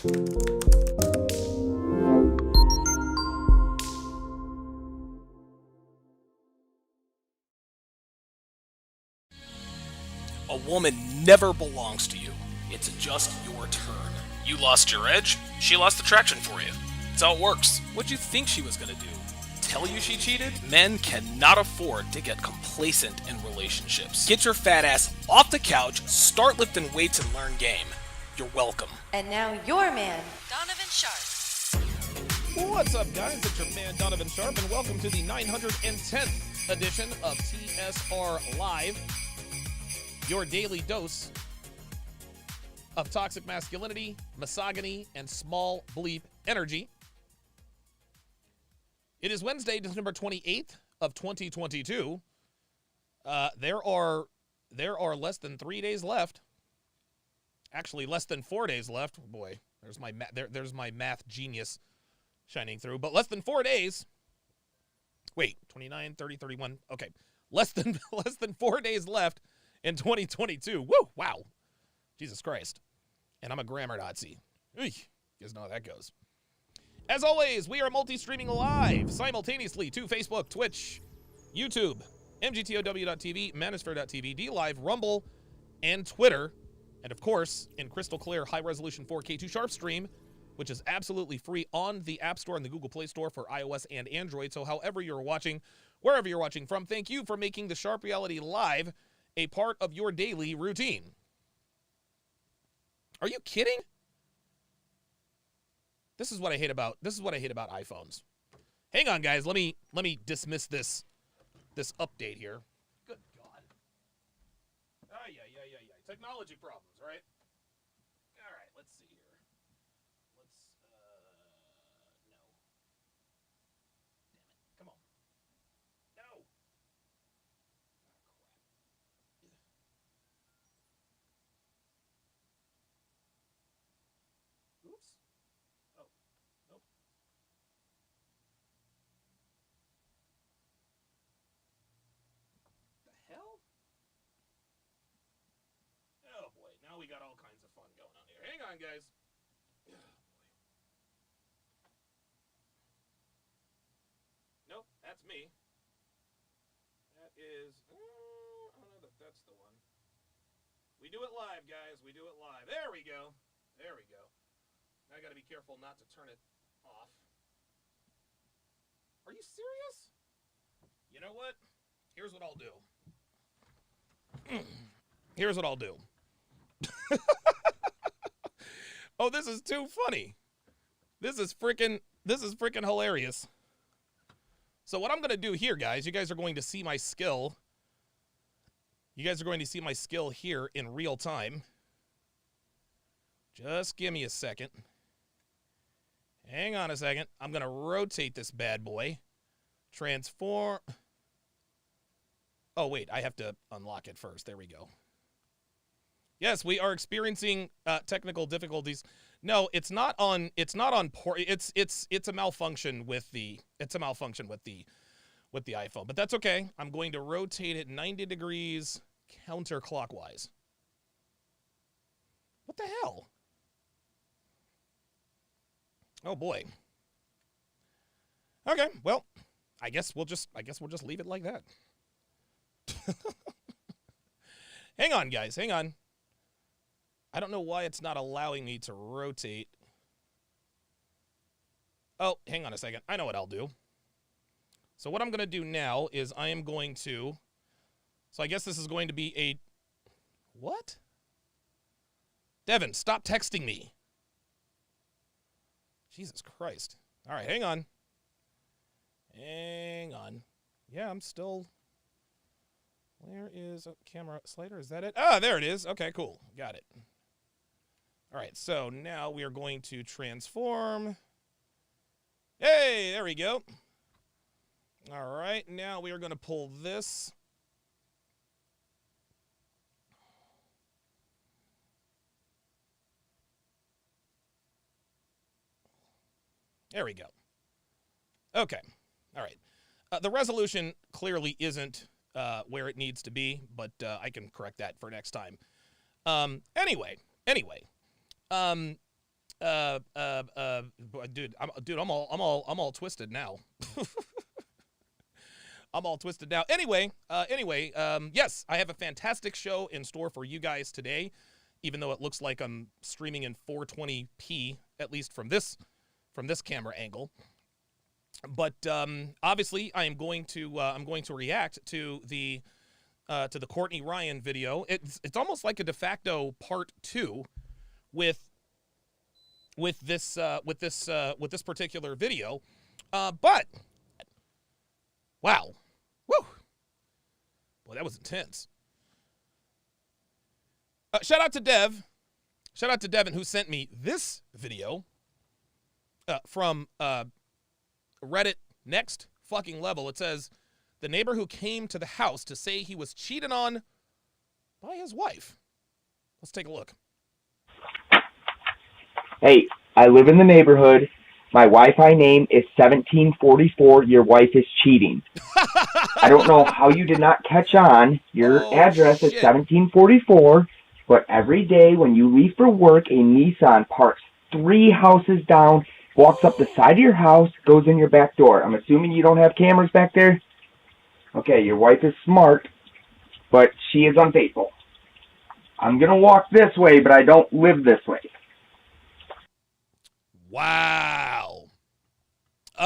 A woman never belongs to you. It's just your turn. You lost your edge, she lost attraction for you. That's how it works. What'd you think she was gonna do? Tell you she cheated? Men cannot afford to get complacent in relationships. Get your fat ass off the couch, start lifting weights, and learn game. You're welcome. And now your man, Donovan Sharpe. What's up, guys? It's your man, Donovan Sharpe, and welcome to the 910th edition of TSR Live, your daily dose of toxic masculinity, misogyny, and small bleep energy. It is Wednesday, December 28th of 2022. There are less than 3 days left. Actually, less than 4 days left. Oh boy, there's my math genius shining through. But less than 4 days. Wait, 29, 30, 31. Okay, less than 4 days left in 2022. Woo! Wow. Jesus Christ. And I'm a grammar Nazi. You guys know how that goes. As always, we are multi-streaming live simultaneously to Facebook, Twitch, YouTube, mgtow.tv, manosphere.tv, DLive, Rumble, and Twitter. And of course, in crystal clear high-resolution 4K2 Sharpe stream, which is absolutely free on the App Store and the Google Play Store for iOS and Android. So however you're watching, wherever you're watching from, thank you for making the Sharpe Reality Live a part of your daily routine. Are you kidding? This is what I hate about iPhones. Hang on, guys. Let me dismiss this update here. Good God. Yeah. Technology problems, right? All right, let's see here. No. Damn it. Come on. No. Oops. Oh. Nope. The hell? Oh boy, now we got all kinds of fun going on here. Hang on, guys. Oh boy. Nope, that's me. That is, I don't know that that's the one. We do it live, guys. We do it live. There we go. There we go. Now I gotta be careful not to turn it off. Are you serious? You know what? Here's what I'll do. Here's what I'll do. Oh, this is too funny. This is freaking hilarious. So what I'm going to do here, guys, you guys are going to see my skill. You guys are going to see my skill here in real time. Just give me a second. Hang on a second. I'm going to rotate this bad boy. Transform. Oh, wait, I have to unlock it first. There we go. Yes, we are experiencing technical difficulties. No, it's not on port. It's a malfunction with the iPhone, but that's okay. I'm going to rotate it 90 degrees counterclockwise. What the hell? Oh boy. Okay, well, I guess we'll just leave it like that. Hang on, guys. Hang on. I don't know why it's not allowing me to rotate. Oh, hang on a second. I know what I'll do. So what I'm going to do now is I am going to... So I guess this is going to be a... What? Devin, stop texting me. Jesus Christ. All right, hang on. Hang on. Yeah, I'm still... Where is a camera slider? Is that it? Ah, there it is. Okay, cool. Got it. All right, so now we are going to transform. Hey, there we go. All right, now we are going to pull this. There we go. Okay, all right. The resolution clearly isn't where it needs to be, but I can correct that for next time. Anyway. Dude, I'm all twisted now. I'm all twisted now. Anyway, yes, I have a fantastic show in store for you guys today, even though it looks like I'm streaming in 420p, at least from this camera angle. But obviously, I'm going to react to the Courtney Ryan video. It's almost like a de facto part 2 with this particular video. But wow. Woo! Boy, that was intense. Shout out to Dev. Shout out to Devin, who sent me this video from Reddit Next Fucking Level. It says, the neighbor who came to the house to say he was cheated on by his wife. Let's take a look. Hey, I live in the neighborhood. My Wi-Fi name is 1744. Your wife is cheating. I don't know how you did not catch on. Your address is 1744, but every day when you leave for work, a Nissan parks 3 houses down, walks up the side of your house, goes in your back door. I'm assuming you don't have cameras back there? Okay, your wife is smart, but she is unfaithful. I'm going to walk this way, but I don't live this way. Wow.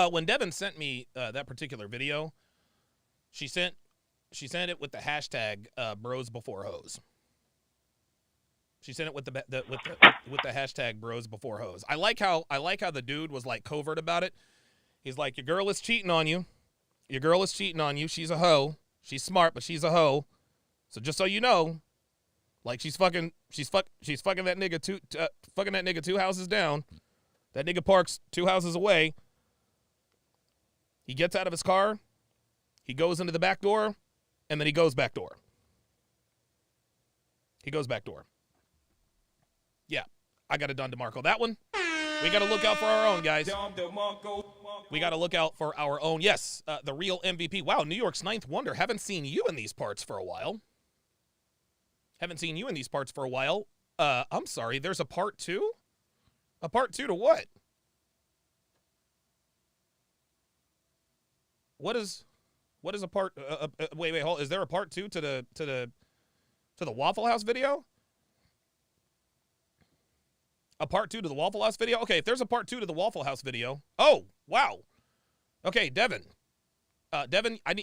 When Devin sent me that particular video, she sent it with the hashtag bros before hoes. She sent it with the hashtag bros before hoes. I like how the dude was like covert about it. He's like, your girl is cheating on you. Your girl is cheating on you. She's a hoe. She's smart, but she's a hoe. So just so you know, like she's fucking that nigga 2 houses down. That nigga parks 2 houses away. He gets out of his car. He goes into the back door, and then he goes back door. Yeah, I got it done, DeMarco. That one, we got to look out for our own, guys. We got to look out for our own. Yes, the real MVP. Wow, New York's 9th wonder. Haven't seen you in these parts for a while. I'm sorry, there's a part 2? A part 2 to what? What is a part? Wait, hold. Is there a part 2 to the Waffle House video? A part 2 to the Waffle House video? Okay, if there's a part 2 to the Waffle House video. Oh, wow. Okay, Devin. Devin, I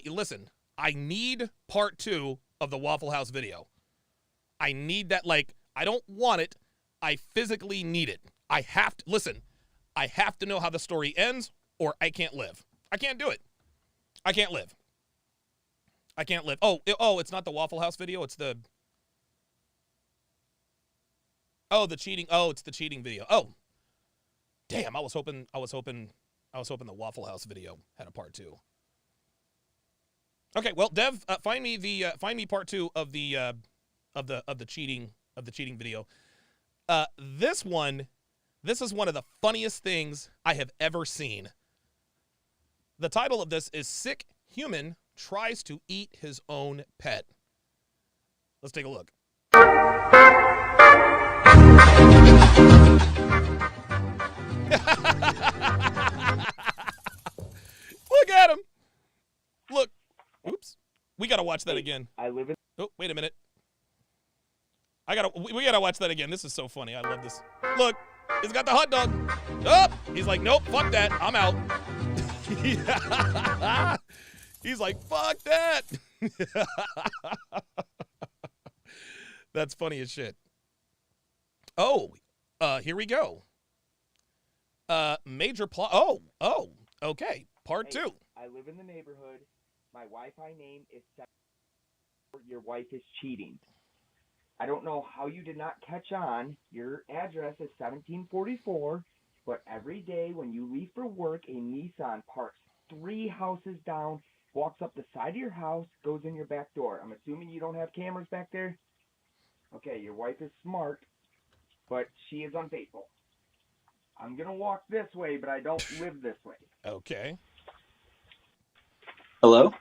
need part 2 of the Waffle House video. I need that, like, I don't want it. I physically need it. I have to know how the story ends, or I can't live. I can't do it. I can't live. Oh, it's not the Waffle House video. It's the... Oh, the cheating. Oh, it's the cheating video. Oh, damn! I was hoping the Waffle House video had a part 2. Okay, well, Dev, find me part 2 of the cheating video. This is one of the funniest things I have ever seen. The title of this is "Sick Human Tries to Eat His Own Pet." Let's take a look. Look at him. Look. Oops. We got to watch that again. Oh, wait a minute. We got to watch that again. This is so funny. I love this. Look. He's got the hot dog. Oh, he's like, nope, fuck that. I'm out. He's like, fuck that. That's funny as shit. Oh, here we go. Major plot. Oh, okay. Part 2. I live in the neighborhood. My Wi-Fi name is 7. Your wife is cheating. I don't know how you did not catch on. Your address is 1744, but every day when you leave for work, a Nissan parks 3 houses down, walks up the side of your house, goes in your back door. I'm assuming you don't have cameras back there? Okay, your wife is smart, but she is unfaithful. I'm going to walk this way, but I don't live this way. Okay. Hello?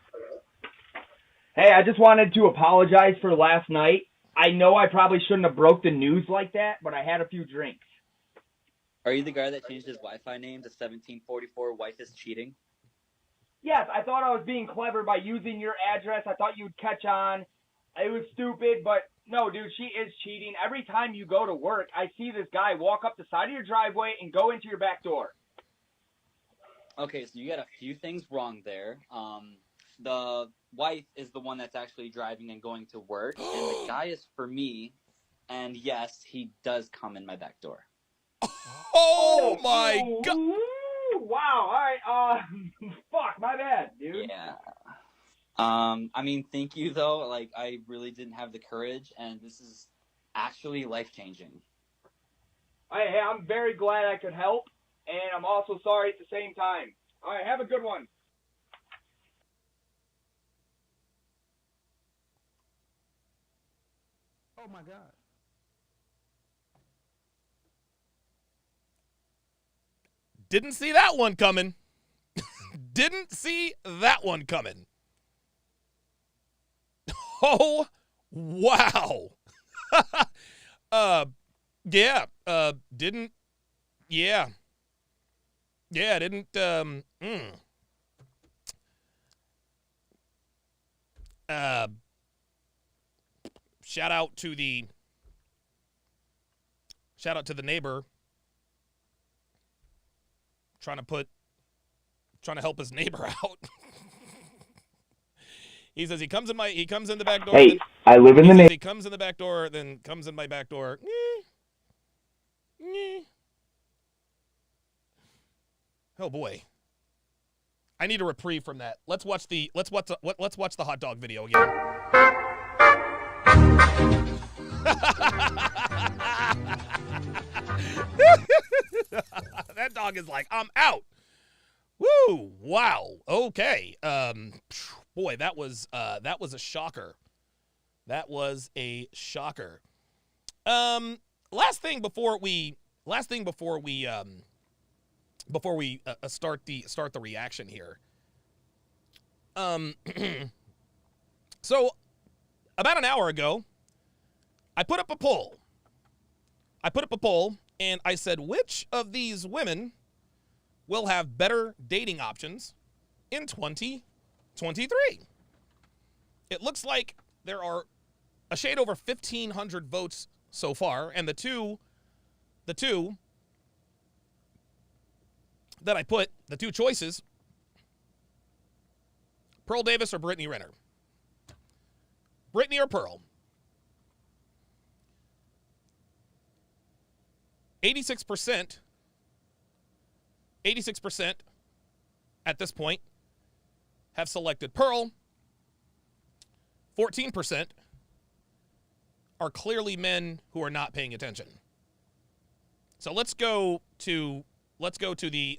Hey, I just wanted to apologize for last night. I know I probably shouldn't have broke the news like that, but I had a few drinks. Are you the guy that changed his Wi-Fi name to 1744 Wife is Cheating? Yes, I thought I was being clever by using your address. I thought you'd catch on. It was stupid, but no, dude, she is cheating. Every time you go to work, I see this guy walk up the side of your driveway and go into your back door. Okay, so you got a few things wrong there. The wife is the one that's actually driving and going to work, and the guy is for me. And yes, he does come in my back door. Oh my God! Wow. All right. Fuck. My bad, dude. Yeah. I mean, thank you though. Like, I really didn't have the courage, and this is actually life-changing. Hey, I'm very glad I could help, and I'm also sorry at the same time. All right. Have a good one. Oh my God. Didn't see that one coming. Didn't see that one coming. Oh, wow. Yeah, didn't, yeah. Yeah, didn't, shout out to the neighbor trying to help his neighbor out. He says he comes in the back door. Hey, I live in the neighborhood. He comes in the back door, then comes in my back door. Oh boy. I need a reprieve from that. Let's watch the hot dog video again. That dog is like, I'm out. Woo! Wow. Okay. Boy, that was a shocker. That was a shocker. Last thing before we start the reaction here. So about an hour ago, I put up a poll. And I said, which of these women will have better dating options in 2023? It looks like there are a shade over 1,500 votes so far, and the two that I put, the two choices, Pearl Davis or Brittany Renner. Brittany or Pearl? 86% at this point have selected Pearl. 14% are clearly men who are not paying attention. So let's go to the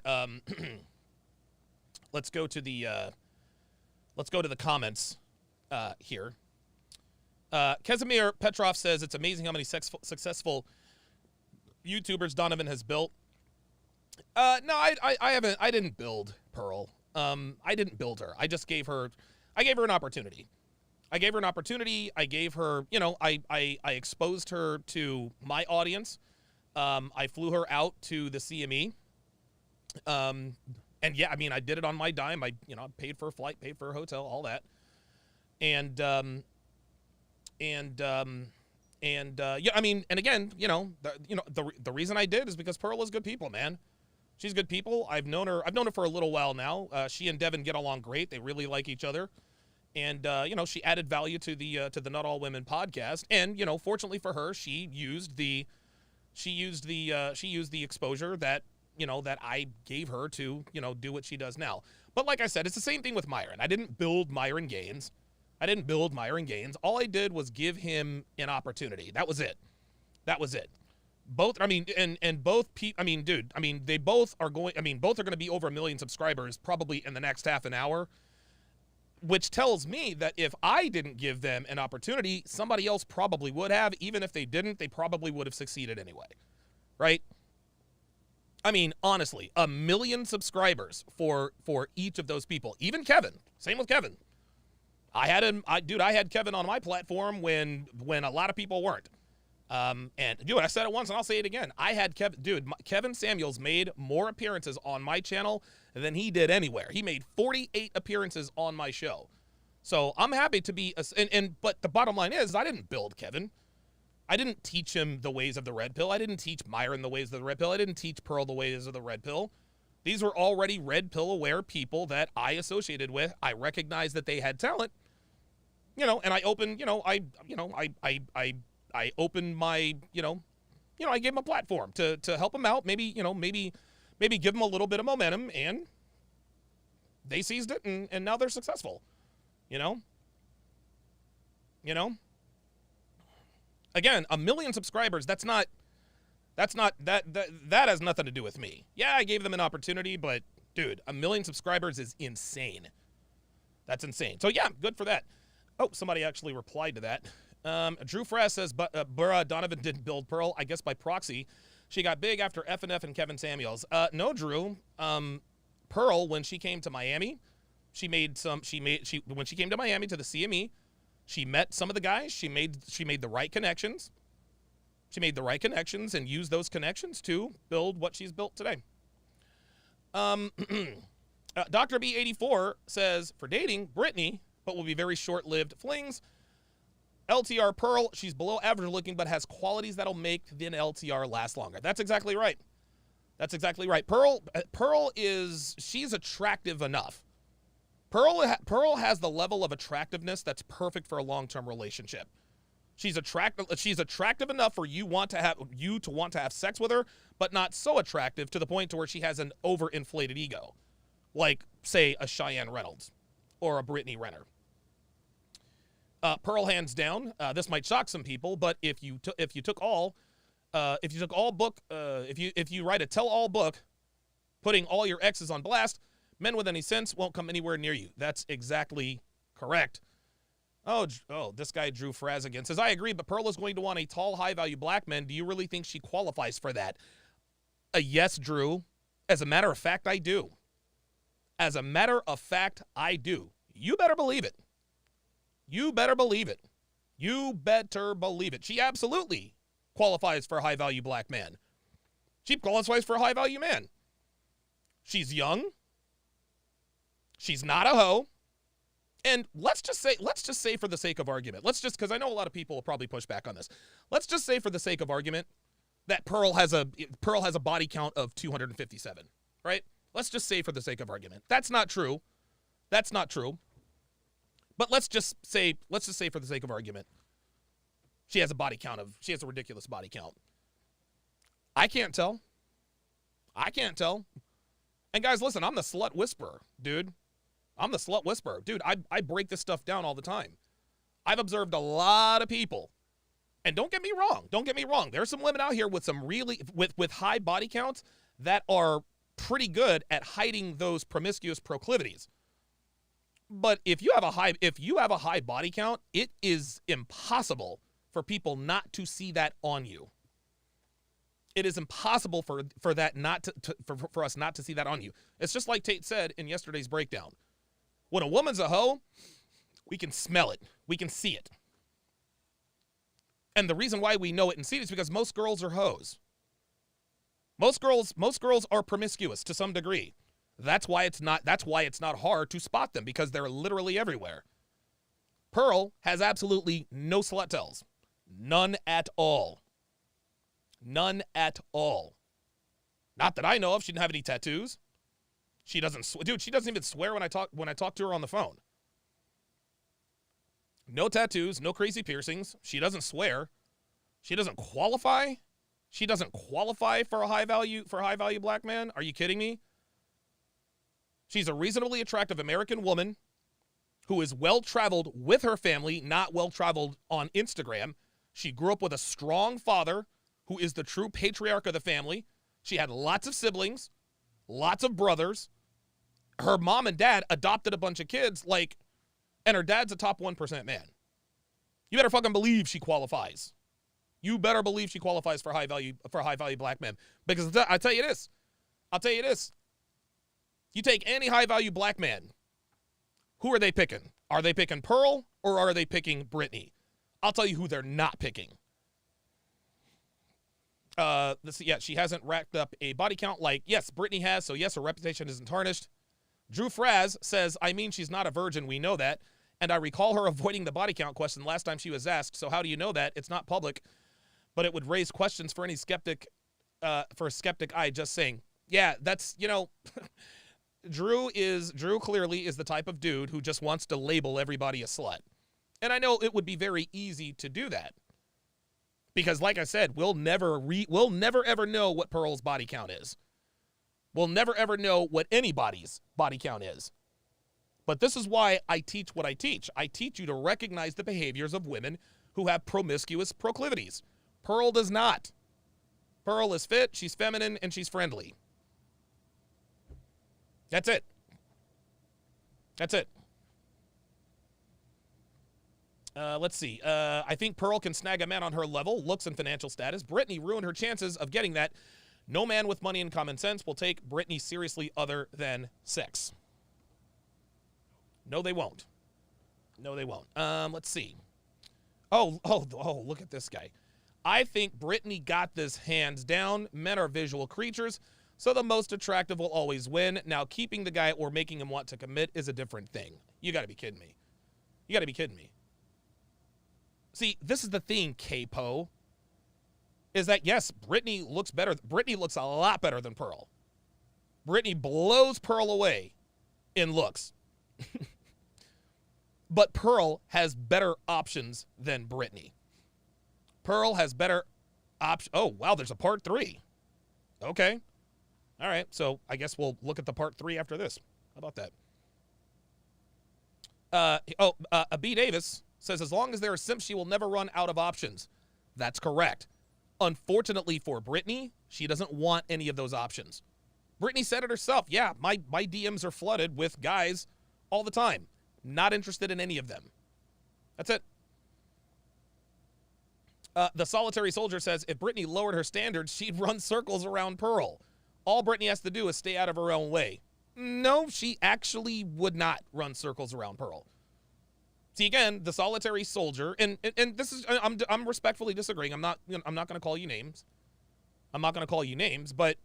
comments here. Casimir Petrov says it's amazing how many successful YouTubers Donovan has built. No, I haven't. I didn't build Pearl. I didn't build her. I just gave her an opportunity. I gave her, I exposed her to my audience. I flew her out to the CME. And yeah, I mean, I did it on my dime. I paid for a flight, paid for a hotel, all that. And yeah, I mean, and again, the reason I did is because Pearl is good people, man. She's good people. I've known her for a little while now. She and Devin get along great. They really like each other. And she added value to the Not All Women podcast. And fortunately for her, she used the exposure that that I gave her to do what she does now. But like I said, it's the same thing with Myron. I didn't build Myron Gaines. All I did was give him an opportunity. That was it. Both, I mean, and both people, I mean, dude, I mean, they both are going, I mean, both are going to be over 1 million subscribers probably in the next half an hour, which tells me that if I didn't give them an opportunity, somebody else probably would have. Even if they didn't, they probably would have succeeded anyway, right? I mean, honestly, 1 million subscribers for each of those people. Even Kevin, same with Kevin. I had Kevin on my platform when a lot of people weren't. And dude, I said it once and I'll say it again. I had Kevin Samuels made more appearances on my channel than he did anywhere. He made 48 appearances on my show. So I'm happy to be, but the bottom line is I didn't build Kevin. I didn't teach him the ways of the red pill. I didn't teach Myron the ways of the red pill. I didn't teach Pearl the ways of the red pill. These were already red pill aware people that I associated with. I recognized that they had talent, and I opened, I opened my, I gave them a platform to help them out. Maybe give them a little bit of momentum, and they seized it, and now they're successful. Again, 1 million subscribers. That has nothing to do with me. Yeah, I gave them an opportunity, but dude, 1 million subscribers is insane. That's insane. So yeah, good for that. Oh, somebody actually replied to that. Drew Frass says, but Donovan didn't build Pearl. I guess by proxy, she got big after F&F and Kevin Samuels. No, Drew. Pearl, when she came to Miami, when she came to Miami to the CME, she met some of the guys. She made the right connections. She made the right connections and used those connections to build what she's built today. Dr. B84 says, for dating, Brittany, but will be very short-lived flings. LTR Pearl, she's below average looking, but has qualities that'll make the LTR last longer. That's exactly right. Pearl she's attractive enough. Pearl has the level of attractiveness that's perfect for a long-term relationship. She's attractive enough for you to want to have sex with her, but not so attractive to the point to where she has an overinflated ego, like say a Cheyenne Reynolds or a Brittany Renner. Pearl, hands down. This might shock some people, but if you write a tell-all book, putting all your exes on blast, men with any sense won't come anywhere near you. That's exactly correct. Oh, this guy Drew Fraz again says, I agree, but Pearl is going to want a tall, high-value black man. Do you really think she qualifies for that? Yes, Drew. As a matter of fact, I do. You better believe it. She absolutely qualifies for a high-value black man. She qualifies for a high-value man. She's young. She's not a hoe. And let's just say for the sake of argument, because I know a lot of people will probably push back on this. Let's just say for the sake of argument that Pearl has a body count of 257, right? Let's just say for the sake of argument. That's not true. But let's just say for the sake of argument, she has a ridiculous body count. I can't tell. And guys, listen, I'm the slut whisperer, dude. Dude, I break this stuff down all the time. I've observed a lot of people. And don't get me wrong. There's some women out here with some really with high body counts that are pretty good at hiding those promiscuous proclivities. But if you have a high body count, it is impossible for people not to see that on you. It is impossible for us not to see that on you. It's just like Tate said in yesterday's breakdown. When a woman's a hoe, we can smell it. We can see it. And the reason why we know it and see it is because most girls are hoes. Most girls are promiscuous to some degree. That's why it's not hard to spot them, because they're literally everywhere. Pearl has absolutely no slut tells. None at all. Not that I know of. She didn't have any tattoos. She doesn't even swear when I talk to her on the phone. No tattoos, no crazy piercings. She doesn't swear. She doesn't qualify. For a high value black man. Are you kidding me? She's a reasonably attractive American woman who is well-traveled with her family, not well-traveled on Instagram. She grew up with a strong father who is the true patriarch of the family. She had lots of siblings, lots of brothers. Her mom and dad adopted a bunch of kids, and her dad's a top 1% man. You better fucking believe she qualifies. You better believe she qualifies for high value black men. Because I'll tell you this. You take any high value black man, who are they picking? Are they picking Pearl or are they picking Brittany? I'll tell you who they're not picking. She hasn't racked up a body count like, yes, Brittany has, so yes, her reputation isn't tarnished. Drew Fraz says, I mean, she's not a virgin, we know that. And I recall her avoiding the body count question last time she was asked, so how do you know that? It's not public, but it would raise questions for any skeptic, for a skeptic eye, just saying. Yeah, that's, Drew clearly is the type of dude who just wants to label everybody a slut. And I know it would be very easy to do that. Because like I said, we'll never ever know what Pearl's body count is. We'll never ever know what anybody's body count is. But this is why I teach what I teach. I teach you to recognize the behaviors of women who have promiscuous proclivities. Pearl does not. Pearl is fit, she's feminine, and she's friendly. That's it. That's it. Let's see. I think Pearl can snag a man on her level, looks and financial status. Brittany ruined her chances of getting that. No man with money and common sense will take Brittany seriously other than sex. No, they won't. No, they won't. Let's see. Oh, look at this guy. I think Brittany got this hands down. Men are visual creatures, so the most attractive will always win. Now, keeping the guy or making him want to commit is a different thing. You got to be kidding me. You got to be kidding me. See, this is the thing, Capo, is that, yes, Brittany looks better. Brittany looks a lot better than Pearl. Brittany blows Pearl away in looks. But Pearl has better options than Brittany. Pearl has better options. Oh, wow, there's a part 3. Okay. All right, so I guess we'll look at the part 3 after this. How about that? B. Davis says, as long as there are simps, she will never run out of options. That's correct. Unfortunately for Brittany, she doesn't want any of those options. Brittany said it herself. Yeah, my DMs are flooded with guys all the time. Not interested in any of them. That's it. The Solitary Soldier says, if Brittany lowered her standards, she'd run circles around Pearl. All Brittany has to do is stay out of her own way. No, she actually would not run circles around Pearl. See, again, the Solitary Soldier, and this is, I'm respectfully disagreeing. I'm not going to call you names. I'm not going to call you names, but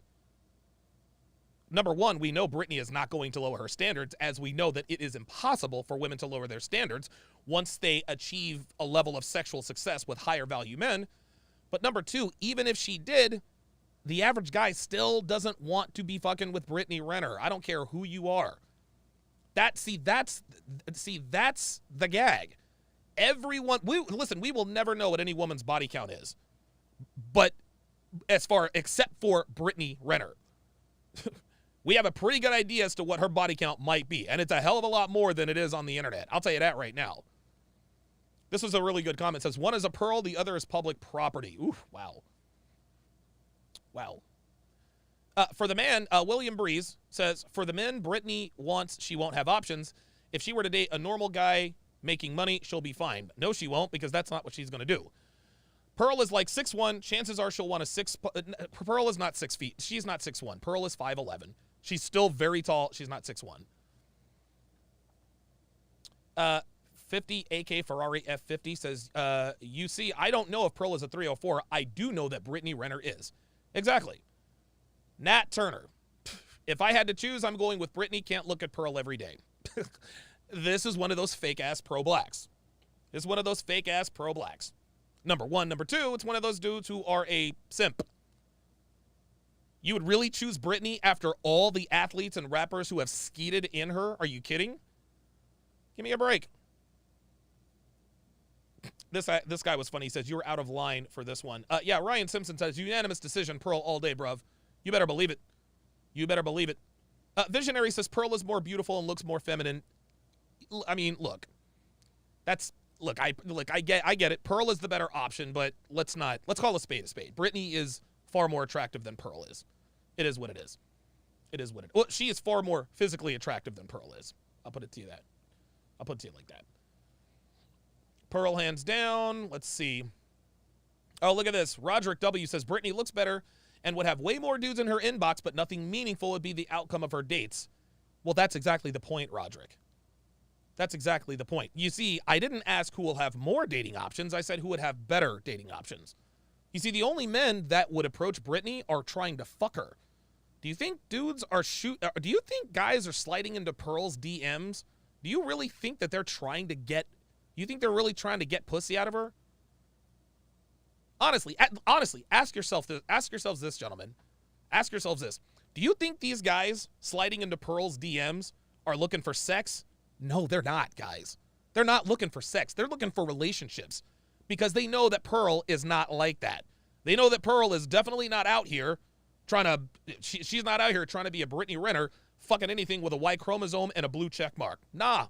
number one, we know Brittany is not going to lower her standards, as we know that it is impossible for women to lower their standards once they achieve a level of sexual success with higher value men. But number two, even if she did, the average guy still doesn't want to be fucking with Brittany Renner. I don't care who you are. That's the gag. Everyone, we will never know what any woman's body count is. But except for Brittany Renner. We have a pretty good idea as to what her body count might be, and it's a hell of a lot more than it is on the internet. I'll tell you that right now. This was a really good comment. It says, one is a pearl, the other is public property. Ooh, wow. Wow. For the man, William Breeze says, for the men Brittany wants, she won't have options. If she were to date a normal guy making money, she'll be fine. No, she won't, because that's not what she's going to do. Pearl is like 6'1". Chances are she'll want Pearl is not 6 feet. She's not 6'1". Pearl is 5'11". She's still very tall. She's not 6'1". 50 AK Ferrari F50 says, you see, I don't know if Pearl is a 304. I do know that Brittany Renner is. Exactly. Nat Turner. If I had to choose, I'm going with Brittany. Can't look at Pearl every day. This is one of those fake-ass pro-blacks. This is one of those fake-ass pro-blacks. Number one. Number two, it's one of those dudes who are a simp. You would really choose Brittany after all the athletes and rappers who have skeeted in her? Are you kidding? Give me a break. This guy was funny. He says, you were out of line for this one. Yeah, Ryan Simpson says, unanimous decision, Pearl all day, bruv. You better believe it. You better believe it. Visionary says, Pearl is more beautiful and looks more feminine. I mean, look. I get it. Pearl is the better option, but let's call a spade a spade. Brittany is far more attractive than Pearl is. It is what it is. It is what it is. Well, she is far more physically attractive than Pearl is. I'll put it to you that. I'll put it to you like that. Pearl hands down. Let's see. Oh, look at this. Roderick W. says, Brittany looks better and would have way more dudes in her inbox, but nothing meaningful would be the outcome of her dates. Well, that's exactly the point, Roderick. That's exactly the point. You see, I didn't ask who will have more dating options. I said who would have better dating options. You see, the only men that would approach Brittany are trying to fuck her. Do you think dudes are do you think guys are sliding into Pearl's DMs? Do you really think that they're trying to get, you think they're really trying to get pussy out of her? Honestly, ask yourselves this, gentlemen. Ask yourselves this. Do you think these guys sliding into Pearl's DMs are looking for sex? No, they're not, guys. They're not looking for sex. They're looking for relationships because they know that Pearl is not like that. They know that Pearl is definitely not out here trying to, she's not out here trying to be a Brittany Renner, fucking anything with a Y chromosome and a blue check mark. Nah.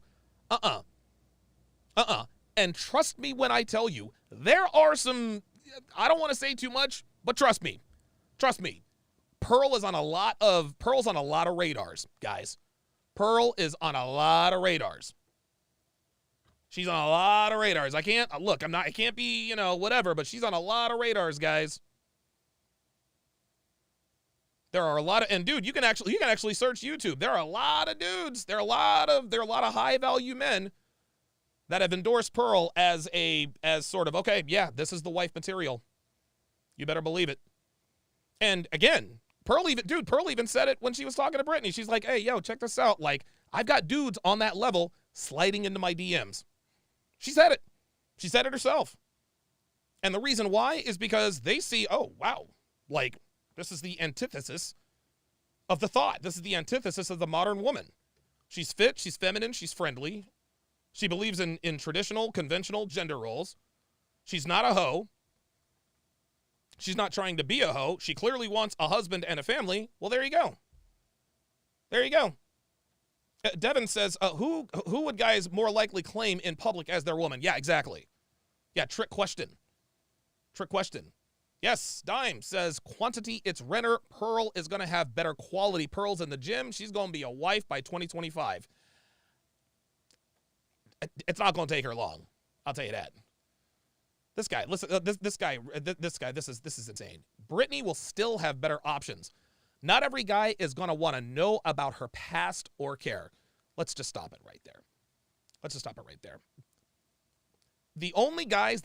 And trust me when I tell you, there are some, I don't want to say too much, but trust me. Pearl's on a lot of radars, guys. Pearl is on a lot of radars. She's on a lot of radars. I can't be, whatever, but she's on a lot of radars, guys. There are a lot of, and dude, you can actually search YouTube. There are a lot of dudes. There are a lot of high value men that have endorsed Pearl as sort of, okay, yeah, this is the wife material. You better believe it. And again, Pearl even said it when she was talking to Brittany. She's like, hey, yo, check this out. Like, I've got dudes on that level sliding into my DMs. She said it. She said it herself. And the reason why is because they see, oh, wow, like, this is the antithesis of the thought. This is the antithesis of the modern woman. She's fit, she's feminine, she's friendly. She believes in traditional, conventional gender roles. She's not a hoe. She's not trying to be a hoe. She clearly wants a husband and a family. Well, there you go. There you go. Devin says, who would guys more likely claim in public as their woman? Yeah, exactly. Yeah, trick question. Yes, Dime says, quantity, it's Renner. Pearl is going to have better quality pearls in the gym. She's going to be a wife by 2025. It's not going to take her long. I'll tell you that. This guy, listen, this guy, this is insane. Brittany will still have better options. Not every guy is going to want to know about her past or care. Let's just stop it right there. The only guys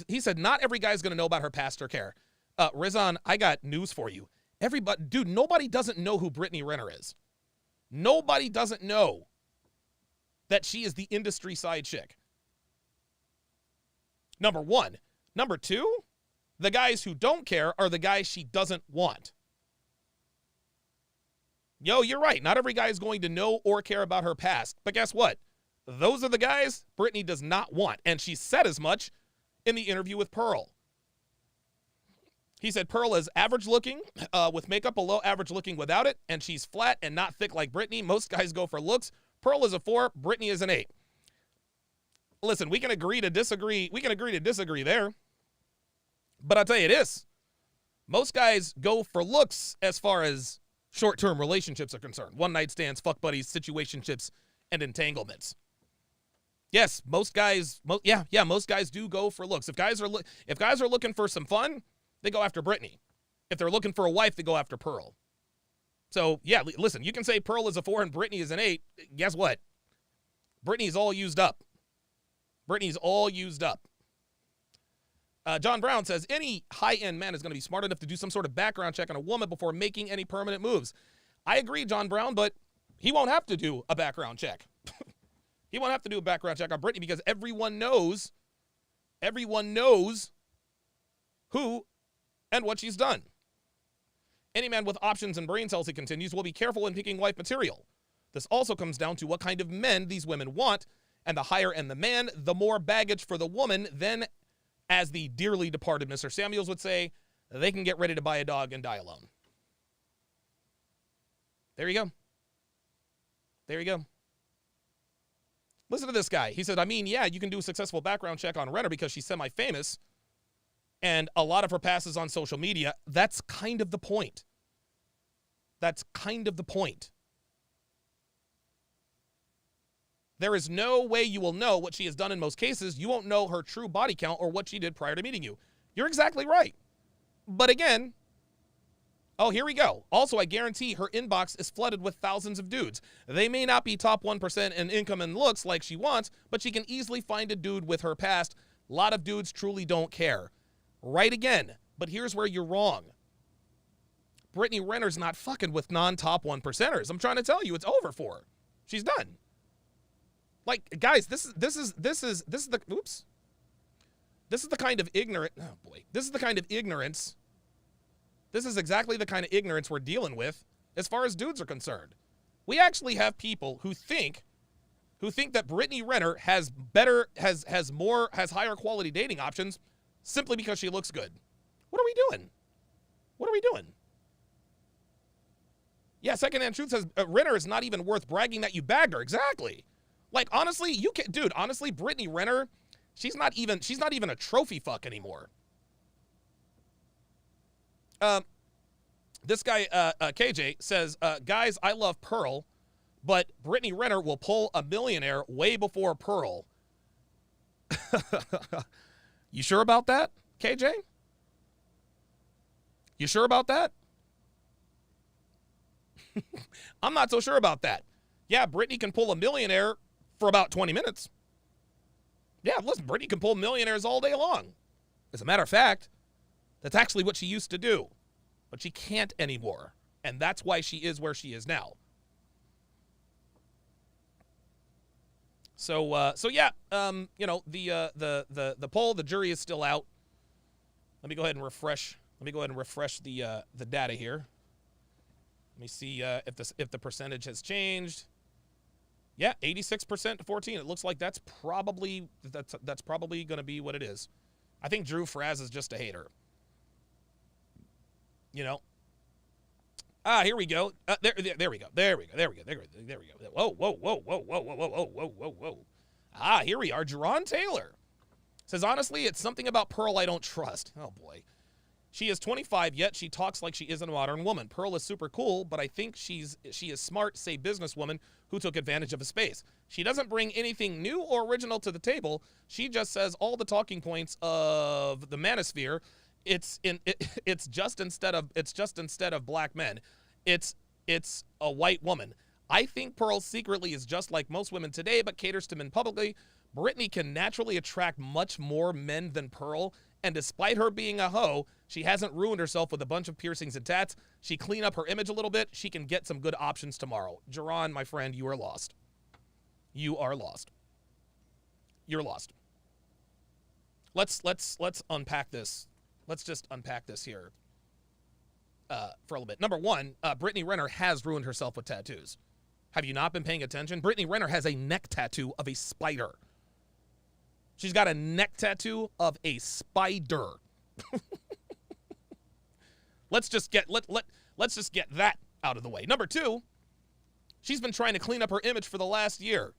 he said, not every guy's going to know about her past or care. Rizan, I got news for you. Nobody doesn't know who Brittany Renner is. Nobody doesn't know that she is the industry side chick. Number one. Number two, the guys who don't care are the guys she doesn't want. Yo, you're right. Not every guy is going to know or care about her past. But guess what? Those are the guys Brittany does not want. And she said as much in the interview with Pearl. He said Pearl is average looking with makeup, below average looking without it. And she's flat and not thick like Brittany. Most guys go for looks. Pearl is a 4. Brittany is an 8. Listen, we can agree to disagree. We can agree to disagree there. But I'll tell you this. Most guys go for looks as far as short-term relationships are concerned. One-night stands, fuck buddies, situationships, and entanglements. Yes, most guys do go for looks. If guys are looking for some fun, they go after Brittany. If they're looking for a wife, they go after Pearl. So, yeah, listen, you can say Pearl is a 4 and Brittany is an 8. Guess what? Brittany's all used up. John Brown says, any high-end man is going to be smart enough to do some sort of background check on a woman before making any permanent moves. I agree, John Brown, but he won't have to do a background check. He won't have to do a background check on Brittany because everyone knows who and what she's done. Any man with options and brain cells, he continues, will be careful in picking wife material. This also comes down to what kind of men these women want, and the higher end the man, the more baggage for the woman. Then, as the dearly departed Mr. Samuels would say, they can get ready to buy a dog and die alone. There you go. Listen to this guy. He said, yeah, you can do a successful background check on Renner because she's semi-famous, and a lot of her past is on social media. That's kind of the point. There is no way you will know what she has done in most cases. You won't know her true body count or what she did prior to meeting you. You're exactly right. But again, oh, here we go. Also, I guarantee her inbox is flooded with thousands of dudes. They may not be top 1% in income and looks like she wants, but she can easily find a dude with her past. A lot of dudes truly don't care. Right again. But here's where you're wrong. Brittany Renner's not fucking with non-top 1%ers. I'm trying to tell you, it's over for her. She's done. Like, guys, this is the oops. This is the kind of ignorant. Oh boy, this is the kind of ignorance. This is exactly the kind of ignorance we're dealing with as far as dudes are concerned. We actually have people who think that Brittany Renner has higher quality dating options simply because she looks good. What are we doing? What are we doing? Yeah, Secondhand Truth says Renner is not even worth bragging that you bagged her. Exactly. Like, honestly, honestly, Brittany Renner, she's not even a trophy fuck anymore. This guy, KJ, says, guys, I love Pearl, but Brittany Renner will pull a millionaire way before Pearl. You sure about that, KJ? You sure about that? I'm not so sure about that. Yeah, Brittany can pull a millionaire for about 20 minutes. Yeah, listen, Brittany can pull millionaires all day long. As a matter of fact, that's actually what she used to do. But she can't anymore. And that's why she is where she is now. So yeah, the poll, the jury is still out. Let me go ahead and refresh the data here. Let me see if the percentage has changed. Yeah, 86% to 14. It looks like that's probably going to be what it is. I think Drew Fraz is just a hater. You know. Here we go. There we go. Whoa. Here we are. Jerron Taylor says, honestly, it's something about Pearl I don't trust. Oh boy. She is 25, yet she talks like she isn't a modern woman. Pearl is super cool, but I think she is smart, say businesswoman who took advantage of a space. She doesn't bring anything new or original to the table. She just says all the talking points of the manosphere. It's just instead of black men. It's a white woman. I think Pearl secretly is just like most women today, but caters to men publicly. Brittany can naturally attract much more men than Pearl. And despite her being a hoe, she hasn't ruined herself with a bunch of piercings and tats. She cleaned up her image a little bit. She can get some good options tomorrow. Jerron, my friend, you are lost. You are lost. You're lost. Let's unpack this. Let's just unpack this here for a little bit. Number one, Brittany Renner has ruined herself with tattoos. Have you not been paying attention? Brittany Renner has a neck tattoo of a spider. She's got a neck tattoo of a spider. Let's just get that out of the way. Number two, she's been trying to clean up her image for the last year.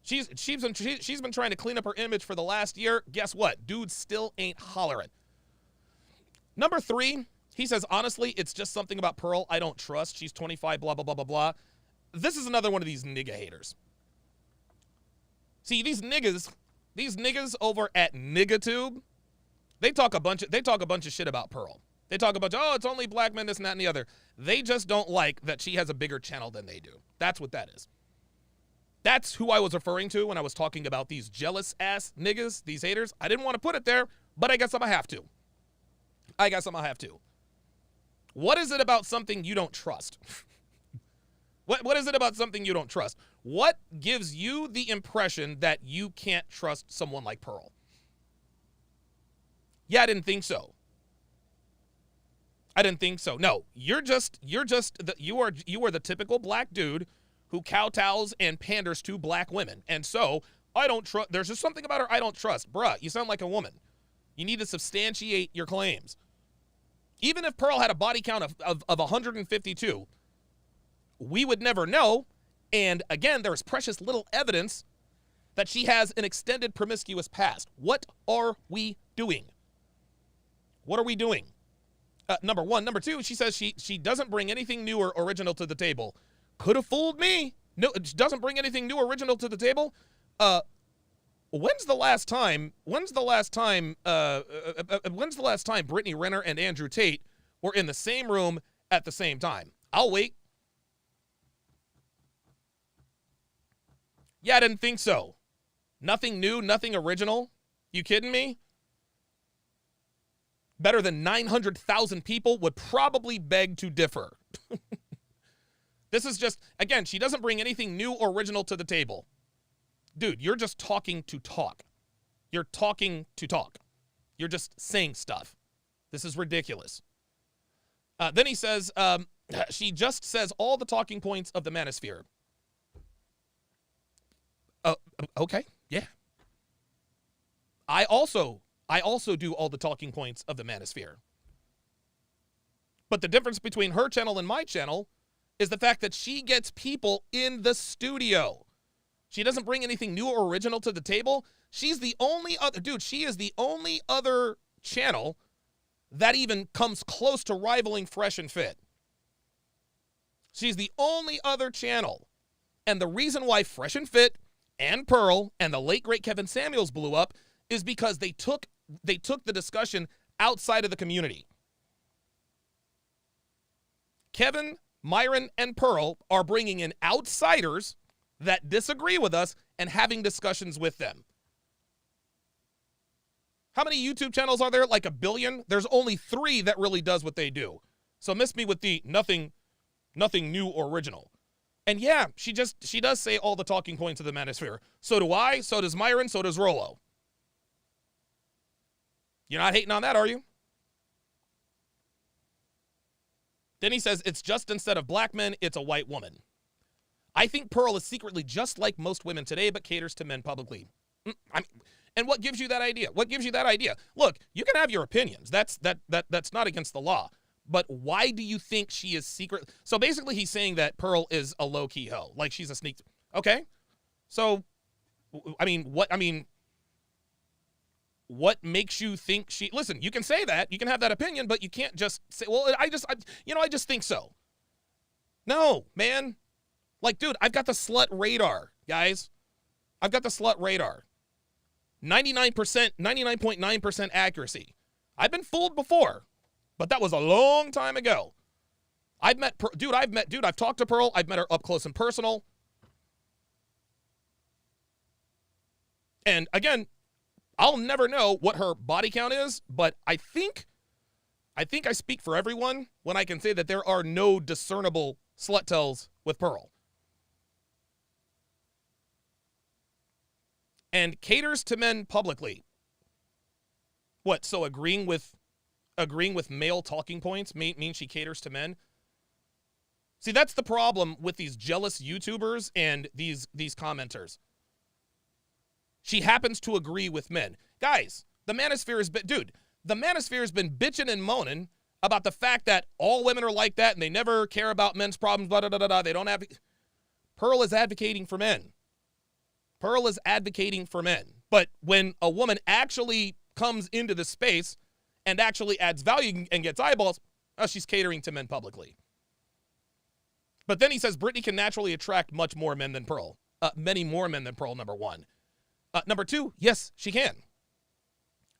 She's been trying to clean up her image for the last year. Guess what? Dude still ain't hollering. Number three, he says, honestly, it's just something about Pearl I don't trust. She's 25, blah, blah, blah, blah, blah. This is another one of these nigga haters. See, these niggas over at NiggaTube, they talk a bunch of shit about Pearl. They talk about, oh, it's only black men, this and that and the other. They just don't like that she has a bigger channel than they do. That's what that is. That's who I was referring to when I was talking about these jealous ass niggas, these haters. I didn't want to put it there, but I guess I'm gonna have to. What is it about something you don't trust? What is it about something you don't trust? What gives you the impression that you can't trust someone like Pearl? Yeah, I didn't think so. No, you are the typical black dude who kowtows and panders to black women. And so I don't trust. There's just something about her I don't trust. Bruh, you sound like a woman. You need to substantiate your claims. Even if Pearl had a body count of 152, we would never know. And again, there is precious little evidence that she has an extended promiscuous past. What are we doing? Number one. Number two, she says she doesn't bring anything new or original to the table. Could have fooled me. No, she doesn't bring anything new or original to the table. When's the last time Brittany Renner and Andrew Tate were in the same room at the same time? I'll wait. Yeah, I didn't think so. Nothing new, nothing original. You kidding me? Better than 900,000 people would probably beg to differ. This is just, again, she doesn't bring anything new or original to the table. Dude, you're just talking to talk. You're talking to talk. You're just saying stuff. This is ridiculous. Then he says, she just says all the talking points of the manosphere. Okay, yeah. I also do all the talking points of the manosphere. But the difference between her channel and my channel is the fact that she gets people in the studio. She doesn't bring anything new or original to the table. She's the only other, dude, she is the only other channel that even comes close to rivaling Fresh and Fit. She's the only other channel. And the reason why Fresh and Fit and Pearl and the late great Kevin Samuels blew up is because they took the discussion outside of the community. Kevin, Myron, and Pearl are bringing in outsiders that disagree with us and having discussions with them. How many YouTube channels are there? Like 1 billion? There's only 3 that really does what they do. So miss me with the nothing new or original. And yeah, she does say all the talking points of the manosphere. So do I, so does Myron, so does Rollo. You're not hating on that, are you? Then he says, it's just instead of black men, it's a white woman. I think Pearl is secretly just like most women today, but caters to men publicly. And what gives you that idea? What gives you that idea? Look, you can have your opinions. That's not against the law. But why do you think she is secret? So basically he's saying that Pearl is a low-key hoe. Like she's a sneak. Okay. So, what makes you think she, listen, you can say that, you can have that opinion, but you can't just say, well, I just think so. No, man. Like, dude, I've got the slut radar, guys. I've got the slut radar. 99.9% accuracy. I've been fooled before, but that was a long time ago. I've talked to Pearl. I've met her up close and personal. And again, I'll never know what her body count is, but I think I speak for everyone when I can say that there are no discernible slut tells with Pearl. And caters to men publicly. What, so agreeing with male talking points means she caters to men? See, that's the problem with these jealous YouTubers and these commenters. She happens to agree with men. Guys, the manosphere has been bitching and moaning about the fact that all women are like that and they never care about men's problems, blah, blah, blah, blah. They don't have. Pearl is advocating for men. Pearl is advocating for men. But when a woman actually comes into the space and actually adds value and gets eyeballs, she's catering to men publicly. But then he says Brittany can naturally attract much more men than Pearl. Many more men than Pearl, number one. Number two, yes, she can.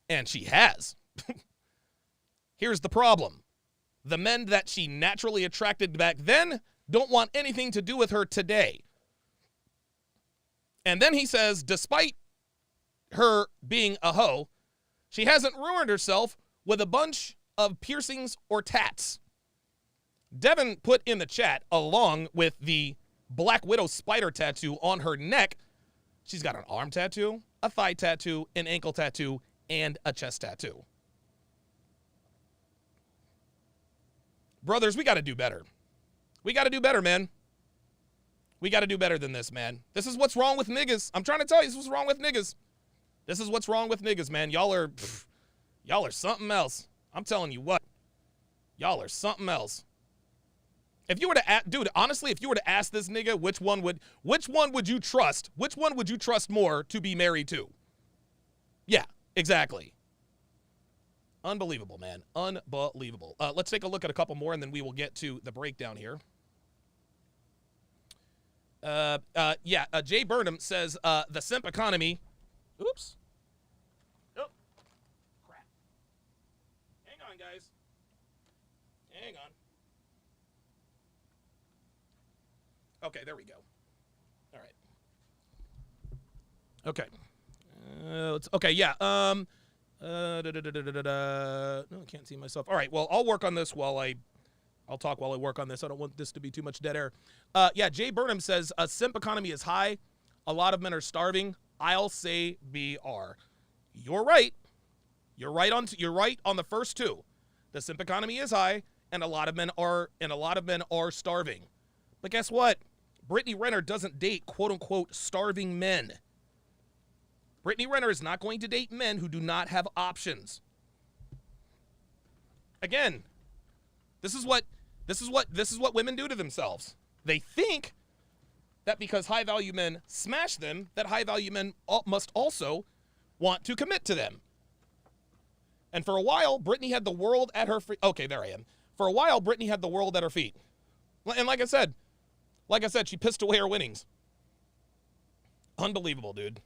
And she has. Here's the problem. The men that she naturally attracted back then don't want anything to do with her today. And then he says, despite her being a hoe, she hasn't ruined herself with a bunch of piercings or tats. Devin put in the chat, along with the Black Widow spider tattoo on her neck, she's got an arm tattoo, a thigh tattoo, an ankle tattoo, and a chest tattoo. Brothers, we got to do better. We got to do better, man. We got to do better than this, man. This is what's wrong with niggas. I'm trying to tell you, this is what's wrong with niggas. This is what's wrong with niggas, man. Y'all are something else. I'm telling you what. Y'all are something else. If you were to ask, dude, honestly, if you were to ask this nigga which one would you trust? Which one would you trust more to be married to? Yeah, exactly. Unbelievable, man. Unbelievable. Let's take a look at a couple more, and then we will get to the breakdown here. Jay Burnham says the simp economy. Oops. Oh, crap. Hang on, guys. Hang on. Okay, there we go. All right. Okay. Okay, yeah. No, I can't see myself. All right, well, I'll work on this I'll talk while I work on this. I don't want this to be too much dead air. Yeah, Jay Burnham says a simp economy is high. A lot of men are starving. I'll say BR. You're right. You're right on the first two. The simp economy is high, and a lot of men are starving. But guess what? Brittany Renner doesn't date quote unquote starving men. Brittany Renner is not going to date men who do not have options. Again, this is what women do to themselves. They think that because high-value men smash them, that high-value men must also want to commit to them. And for a while, Brittany had the world at her feet. Okay, there I am. For a while, Brittany had the world at her feet. And like I said, she pissed away her winnings. Unbelievable, dude.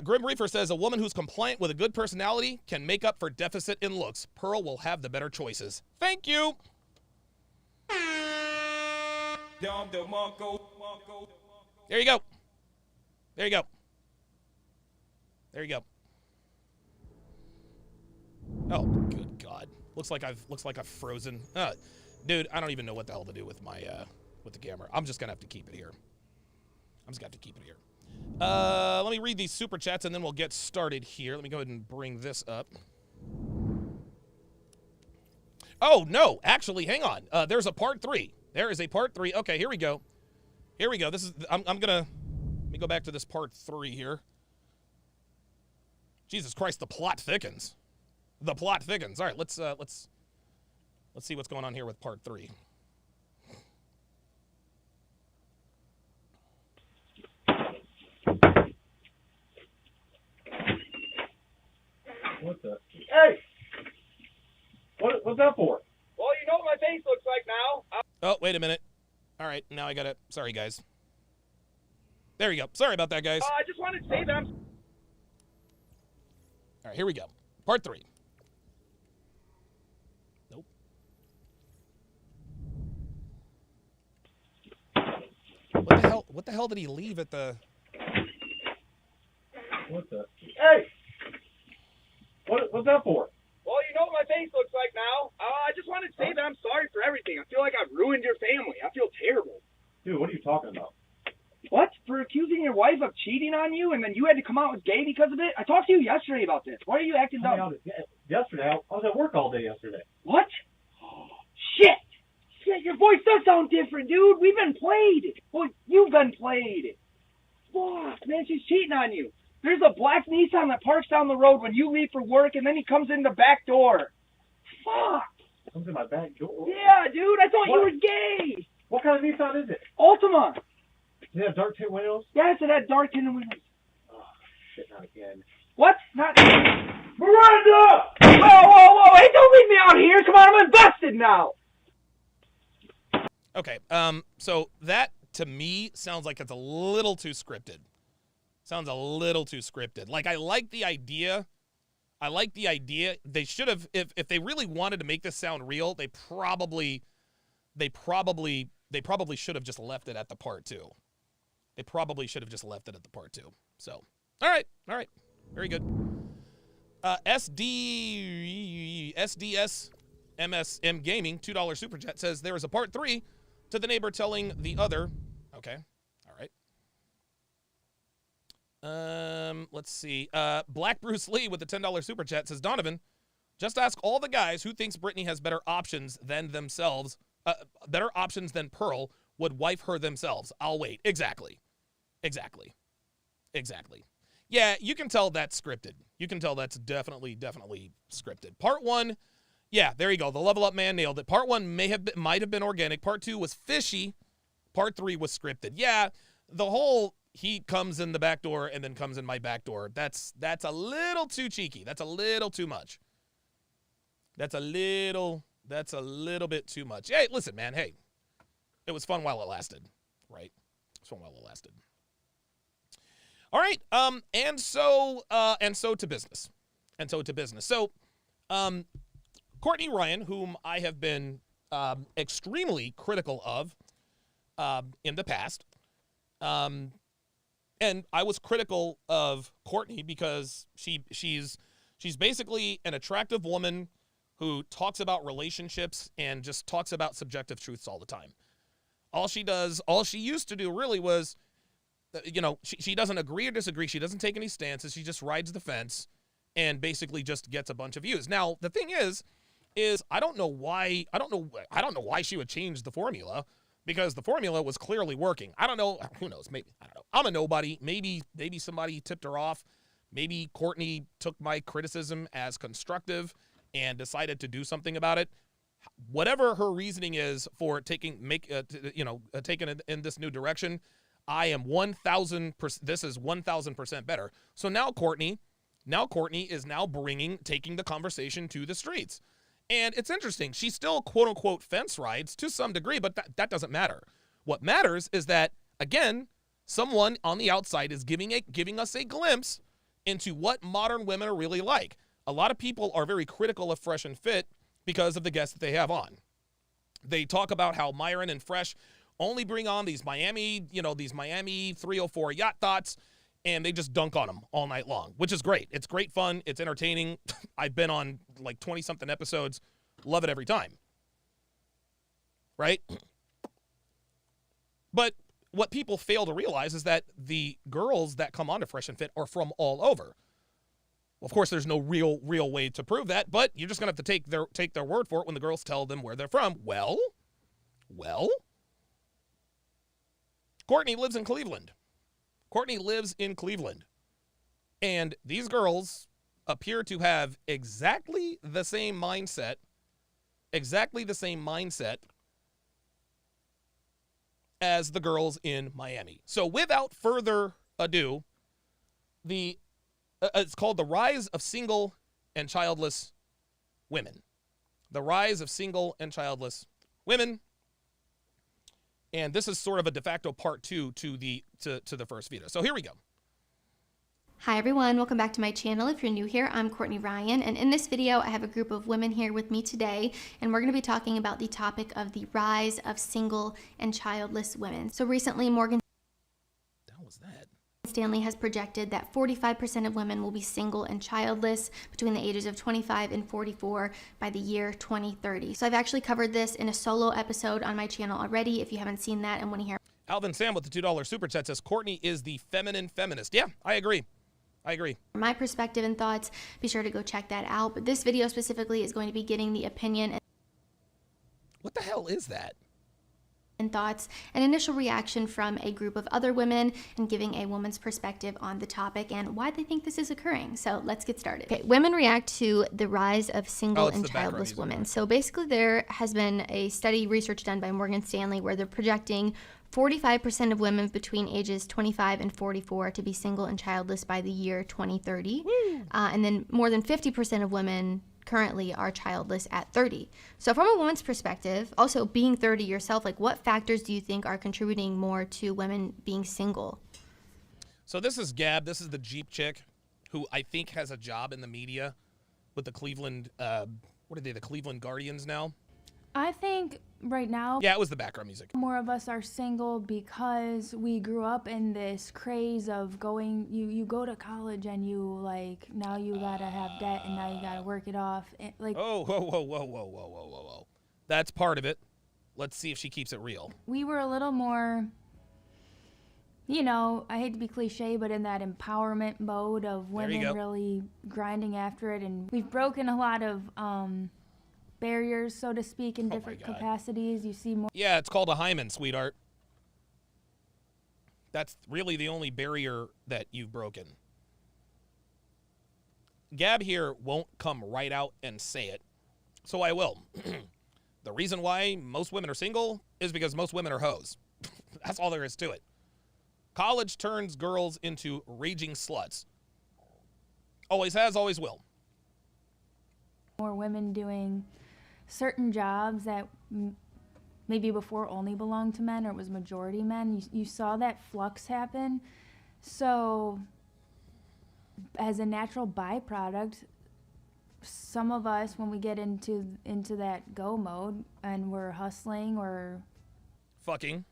Grim Reaper says, a woman who's compliant with a good personality can make up for deficit in looks. Pearl will have the better choices. Thank you. There you go. There you go. There you go. Oh, good God. Looks like I've frozen. Dude, I don't even know what the hell to do with my with the camera. I'm just gonna have to keep it here. Let me read these super chats and then we'll get started here. Let me go ahead and bring this up. Oh no, actually, hang on. There's a part 3. There is a part 3. Okay, here we go. This is let me go back to this part 3 here. Jesus Christ, the plot thickens. All right, let's see what's going on here with part 3. What the? Hey! What's that for? Well, you know what my face looks like now. Oh, wait a minute. All right, now I got it. Sorry, guys. There we go. Sorry about that, guys. I just wanted to say that I'm... All right, here we go. Part 3. Nope. What the hell did he leave at the... What the? Hey! What's that for? Well, you know what my face looks like now. I just wanted to say that I'm sorry for everything. I feel like I've ruined your family. I feel terrible. Dude, what are you talking about? What? For accusing your wife of cheating on you and then you had to come out as gay because of it? I talked to you yesterday about this. Why are you acting dumb? Yesterday, I was at work all day yesterday. What? Shit! Shit, your voice does sound different, dude. We've been played. Well, you've been played. Fuck, man, she's cheating on you. There's a black Nissan that parks down the road when you leave for work, and then he comes in the back door. Fuck. Comes in my back door? Yeah, dude, I thought you were gay. What kind of Nissan is it? Ultima. Does it have dark tint windows? Yes, it had dark tinted windows. Oh, shit, not again. What? Not... Miranda! Whoa, hey, don't leave me out here. Come on, I'm invested now. Okay, so that, to me, sounds like it's a little too scripted. Sounds a little too scripted. Like, I like the idea. They should have, if they really wanted to make this sound real, they probably should have just left it at the part 2. So, all right. Very good. SDS MSM Gaming, $2 super chat says there is a part 3 to the neighbor telling the other. Okay. All right. Let's see. Black Bruce Lee with the $10 super chat says, Donovan, just ask all the guys who thinks Brittany has better options than themselves, better options than Pearl would wife her themselves. I'll wait. Exactly. Yeah, you can tell that's scripted. You can tell that's definitely scripted. Part 1, yeah, there you go. The level up man nailed it. Part 1 might have been organic. Part 2 was fishy. Part 3 was scripted. Yeah, the whole he comes in the back door and then comes in my back door. That's a little too cheeky. That's a little too much. That's a little bit too much. Hey, listen, man. Hey, it was fun while it lasted, right? It was fun while it lasted. All right. And so to business. So, Courtney Ryan, whom I have been extremely critical of in the past, And I was critical of Courtney because she's basically an attractive woman who talks about relationships and just talks about subjective truths all the time. All she used to do really was, she doesn't agree or disagree. She doesn't take any stances. She just rides the fence and basically just gets a bunch of views. Now, the thing is I don't know why she would change the formula, because the formula was clearly working. I don't know. Who knows? Maybe. I don't know. I'm a nobody. Maybe somebody tipped her off. Maybe Courtney took my criticism as constructive and decided to do something about it. Whatever her reasoning is for taking it in this new direction, I am 1,000%. This is 1,000% better. So now Courtney is now taking the conversation to the streets. And it's interesting. She still, quote unquote, fence rides to some degree, but that doesn't matter. What matters is that, again, someone on the outside is giving us a glimpse into what modern women are really like. A lot of people are very critical of Fresh and Fit because of the guests that they have on. They talk about how Myron and Fresh only bring on these Miami 304 yacht thoughts, and they just dunk on them all night long, which is great. It's great fun. It's entertaining. I've been on like 20-something episodes. Love it every time. Right? But what people fail to realize is that the girls that come on to Fresh and Fit are from all over. Well, of course, there's no real way to prove that, but you're just going to have to take their word for it when the girls tell them where they're from. Well, Courtney lives in Cleveland. And these girls appear to have exactly the same mindset as the girls in Miami. So without further ado, it's called The Rise of Single and Childless Women. The Rise of Single and Childless Women. And this is sort of a de facto part 2 to the first video. So here we go. Hi everyone, welcome back to my channel. If you're new here, I'm Courtney Ryan, and in this video I have a group of women here with me today, and we're going to be talking about the topic of the rise of single and childless women. So recently Morgan Stanley has projected that 45% of women will be single and childless between the ages of 25 and 44 by the year 2030. So I've actually covered this in a solo episode on my channel already. If you haven't seen that and want to hear Alvin Sam with the $2 super chat says Courtney is the feminine feminist. Yeah, I agree. my perspective and thoughts, be sure to go check that out. But this video specifically is going to be getting the opinion What the hell is that? and thoughts and initial reaction from a group of other women, and giving a woman's perspective on the topic and why they think this is occurring. So let's get started. Okay, women react to the rise of single and childless women. So basically there has been a study research done by Morgan Stanley where they're projecting 45% of women between ages 25 and 44 to be single and childless by the year 2030. And then more than 50% of women currently are childless at 30. So from a woman's perspective, also being 30 yourself, like what factors do you think are contributing more to women being single? So this is Gab. This is the Jeep chick who I think has a job in the media with the Cleveland, what are they, the Cleveland Guardians now? I think right now, Yeah, it was the background music. more of us are single because we grew up in this craze of going, you go to college and you like, now you gotta have debt and now you gotta work it off. Like, Oh, whoa. That's part of it. Let's see if she keeps it real. we were a little more, I hate to be cliche, but in that empowerment mode of There you women go. really grinding after it. And we've broken a lot of barriers, so to speak, in Oh my different God. capacities. You see more Yeah, it's called a hymen, sweetheart. That's really the only barrier that you've broken. Gab here won't come right out and say it, so I will. The reason why most women are single is because most women are hoes. That's all there is to it. College turns girls into raging sluts. Always has, always will. women doing certain jobs that maybe before only belonged to men, or it was majority men. You saw that flux happen. So as a natural byproduct, some of us, when we get into that go mode and we're hustling or Fucking.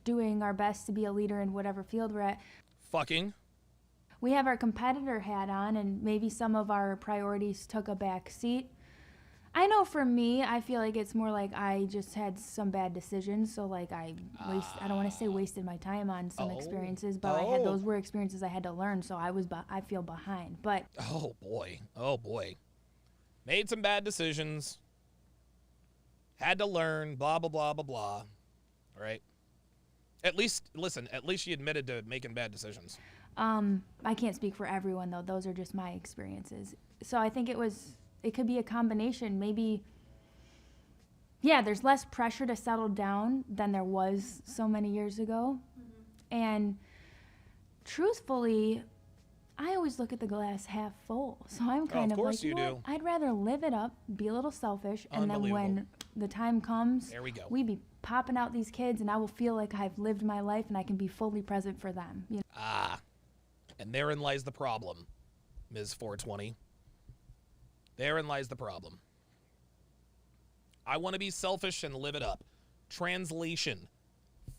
doing our best to be a leader in whatever field we're at. Fucking. We have our competitor hat on, and maybe some of our priorities took a back seat. I know for me, I feel like it's more like I just had some bad decisions. So like I don't want to say wasted my time on some experiences, but those were experiences I had to learn. So I feel behind. But oh boy, made some bad decisions. Had to learn. Blah blah blah blah blah. Right. At least she admitted to making bad decisions. I can't speak for everyone though. Those are just my experiences. So I think it could be a combination. Maybe, yeah, there's less pressure to settle down than there was so many years ago. Mm-hmm. And truthfully, I always look at the glass half full. So I'm kind of like, you know what? I'd rather live it up, be a little selfish, and then when the time comes, there we go. We be popping out these kids, and I will feel like I've lived my life and I can be fully present for them. You know? And therein lies the problem, Ms. 420. Therein lies the problem. I want to be selfish and live it up. Translation.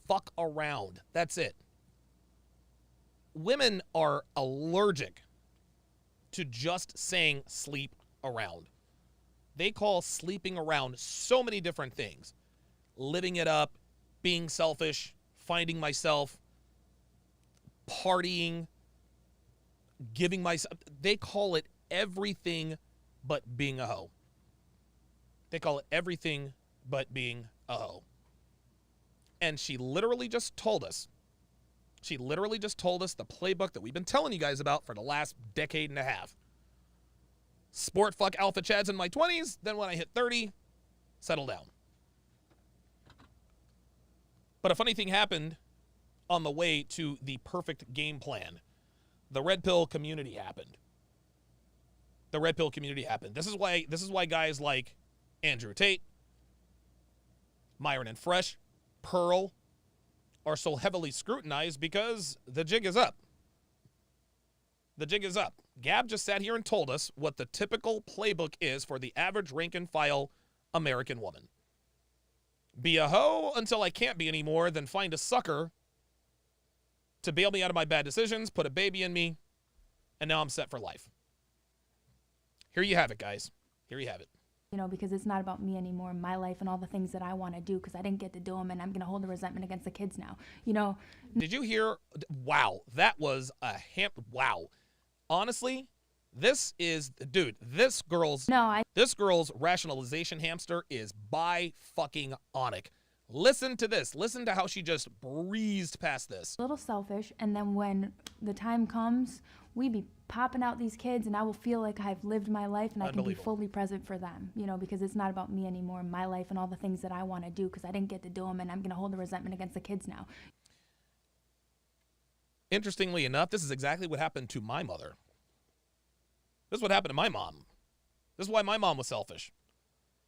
Fuck around. That's it. Women are allergic to just saying sleep around. They call sleeping around so many different things. Living it up, being selfish, finding myself, partying, giving myself. They call it everything but being a hoe. They call it everything but being a hoe. And she literally just told us the playbook that we've been telling you guys about for the last decade and a half. Sport fuck alpha chads in my 20s, then when I hit 30, settle down. But a funny thing happened on the way to the perfect game plan. The red pill community happened. This is why guys like Andrew Tate, Myron and Fresh, Pearl are so heavily scrutinized because the jig is up. Gab just sat here and told us what the typical playbook is for the average rank and file American woman. Be a hoe until I can't be anymore, then find a sucker to bail me out of my bad decisions, put a baby in me, and now I'm set for life. Here you have it, guys. Here you have it. You know, because it's not about me anymore, my life and all the things that I want to do because I didn't get to do them, and I'm going to hold the resentment against the kids now. You know. Did you hear? Wow, that was a wow. Honestly, this girl's rationalization hamster is bi-fucking-onic. Listen to this. Listen to how she just breezed past this. A little selfish, and then when the time comes, we be popping out these kids, and I will feel like I've lived my life and I can be fully present for them, you know, because it's not about me anymore, my life and all the things that I want to do because I didn't get to do them, and I'm going to hold the resentment against the kids now. Interestingly enough, this is exactly what happened to my mother. This is what happened to my mom. This is why my mom was selfish.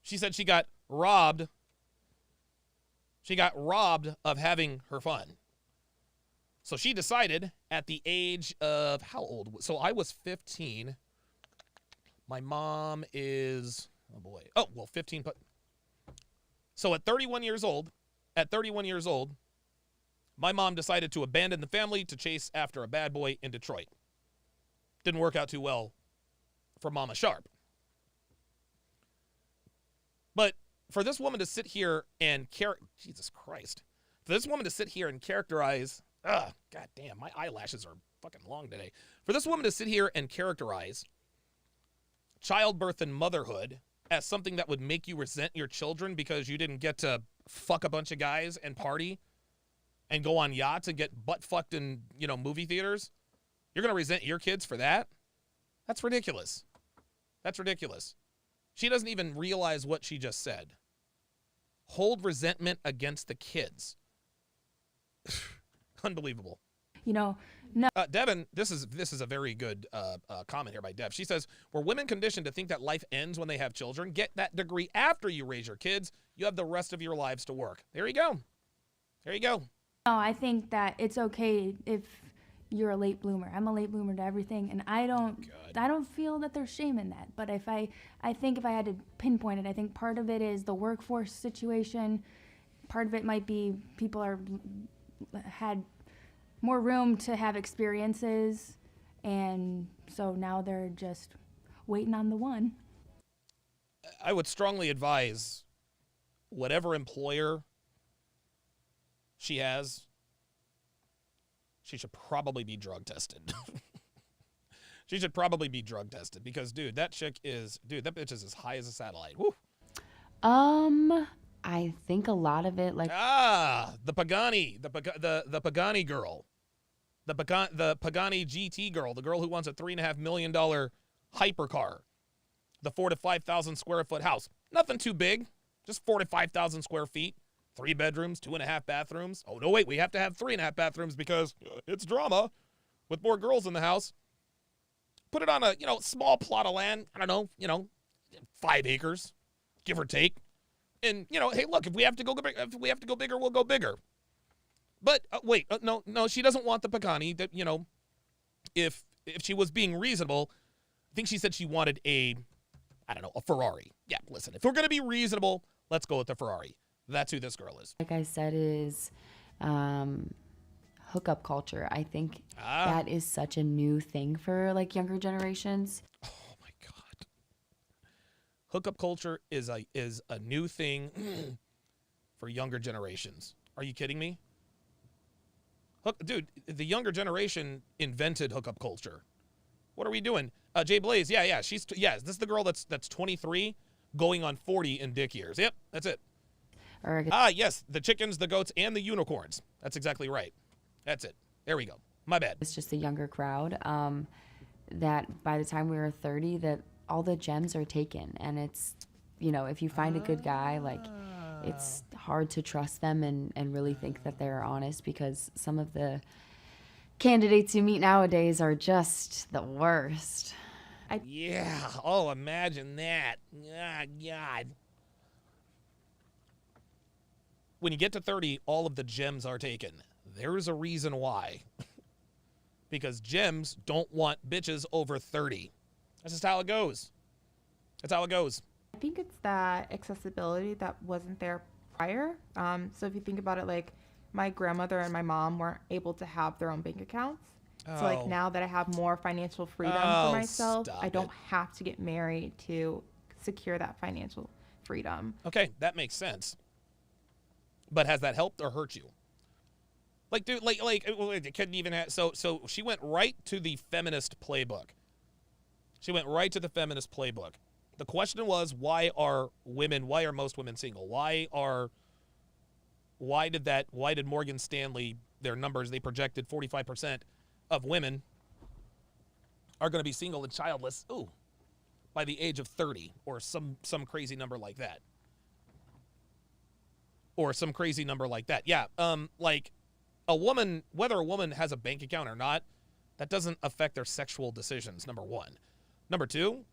She said she got robbed. She got robbed of having her fun. So she decided at the age of, how old? So I was 15. My mom is, 15. So at 31 years old, my mom decided to abandon the family to chase after a bad boy in Detroit. Didn't work out too well for Mama Sharpe. But for this woman to sit here and Jesus Christ. For this woman to sit here and characterize, god damn, my eyelashes are fucking long today. For this woman to sit here and characterize childbirth and motherhood as something that would make you resent your children because you didn't get to fuck a bunch of guys and party and go on yachts and get butt fucked in, movie theaters. You're going to resent your kids for that? That's ridiculous. She doesn't even realize what she just said. Hold resentment against the kids. Unbelievable. No. Devin, this is a very good comment here by Dev. She says, were women conditioned to think that life ends when they have children? Get that degree after you raise your kids. You have the rest of your lives to work. There you go. No, I think that it's okay if you're a late bloomer. I'm a late bloomer to everything, and I don't feel that there's shame in that. But I think if I had to pinpoint it, I think part of it is the workforce situation. Part of it might be people are had more room to have experiences, and so now they're just waiting on the one. I would strongly advise whatever employer she has, she should probably be drug tested. She should probably be drug tested because, dude, that bitch is as high as a satellite. Woo. I think a lot of it, like The Pagani, the Pagani girl, the Pagani GT girl, the girl who wants a $3.5 million hypercar, the 4,000 to 5,000 square foot house. Nothing too big, just 4,000 to 5,000 square feet, 3 bedrooms, 2.5 bathrooms. Oh no, wait, we have to have 3.5 bathrooms because it's drama with more girls in the house. Put it on a small plot of land. I don't know, 5 acres, give or take. And hey, look, if we have to go bigger, we'll go bigger. But wait, no, she doesn't want the Pagani. That if she was being reasonable, I think she said she wanted a Ferrari. Yeah, listen, if we're gonna be reasonable, let's go with the Ferrari. That's who this girl is. I said, is hookup culture. I think that is such a new thing for like younger generations. Oh my God. Hookup culture is a new thing for younger generations. Are you kidding me? Dude, the younger generation invented hookup culture. What are we doing? Jay Blaze, yeah, this is the girl that's 23 going on 40 in dick years. Yep, that's it. Yes, the chickens, the goats, and the unicorns. That's exactly right. That's it. There we go. My bad. It's just a younger crowd that by the time we were 30, that all the gems are taken. And it's, if you find a good guy, like, it's hard to trust them and really think that they're honest, because some of the candidates you meet nowadays are just the worst. Yeah. Oh, imagine that. Ah, God. When you get to 30, all of the gems are taken. There's a reason why. Because gems don't want bitches over 30. That's just how it goes. That's how it goes. I think it's that accessibility that wasn't there prior. So if you think about it, like my grandmother and my mom weren't able to have their own bank accounts. So like now that I have more financial freedom for myself, I don't have to get married to secure that financial freedom. Okay, that makes sense. But has that helped or hurt you? Like, dude, like it couldn't even have. So she went right to the feminist playbook. The question was, why are most women single? Why did Morgan Stanley, their numbers, they projected 45% of women are going to be single and childless, by the age of 30, or some crazy number like that. Yeah, like a woman, whether a woman has a bank account or not, that doesn't affect their sexual decisions, number one. Number two,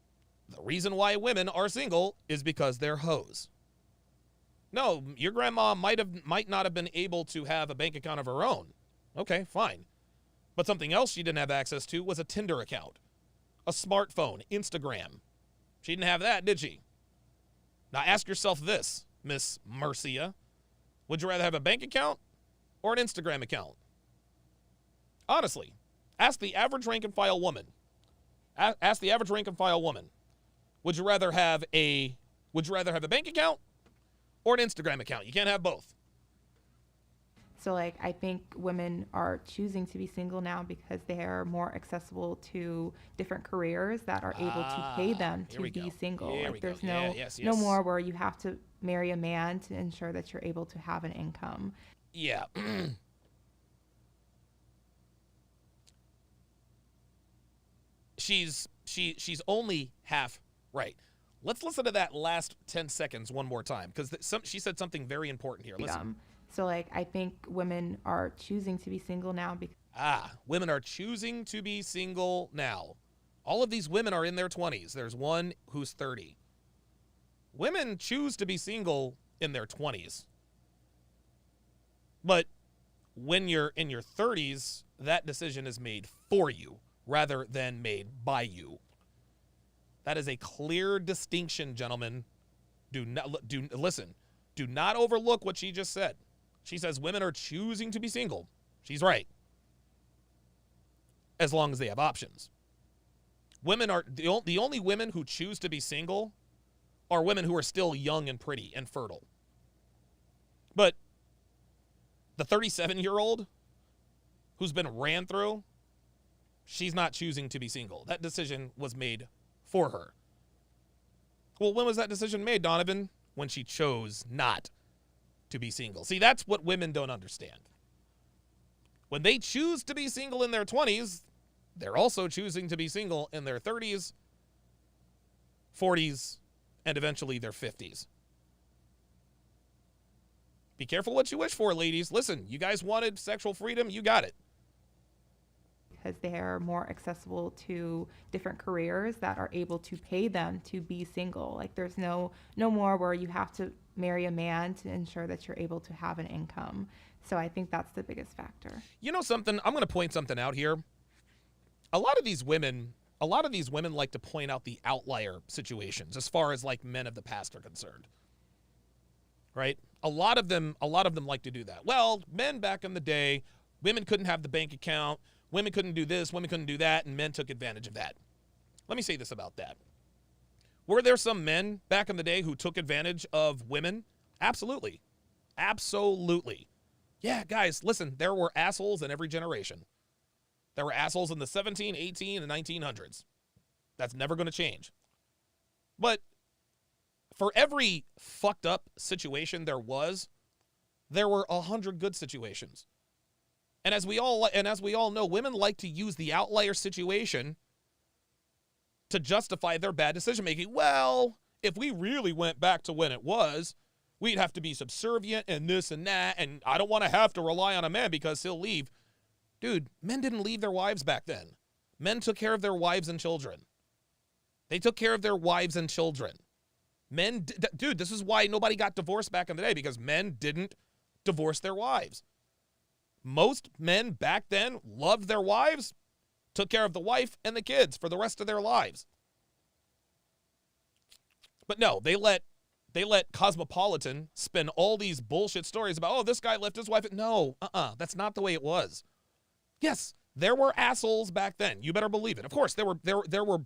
the reason why women are single is because they're hoes. No, your grandma might not have been able to have a bank account of her own. Okay, fine. But something else she didn't have access to was a Tinder account, a smartphone, Instagram. She didn't have that, did she? Now ask yourself this, Miss Marcia. Would you rather have a bank account or an Instagram account? Honestly, ask the average rank and file woman. Ask the average rank and file woman. Would you rather have a bank account or an Instagram account? You can't have both. So like I think women are choosing to be single now because they are more accessible to different careers that are able to pay them to be single. Like there's no more where you have to marry a man to ensure that you're able to have an income. Yeah. She's only half right. Let's listen to that last 10 seconds one more time, because she said something very important here. Listen. So like I think women are choosing to be single now because women are choosing to be single now. All of these women are in their 20s. There's one who's 30. Women choose to be single in their 20s. But when you're in your 30s, that decision is made for you rather than made by you. That is a clear distinction, gentlemen. Listen. Do not overlook what she just said. She says women are choosing to be single. She's right. As long as they have options. Women are the only women who choose to be single are women who are still young and pretty and fertile. But the 37-year-old who's been ran through, she's not choosing to be single. That decision was made for her. Well, when was that decision made, Donovan? When she chose not to be single. See, that's what women don't understand. When they choose to be single in their 20s, they're also choosing to be single in their 30s, 40s, and eventually their 50s. Be careful what you wish for, ladies. Listen, you guys wanted sexual freedom, you got it. Because they are more accessible to different careers that are able to pay them to be single. Like there's no more where you have to marry a man to ensure that you're able to have an income. So I think that's the biggest factor. You know something? I'm going to point something out here. A lot of these women like to point out the outlier situations as far as like men of the past are concerned. Right? A lot of them like to do that. Well, men back in the day, women couldn't have the bank account, women couldn't do this, women couldn't do that, and men took advantage of that. Let me say this about that. Were there some men back in the day who took advantage of women? Absolutely. Absolutely. Yeah, guys, listen, there were assholes in every generation. There were assholes in the 17, 18, and 1900s. That's never going to change. But for every fucked up situation there were 100 good situations. And as we all know, women like to use the outlier situation to justify their bad decision making. Well, if we really went back to when it was, we'd have to be subservient and this and that, and I don't want to have to rely on a man because he'll leave. Dude, men didn't leave their wives back then. Men took care of their wives and children. They took care of their wives and children. Dude, this is why nobody got divorced back in the day, because men didn't divorce their wives. Most men back then loved their wives, took care of the wife and the kids for the rest of their lives. But no, they let Cosmopolitan spin all these bullshit stories about, oh, this guy left his wife. No, that's not the way it was. Yes, there were assholes back then. You better believe it. Of course, there were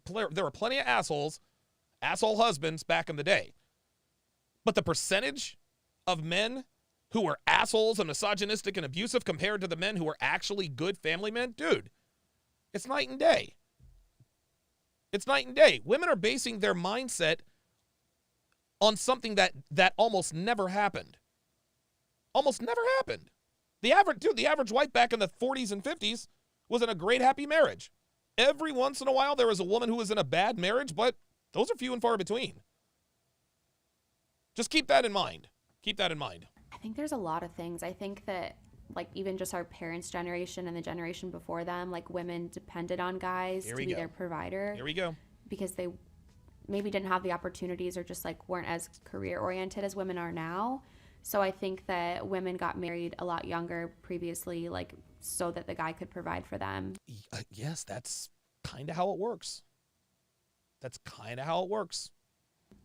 plenty of assholes, asshole husbands back in the day. But the percentage of men who were assholes and misogynistic and abusive compared to the men who were actually good family men, dude, it's night and day. It's night and day. Women are basing their mindset on something that almost never happened. Almost never happened. The average white back in the 40s and 50s was in a great happy marriage. Every once in a while there was a woman who was in a bad marriage, but those are few and far between. Just keep that in mind. Keep that in mind. I think there's a lot of things. I think that, like, even just our parents' generation and the generation before them, like, women depended on guys to be their provider. Here we go. Because they maybe didn't have the opportunities or just, like, weren't as career-oriented as women are now. So I think that women got married a lot younger previously, like, so that the guy could provide for them. Yes, that's kind of how it works.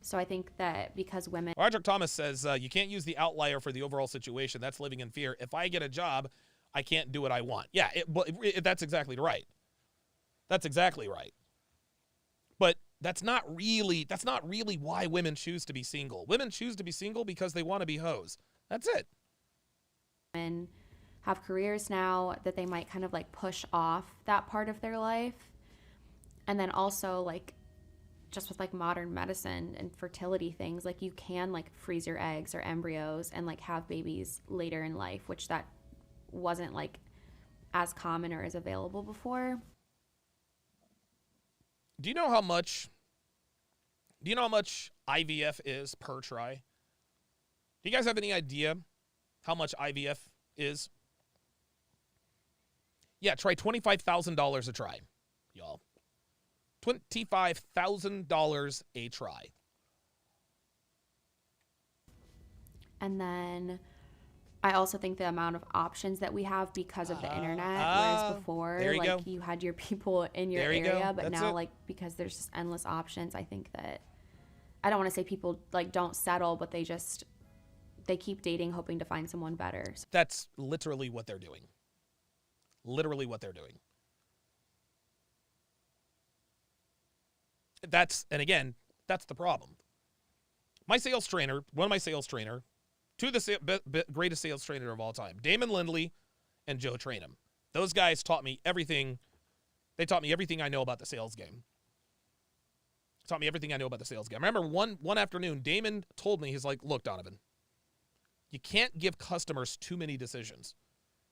So I think that because women... Roderick Thomas says, you can't use the outlier for the overall situation. That's living in fear. If I get a job, I can't do what I want. Yeah, that's exactly right. That's exactly right. But that's not really why women choose to be single. Women choose to be single because they want to be hoes. That's it. Women have careers now that they might kind of like push off that part of their life. And then also, like, just with like modern medicine and fertility things, like you can like freeze your eggs or embryos and like have babies later in life, which that wasn't like as common or as available before. Do you know how much IVF is per try? Do you guys have any idea how much IVF is? Yeah, try $25,000 a try, y'all. $25,000 a try. And then I also think the amount of options that we have because of the internet, whereas before, like, you had your people in your area, but now, like, because there's just endless options, I think that, I don't want to say people, like, don't settle, but they just they keep dating, hoping to find someone better. That's literally what they're doing. Literally what they're doing. And again, that's the problem. My sales trainer, one of my sales trainer, two of the greatest sales trainer of all time, Damon Lindley and Joe Trainum. Those guys taught me everything. They taught me everything I know about the sales game. Taught me everything I know about the sales game. I remember one afternoon, Damon told me, he's like, look, Donovan, you can't give customers too many decisions,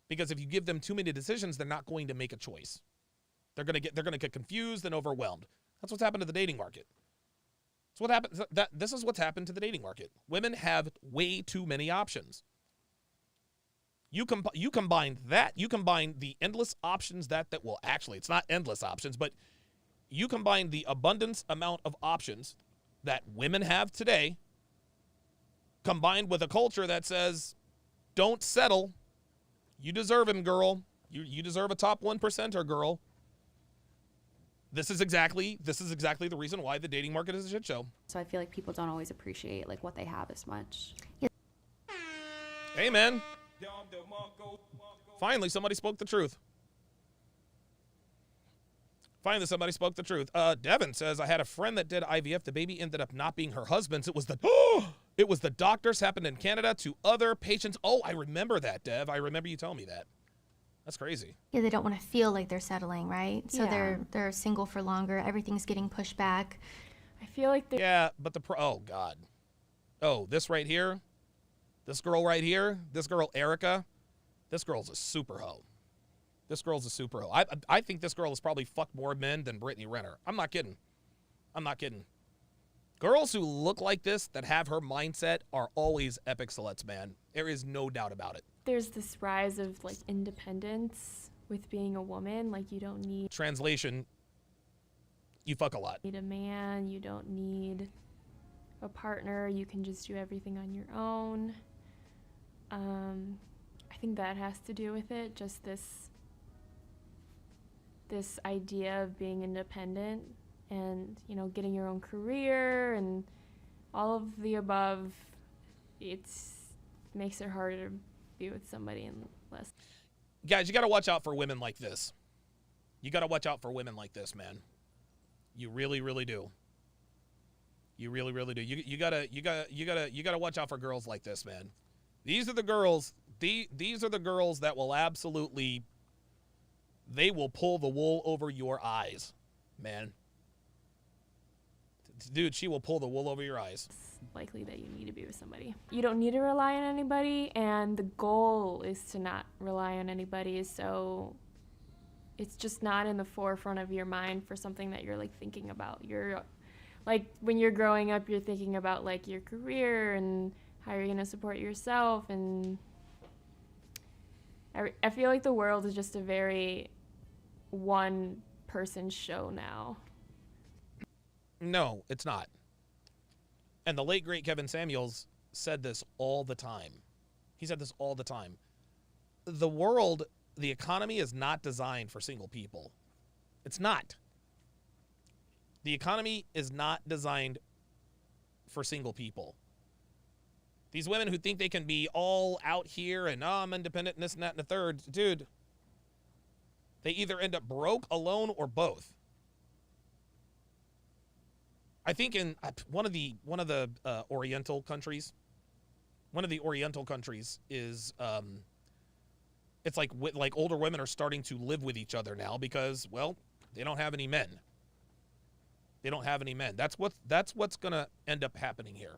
because if you give them too many decisions, they're not going to make a choice. They're going to get confused and overwhelmed. That's what's happened to the dating market. This is what's happened to the dating market. Women have way too many options. You combine the endless options that will actually, it's not endless options, but you combine the abundance amount of options that women have today, combined with a culture that says, don't settle. You deserve him, girl. You deserve a top 1%er, girl. This is exactly the reason why the dating market is a shit show. So I feel like people don't always appreciate like what they have as much. Hey, man. Finally, somebody spoke the truth. Devin says, I had a friend that did IVF. The baby ended up not being her husband's. It was the doctors. Happened in Canada to other patients. Oh, I remember that, Dev. I remember you telling me that. That's crazy. Yeah, they don't want to feel like they're settling, right? So Yeah. they're single for longer. Everything's getting pushed back. I feel like they're... Yeah, but oh, God. Oh, this right here? This girl right here? This girl, Erica? This girl's a super hoe. I think this girl has probably fucked more men than Brittany Renner. I'm not kidding. Girls who look like this, that have her mindset, are always epic sluts, man. There is no doubt about it. There's this rise of like independence with being a woman. Like you don't need Translation, you fuck a lot. a man, you don't need a partner, you can just do everything on your own. I think that has to do with it, just this idea of being independent and, you know, getting your own career and all of the above. Makes it harder to be with somebody and less. Guys, you got to watch out for women like this. Man. You really, really do. You really, really do. You gotta watch out for girls like this, man. These are the girls. These are the girls that will absolutely. They will pull the wool over your eyes, man. Dude, she will pull the wool over your eyes. It's likely that you need to be with somebody. You don't need to rely on anybody, and the goal is to not rely on anybody, so it's just not in the forefront of your mind for something that you're like thinking about. You're like, when you're growing up, you're thinking about like your career and how you're gonna support yourself, and I feel like the world is just a very one-person show now. No, it's not. And the late, great Kevin Samuels said this all the time. He said this all the time. The world, the economy is not designed for single people. It's not. The economy is not designed for single people. These women who think they can be all out here and, I'm independent and this and that and the third, dude, they either end up broke, alone, or both. I think in one of the Oriental countries, is it's like older women are starting to live with each other now because, well, they don't have any men. That's what's gonna end up happening here.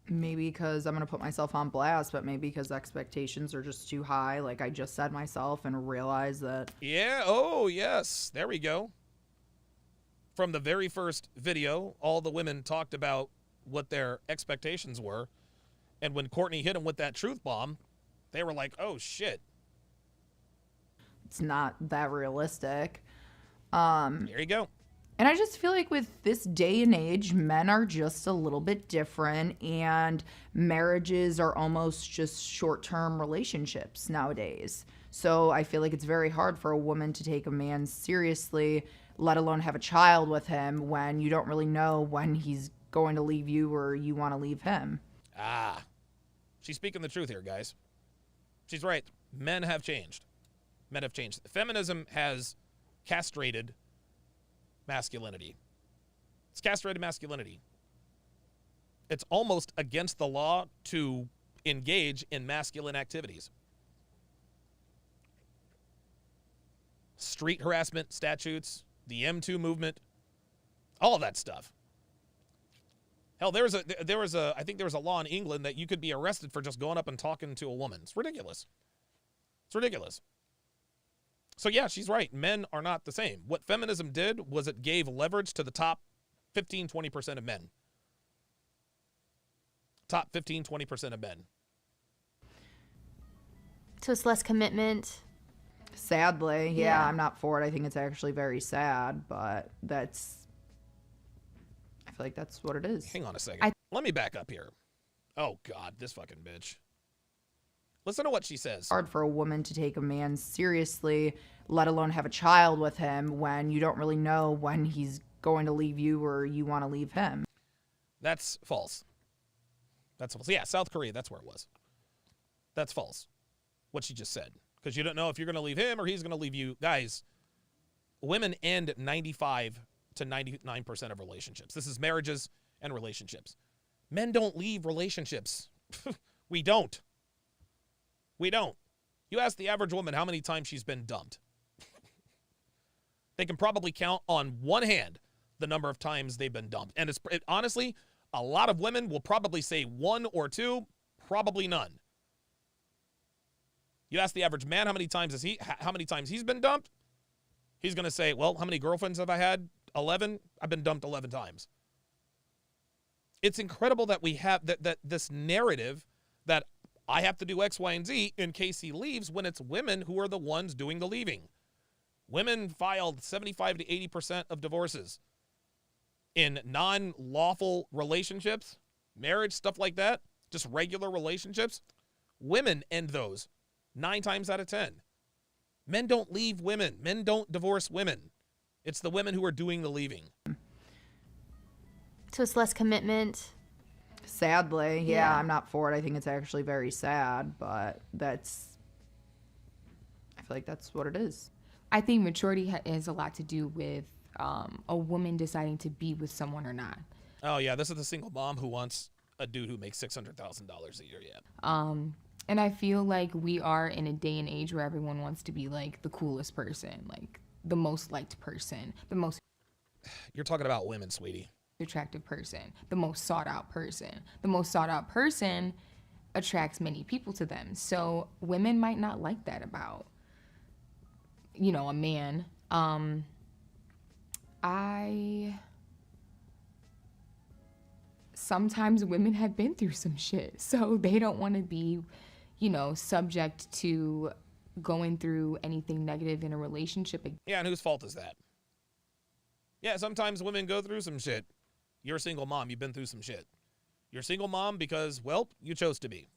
Maybe because I'm going to put myself on blast, but maybe because expectations are just too high. Like I just said myself and realized that. Yeah. Oh, yes. There we go. From the very first video, all the women talked about what their expectations were. And when Courtney hit them with that truth bomb, they were like, oh, shit. It's not that realistic. There you go. And I just feel like with this day and age, men are just a little bit different, and marriages are almost just short-term relationships nowadays. So I feel like it's very hard for a woman to take a man seriously, let alone have a child with him, when you don't really know when he's going to leave you or you want to leave him. She's speaking the truth here, guys. She's right. Men have changed. Men have changed. Feminism has castrated masculinity. It's castrated masculinity. It's almost against the law to engage in masculine activities. Street harassment statutes, the M2 movement, all of that stuff. Hell, I think there was a law in England that you could be arrested for just going up and talking to a woman. It's ridiculous. It's ridiculous. So yeah, she's right. Men are not the same. What feminism did was it gave leverage to the top 15, 20% of men. Top 15, 20% of men. So it's less commitment. Sadly, yeah, I'm not for it. I think it's actually very sad, but I feel like that's what it is. Hang on a second. Let me back up here. Oh, God, this fucking bitch. Listen to what she says. Hard for a woman to take a man seriously, let alone have a child with him when you don't really know when he's going to leave you or you want to leave him. That's false. That's false. Yeah, South Korea, that's where it was. That's false. What she just said. Because you don't know if you're going to leave him or he's going to leave you. Guys, women end 95 to 99% of relationships. This is marriages and relationships. Men don't leave relationships. We don't. We don't. You ask the average woman how many times she's been dumped. They can probably count on one hand the number of times they've been dumped. And honestly, a lot of women will probably say one or two, probably none. You ask the average man how many times he's been dumped? He's going to say, well, how many girlfriends have I had? 11? I've been dumped 11 times. It's incredible that we have that this narrative that I have to do X, Y, and Z in case he leaves when it's women who are the ones doing the leaving. Women filed 75 to 80% of divorces in non-lawful relationships, marriage, stuff like that, just regular relationships. Women end those 9 times out of 10. Men don't leave women. Men don't divorce women. It's the women who are doing the leaving. So it's less commitment. Sadly, yeah, I'm not for it. I think it's actually very sad, but I feel like that's what it is. I think maturity has a lot to do with a woman deciding to be with someone or not. Oh, yeah, this is the single mom who wants a dude who makes $600,000 a year yet. And I feel like we are in a day and age where everyone wants to be like the coolest person, like the most liked person, the most... You're talking about women, sweetie. Attractive person, the most sought out person. The most sought out person attracts many people to them. So women might not like that about, a man. Sometimes women have been through some shit, so they don't want to be, subject to going through anything negative in a relationship. Yeah, and whose fault is that? Yeah, sometimes women go through some shit. You're a single mom. You've been through some shit. You're a single mom because, well, you chose to be.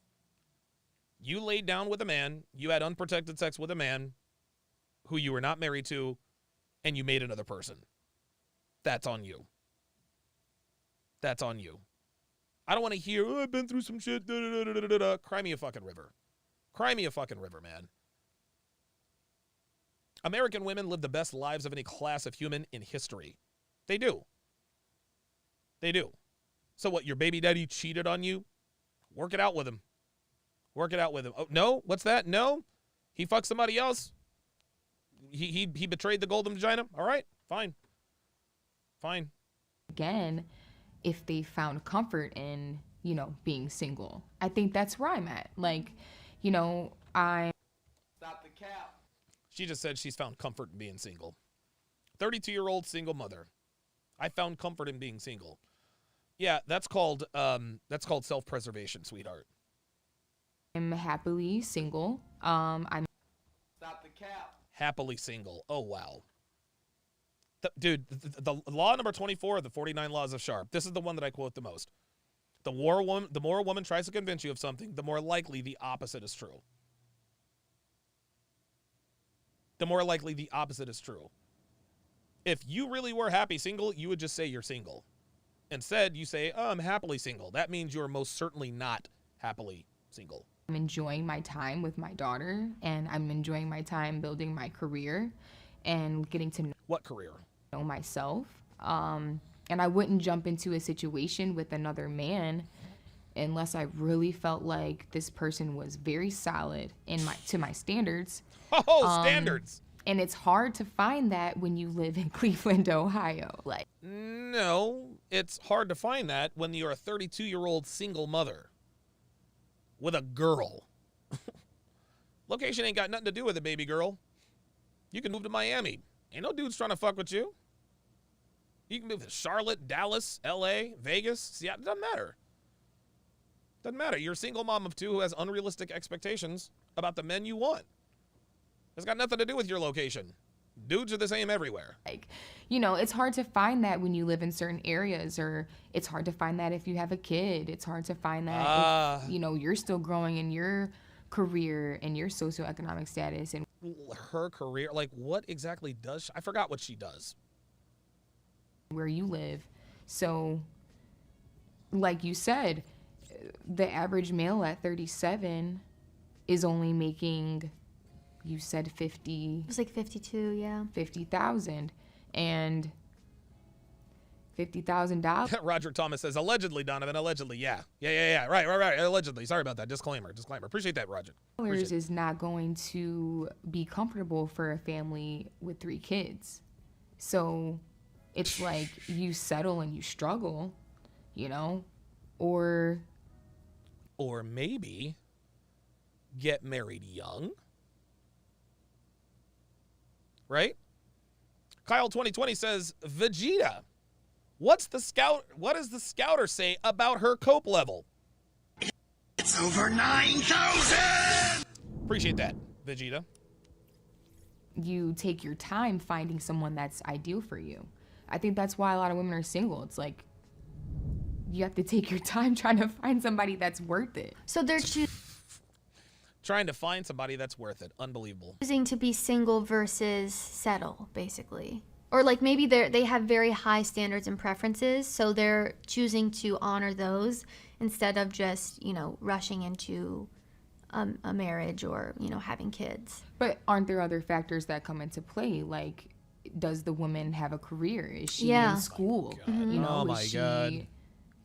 You laid down with a man. You had unprotected sex with a man who you were not married to, and you made another person. That's on you. That's on you. I don't want to hear, oh, I've been through some shit. Da, da, da, da, da, da. Cry me a fucking river. Cry me a fucking river, man. American women live the best lives of any class of human in history. They do. They do. So what, your baby daddy cheated on you? Work it out with him. Work it out with him. Oh, no? What's that? No? He fucked somebody else? He betrayed the golden vagina? All right, fine. Fine. Again, if they found comfort in, being single. I think that's where I'm at. Like, I... Stop the cap. She just said she's found comfort in being single. 32-year-old single mother. I found comfort in being single. Yeah, that's called self-preservation, sweetheart. I'm happily single. I'm Stop the cap. Happily single. Oh, wow. Dude, the law number 24 of the 49 laws of Sharpe. This is the one that I quote the most. The more a woman tries to convince you of something, the more likely the opposite is true. The more likely the opposite is true. If you really were happy single, you would just say you're single. Instead, you say, oh, I'm happily single. That means you're most certainly not happily single. I'm enjoying my time with my daughter, and I'm enjoying my time building my career and getting to know What career? Myself. And I wouldn't jump into a situation with another man unless I really felt like this person was very solid to my standards. Standards. And it's hard to find that when you live in Cleveland, Ohio. No, it's hard to find that when you're a 32-year-old single mother with a girl. Location ain't got nothing to do with it, baby girl. You can move to Miami. Ain't no dudes trying to fuck with you. You can move to Charlotte, Dallas, LA, Vegas. Seattle. It doesn't matter. Doesn't matter. You're a single mom of two who has unrealistic expectations about the men you want. It's got nothing to do with your location. Dudes are the same everywhere. It's hard to find that when you live in certain areas, or it's hard to find that if you have a kid. It's hard to find that if, you're still growing in your career and your socioeconomic status. And her career, what exactly does I forgot what she does. Where you live. So, like you said, the average male at 37 is only making, you said 50. It was like 52, yeah. 50,000. And $50,000. Roger Thomas says, allegedly, Donovan, allegedly. Yeah. Right. Allegedly. Sorry about that. Disclaimer. Appreciate that, Roger. Is not going to be comfortable for a family with 3 kids. So it's like you settle and you struggle, or maybe get married young. Right? Kyle 2020 says, Vegeta, what does the scouter say about her cope level? It's over 9,000! Appreciate that, Vegeta. You take your time finding someone that's ideal for you. I think that's why a lot of women are single. It's like you have to take your time trying to find somebody that's worth it. So they're trying to find somebody that's worth it. Unbelievable. Choosing to be single versus settle, basically. Or maybe they have very high standards and preferences, so they're choosing to honor those instead of just, rushing into a marriage or, having kids. But aren't there other factors that come into play? Like, does the woman have a career? Is she in school? Oh is she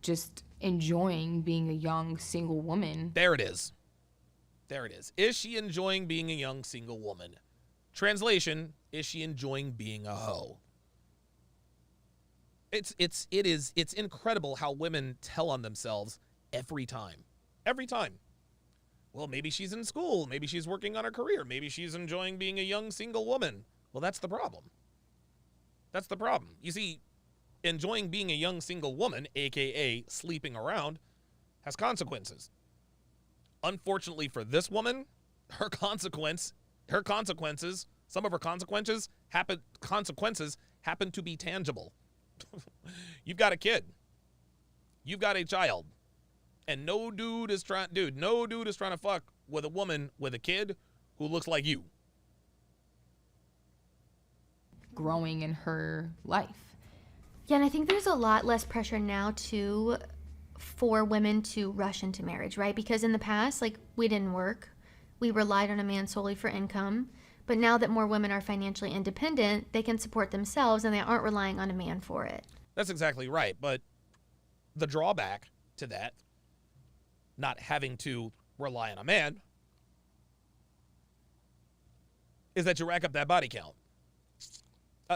just enjoying being a young single woman? There it is. Is she enjoying being a young single woman? Translation, is she enjoying being a hoe? It's incredible how women tell on themselves every time. Every time. Well, maybe she's in school. Maybe she's working on her career. Maybe she's enjoying being a young single woman. Well, that's the problem. That's the problem. You see, enjoying being a young single woman, aka sleeping around, has consequences. Unfortunately for this woman, some of her consequences happen to be tangible. You've got a kid. You've got a child. And no dude is trying to fuck with a woman with a kid who looks like you. Growing in her life. Yeah, and I think there's a lot less pressure now too for women to rush into marriage, right? Because in the past, we didn't work. We relied on a man solely for income. But now that more women are financially independent, they can support themselves and they aren't relying on a man for it. That's exactly right. But the drawback to that, not having to rely on a man, is that you rack up that body count.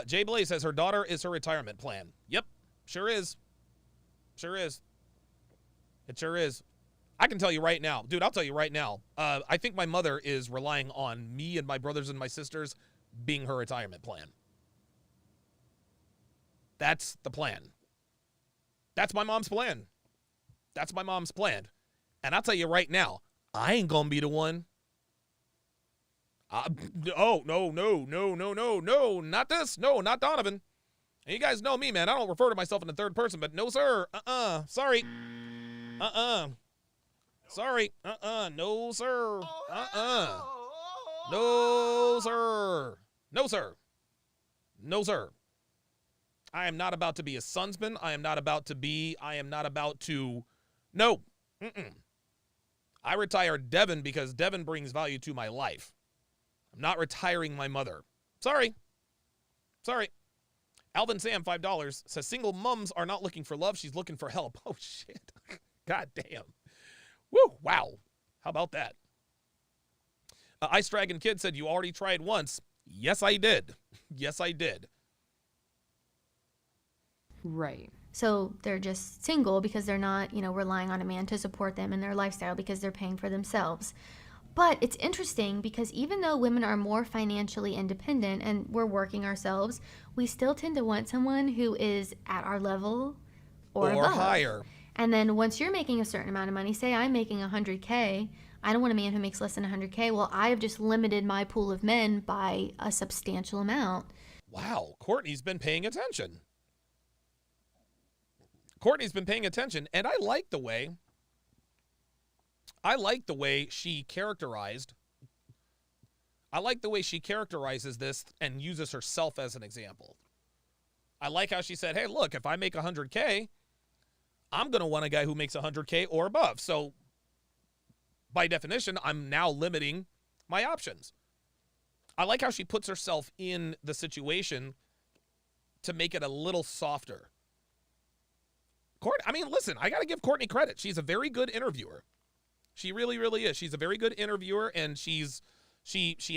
Jay Blaze says her daughter is her retirement plan. Yep, sure is. Sure is. It sure is. I can tell you right now, dude, I'll tell you right now. I think my mother is relying on me and my brothers and my sisters being her retirement plan. That's the plan. That's my mom's plan. That's my mom's plan. And I'll tell you right now, I ain't gonna be the one. No, not this. No, not Donovan. And you guys know me, man. I don't refer to myself in the third person, but no, sir. Sorry. Sorry. No, sir. No, sir. No, sir. No, sir. I am not about to be a sonsman. I am not about to. No. I retired Devin because Devin brings value to my life. I'm not retiring my mother. Sorry. Alvin Sam, $5, says single mums are not looking for love. She's looking for help. Oh, shit. God damn. Woo, wow. How about that? Ice Dragon Kid said, you already tried once. Yes, I did. Yes, I did. Right. So they're just single because they're not, relying on a man to support them in their lifestyle because they're paying for themselves. But it's interesting because even though women are more financially independent and we're working ourselves, we still tend to want someone who is at our level or above. Higher. And then once you're making a certain amount of money, say I'm making $100K, I don't want a man who makes less than $100K. Well, I have just limited my pool of men by a substantial amount. Wow, Courtney's been paying attention. And I like the way she characterizes this and uses herself as an example. I like how she said, hey, look, if I make $100K, I'm going to want a guy who makes $100K or above. So by definition, I'm now limiting my options. I like how she puts herself in the situation to make it a little softer. Listen, I got to give Courtney credit. She's a very good interviewer. She really, really is. She's a very good interviewer, and she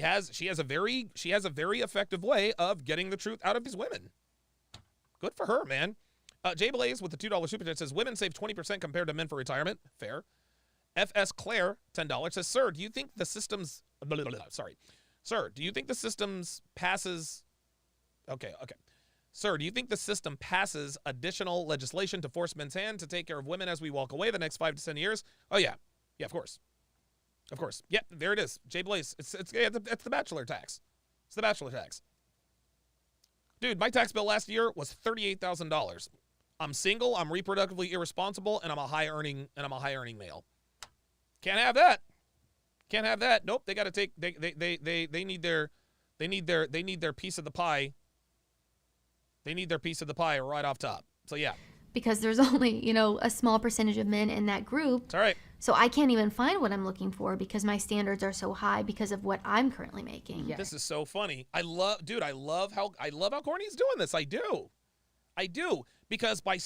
has a very effective way of getting the truth out of these women. Good for her, man. Jay Blaze with the $2 super chat says women save 20% compared to men for retirement. Fair. FS Claire, $10 says, Sir, do you think the system's Sir, do you think the system's passes Sir, do you think the system passes additional legislation to force men's hand to take care of women as we walk away the next 5 to 10 years? Oh, yeah. Yeah, of course. Of course. Yeah, there it is. Jay Blaze. It's the bachelor tax. It's the bachelor tax. Dude, my tax bill last year was $38,000. I'm single, I'm reproductively irresponsible, and I'm a high earning male. Can't have that. Can't have that. Nope, they got to take they need their piece of the pie. They need their piece of the pie right off top. So yeah. Because there's only, a small percentage of men in that group. It's all right. So I can't even find what I'm looking for because my standards are so high because of what I'm currently making. This is so funny. I love how Courtney's doing this. I do. Because by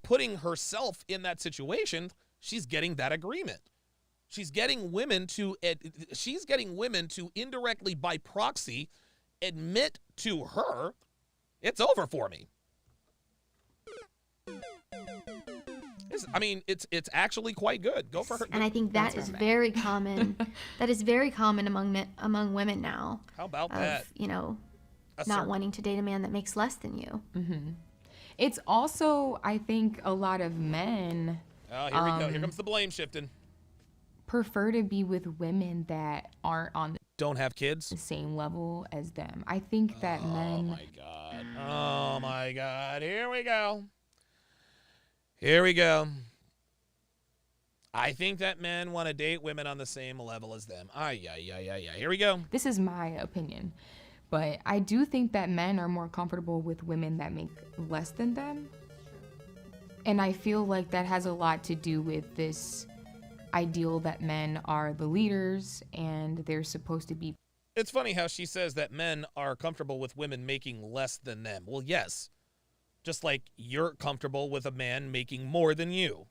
putting herself in that situation, she's getting that agreement. She's getting women to indirectly by proxy admit to her, it's over for me. It's actually quite good. Go for her. And I think that is very common. That is very common among women now. How about that? Not wanting to date a man that makes less than you. Mm-hmm. It's also, I think, a lot of men. Oh, here we go. Here comes the blame shifting. Prefer to be with women that aren't on don't have kids the same level as them. I think that men. Oh my God. Here we go. I think that men want to date women on the same level as them. Yeah. Here we go. This is my opinion. But I do think that men are more comfortable with women that make less than them. And I feel like that has a lot to do with this ideal that men are the leaders and they're supposed to be. It's funny how she says that men are comfortable with women making less than them. Well, yes. Just like you're comfortable with a man making more than you.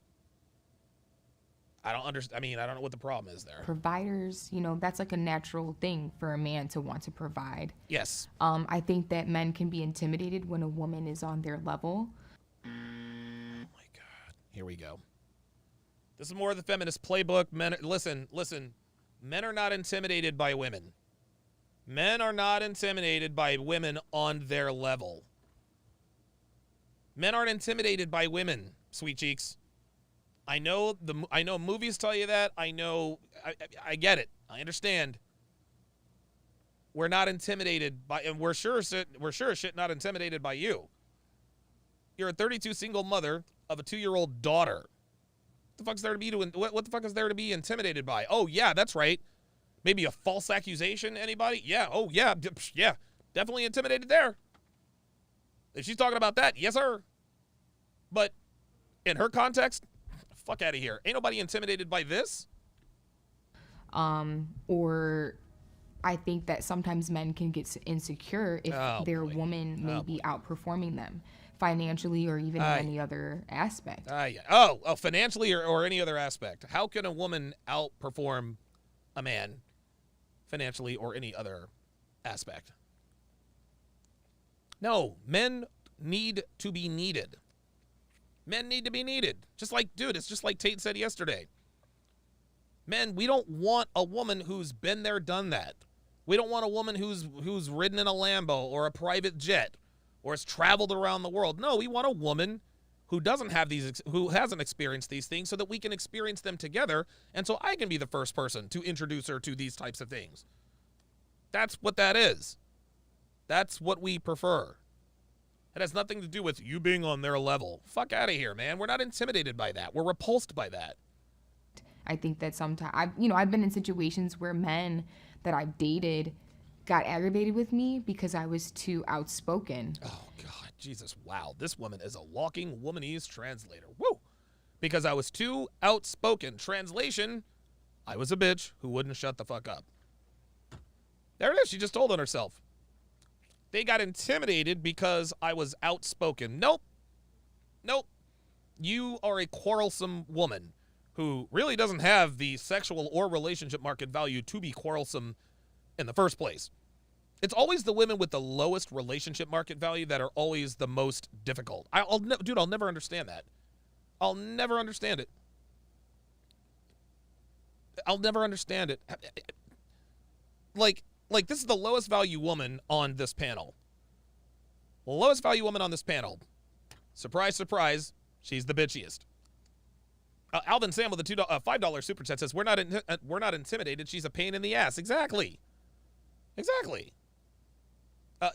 I don't understand. I don't know what the problem is there. Providers, that's like a natural thing for a man to want to provide. Yes. I think that men can be intimidated when a woman is on their level. Oh my God. Here we go. This is more of the feminist playbook. Men, listen. Men are not intimidated by women. Men are not intimidated by women on their level. Men aren't intimidated by women, sweet cheeks. I know movies tell you that. I get it. I understand. We're not intimidated by, and we're sure as shit not intimidated by you. You're a 32 single mother of a 2-year-old daughter. What the fuck is there to be intimidated by? Oh yeah, that's right. Maybe a false accusation. Anybody? Yeah. Oh yeah. Yeah. Definitely intimidated there. If she's talking about that, yes sir. But in her context, fuck out of here. Ain't nobody intimidated by this. Or I think that sometimes men can get insecure if their woman may be outperforming them financially or even in any other aspect. Financially or any other aspect. How can a woman outperform a man financially or any other aspect? No, men need to be needed. Men need to be needed. It's just like Tate said yesterday. Men, we don't want a woman who's been there, done that. We don't want a woman who's ridden in a Lambo or a private jet or has traveled around the world. No, we want a woman who who hasn't experienced these things so that we can experience them together, and so I can be the first person to introduce her to these types of things. That's what that is. That's what we prefer. It has nothing to do with you being on their level. Fuck out of here, man. We're not intimidated by that. We're repulsed by that. I think that sometimes, I've been in situations where men that I've dated got aggravated with me because I was too outspoken. Oh, God, Jesus, wow. This woman is a walking womanese translator. Woo! Because I was too outspoken. Translation, I was a bitch who wouldn't shut the fuck up. There it is. She just told on herself. They got intimidated because I was outspoken. Nope. You are a quarrelsome woman who really doesn't have the sexual or relationship market value to be quarrelsome in the first place. It's always the women with the lowest relationship market value that are always the most difficult. I'll never understand that. I'll never understand it. I'll never understand it. Like this is the lowest value woman on this panel. Lowest value woman on this panel. Surprise, surprise, she's the bitchiest. Alvin Sam with a $5 super chat says, we're not intimidated. She's a pain in the ass. Exactly.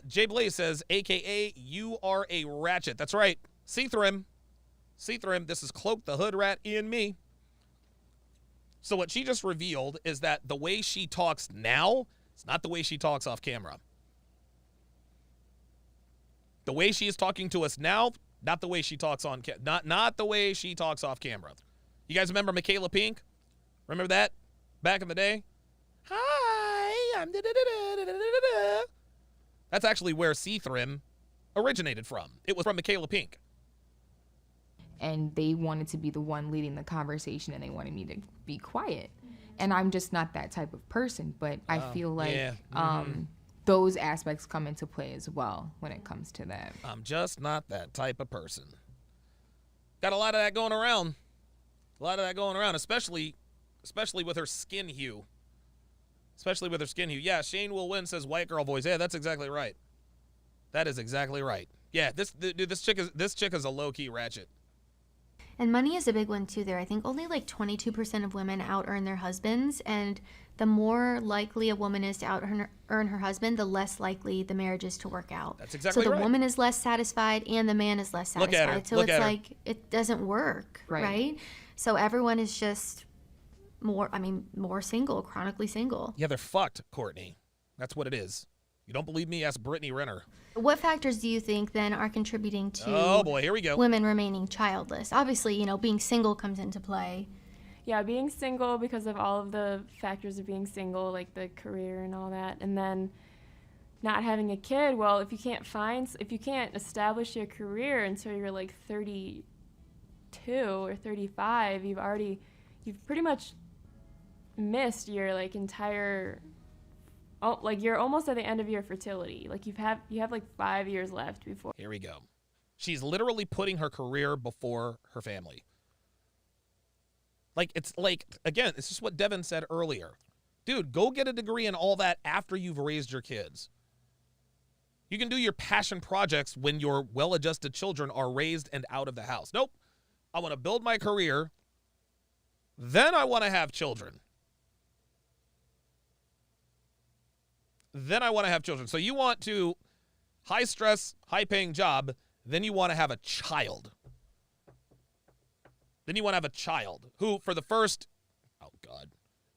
Jay Blaze says, AKA, you are a ratchet. That's right. Seathrim. This is Cloak the Hood Rat in me. So what she just revealed is that the way she talks now, it's not the way she talks off camera. The way she is talking to us now, not the way she talks on not the way she talks off camera. You guys remember Michaela Pink? Remember that? Back in the day? Hi, I'm da-da-da-da-da-da-da-da. That's actually where Seathrim originated from. It was from Michaela Pink. And they wanted to be the one leading the conversation, and they wanted me to be quiet. And I'm just not that type of person, but I feel like those aspects come into play as well when it comes to that. I'm just not that type of person. Got a lot of that going around. Especially with her skin hue. Yeah, Shane will win, says white girl voice. Yeah, that's exactly right. That is exactly right. Yeah, this chick is a low-key ratchet. And money is a big one too there. I think only like 22% of women out-earn their husbands, and the more likely a woman is to out-earn her husband, the less likely the marriage is to work out. That's exactly right. So the woman is less satisfied and the man is less satisfied. Look at her. So it's like it doesn't work, right? So everyone is just more single, chronically single. Yeah, they're fucked, Courtney. That's what it is. You don't believe me? Ask Brittany Renner. What factors do you think then are contributing to oh boy, here we go. women remaining childless? Obviously, being single comes into play. Yeah, being single because of all of the factors of being single, like the career and all that. And then not having a kid, well, if you can't establish your career until you're like 32 or 35, you've pretty much missed your like entire you're almost at the end of your fertility. Like you have like 5 years left before. Here we go. She's literally putting her career before her family. It's just what Devin said earlier. Dude, go get a degree and all that after you've raised your kids. You can do your passion projects when your well-adjusted children are raised and out of the house. Nope. I want to build my career. Then I want to have children. So you want to high stress, high paying job, then you want to have a child. Who for the first,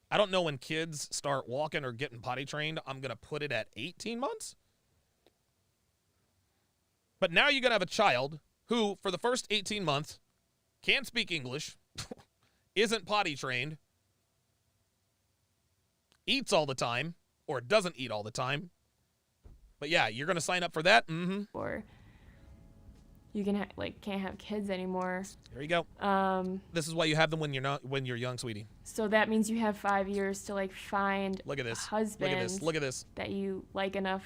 I don't know when kids start walking or getting potty trained. I'm going to put it at 18 months. But now you're going to have a child who for the first 18 months can't speak English, isn't potty trained, eats all the time or doesn't eat all the time. But yeah, you're going to sign up for that? Mm-hmm. Or you can can't have kids anymore. There you go. This is why you have them when you're young, sweetie. So that means you have 5 years to find Look at this. a husband. Look at this. Look at this. That you like enough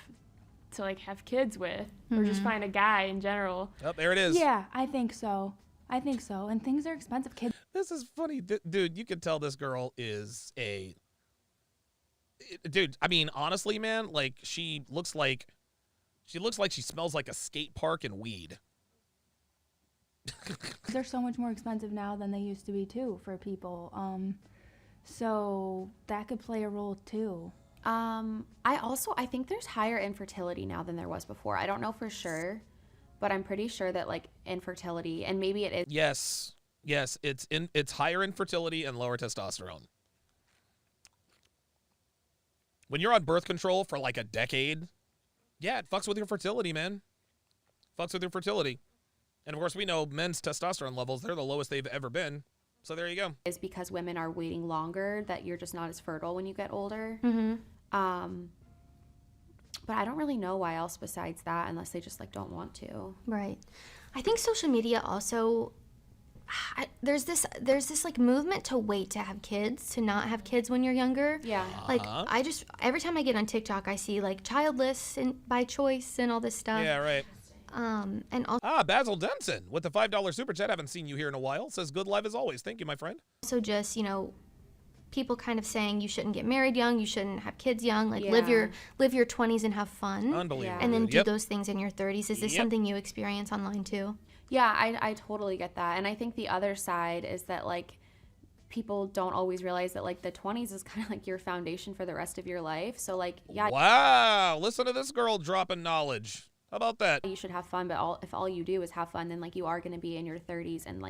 to have kids with, or just find a guy in general. Oh, there it is. Yeah, I think so. And things are expensive. Kids. This is funny, dude. You can tell this girl is a dude. I mean, honestly, man, she looks like she smells like a skate park and weed. They're so much more expensive now than they used to be too for people. So that could play a role too. I think there's higher infertility now than there was before. I don't know for sure, but I'm pretty sure that infertility, and maybe it is. Yes, it's higher infertility and lower testosterone. When you're on birth control for a decade, yeah, it fucks with your fertility, man. Fucks with your fertility. And of course, we know men's testosterone levels, they're the lowest they've ever been. So there you go. Is because women are waiting longer, that you're just not as fertile when you get older. Mm-hmm. But I don't really know why else besides that, unless they just don't want to. Right. I think social media also, there's this movement to wait to have kids, to not have kids when you're younger. Yeah. Every time I get on TikTok, I see childless and by choice and all this stuff. Yeah, right. And also Basil Denson with the $5 super chat. Haven't seen you here in a while. Says good live as always. Thank you, my friend. Also just, people kind of saying you shouldn't get married young, you shouldn't have kids young, Yeah. live your 20s and have fun. Unbelievable. And then dude. do Yep. those things in your 30s. Is this something you experience online too? Yeah, I totally get that. And I think the other side is that people don't always realize that the 20s is kind of your foundation for the rest of your life. So yeah. Wow, listen to this girl dropping knowledge. How about that? You should have fun, but if all you do is have fun, then you are going to be in your 30s and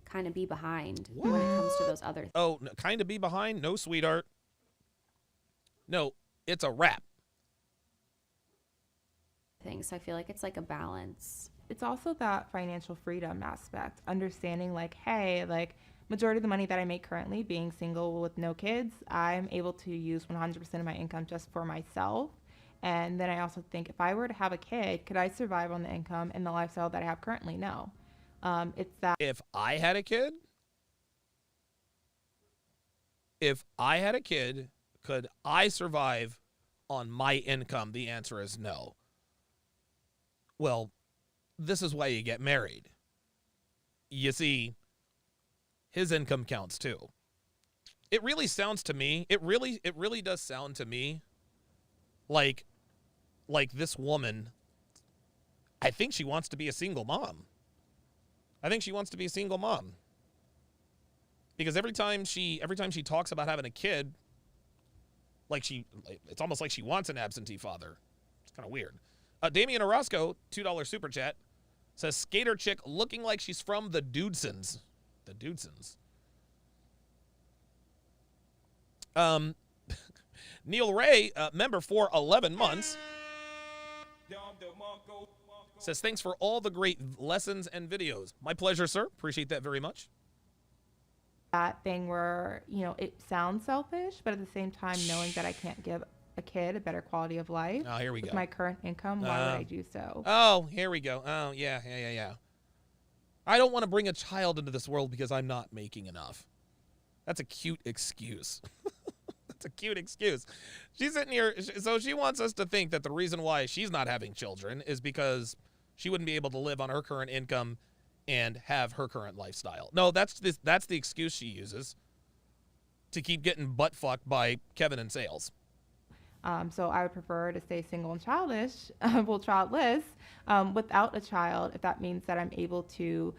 kind of be behind when it comes to those other things. Oh, kind of be behind? No, sweetheart. No, it's a wrap. So I feel it's a balance. It's also that financial freedom aspect, understanding hey, majority of the money that I make currently, being single with no kids, I'm able to use 100% of my income just for myself. And then I also think, if I were to have a kid, could I survive on the income and the lifestyle that I have currently? No. It's that. If I had a kid, could I survive on my income? The answer is no. Well, this is why you get married. You see, his income counts too. It really sounds to me, it really does sound to me like this woman, I think she wants to be a single mom. Because every time she talks about having a kid, it's almost like she wants an absentee father. It's kind of weird. Damian Orozco, $2 super chat, says skater chick looking like she's from the Dudesons. The Dudesons. Neil Ray, member for 11 months, says thanks for all the great lessons and videos. My pleasure, sir. Appreciate that very much. That thing where, it sounds selfish, but at the same time, knowing that I can't give a kid a better quality of life. Oh, here we with go. my current income, why would I do so? Oh, here we go. Oh, yeah. I don't want to bring a child into this world because I'm not making enough. That's a cute excuse. That's a cute excuse. She's sitting here, so she wants us to think that the reason why she's not having children is because she wouldn't be able to live on her current income and have her current lifestyle. No, that's the excuse she uses to keep getting butt fucked by Kevin and Sales. So I would prefer to stay single and childless, without a child, if that means that I'm able to,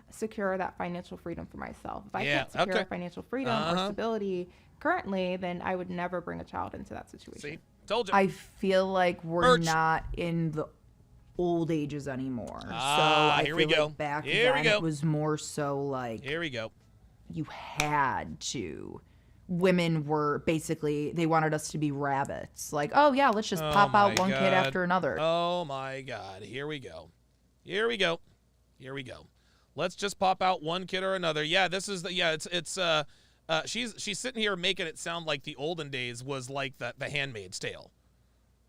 secure that financial freedom for myself. If I can't secure financial freedom or stability currently, then I would never bring a child into that situation. See, told you. I feel like we're not in the old ages anymore. So I here feel we go. like back Here we then go. it was more so here we go. You had to. Women were basically, they wanted us to be rabbits. Oh yeah, let's just pop out one kid after another. Oh my God. Here we go. Let's just pop out one kid or another. Yeah, this is it's She's sitting here making it sound like the olden days was like the Handmaid's Tale,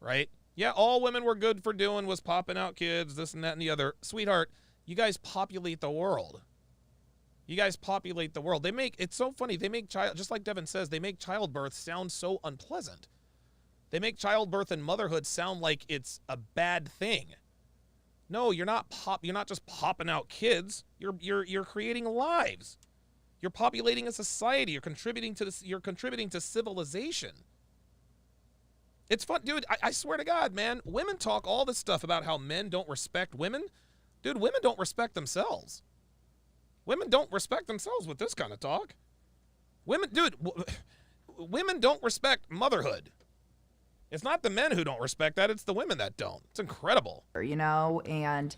right? Yeah, all women were good for doing was popping out kids, this and that and the other. Sweetheart, you guys populate the world. You guys populate the world. It's so funny. They make just like Devin says, they make childbirth sound so unpleasant. They make childbirth and motherhood sound like it's a bad thing. No, you're not just popping out kids. You're creating lives. You're populating a society. You're contributing to civilization. It's fun, dude. I swear to God, man. Women talk all this stuff about how men don't respect women. Dude, women don't respect themselves. Women don't respect themselves with this kind of talk. Women don't respect motherhood. It's not the men who don't respect that. It's the women that don't. It's incredible. You know, and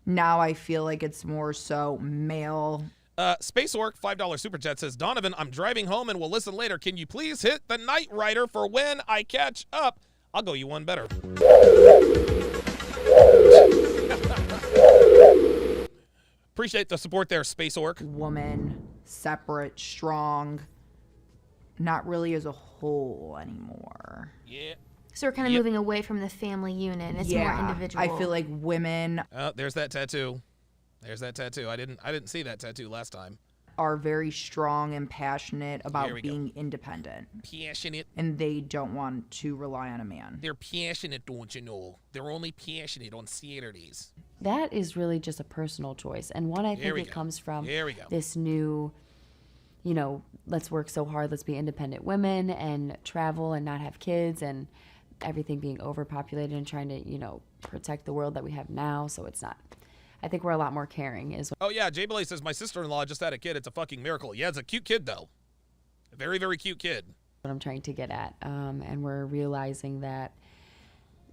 now I feel like it's more so male. Space Orc, $5 super chat says, Donovan, I'm driving home and will listen later. Can you please hit the Night Rider for when I catch up? I'll go you one better. Appreciate the support there, Space Orc. Woman, separate, strong, not really as a whole anymore. Yeah. So we're kind of moving away from the family unit. It's more individual. I feel like women. Oh, there's that tattoo. There's that tattoo. I didn't see that tattoo last time. Are very strong and passionate about being independent. Passionate. And they don't want to rely on a man. They're passionate, don't you know? They're only passionate on Saturdays. That is really just a personal choice. And one, I think it comes from this new, you know, let's work so hard, let's be independent women and travel and not have kids and everything being overpopulated and trying to, you know, protect the world that we have now. So it's not. I think we're a lot more caring. Oh, yeah. Jay Billy says, my sister-in-law just had a kid. It's a fucking miracle. Yeah, it's a cute kid, though. A very, very cute kid. What I'm trying to get at. And we're realizing that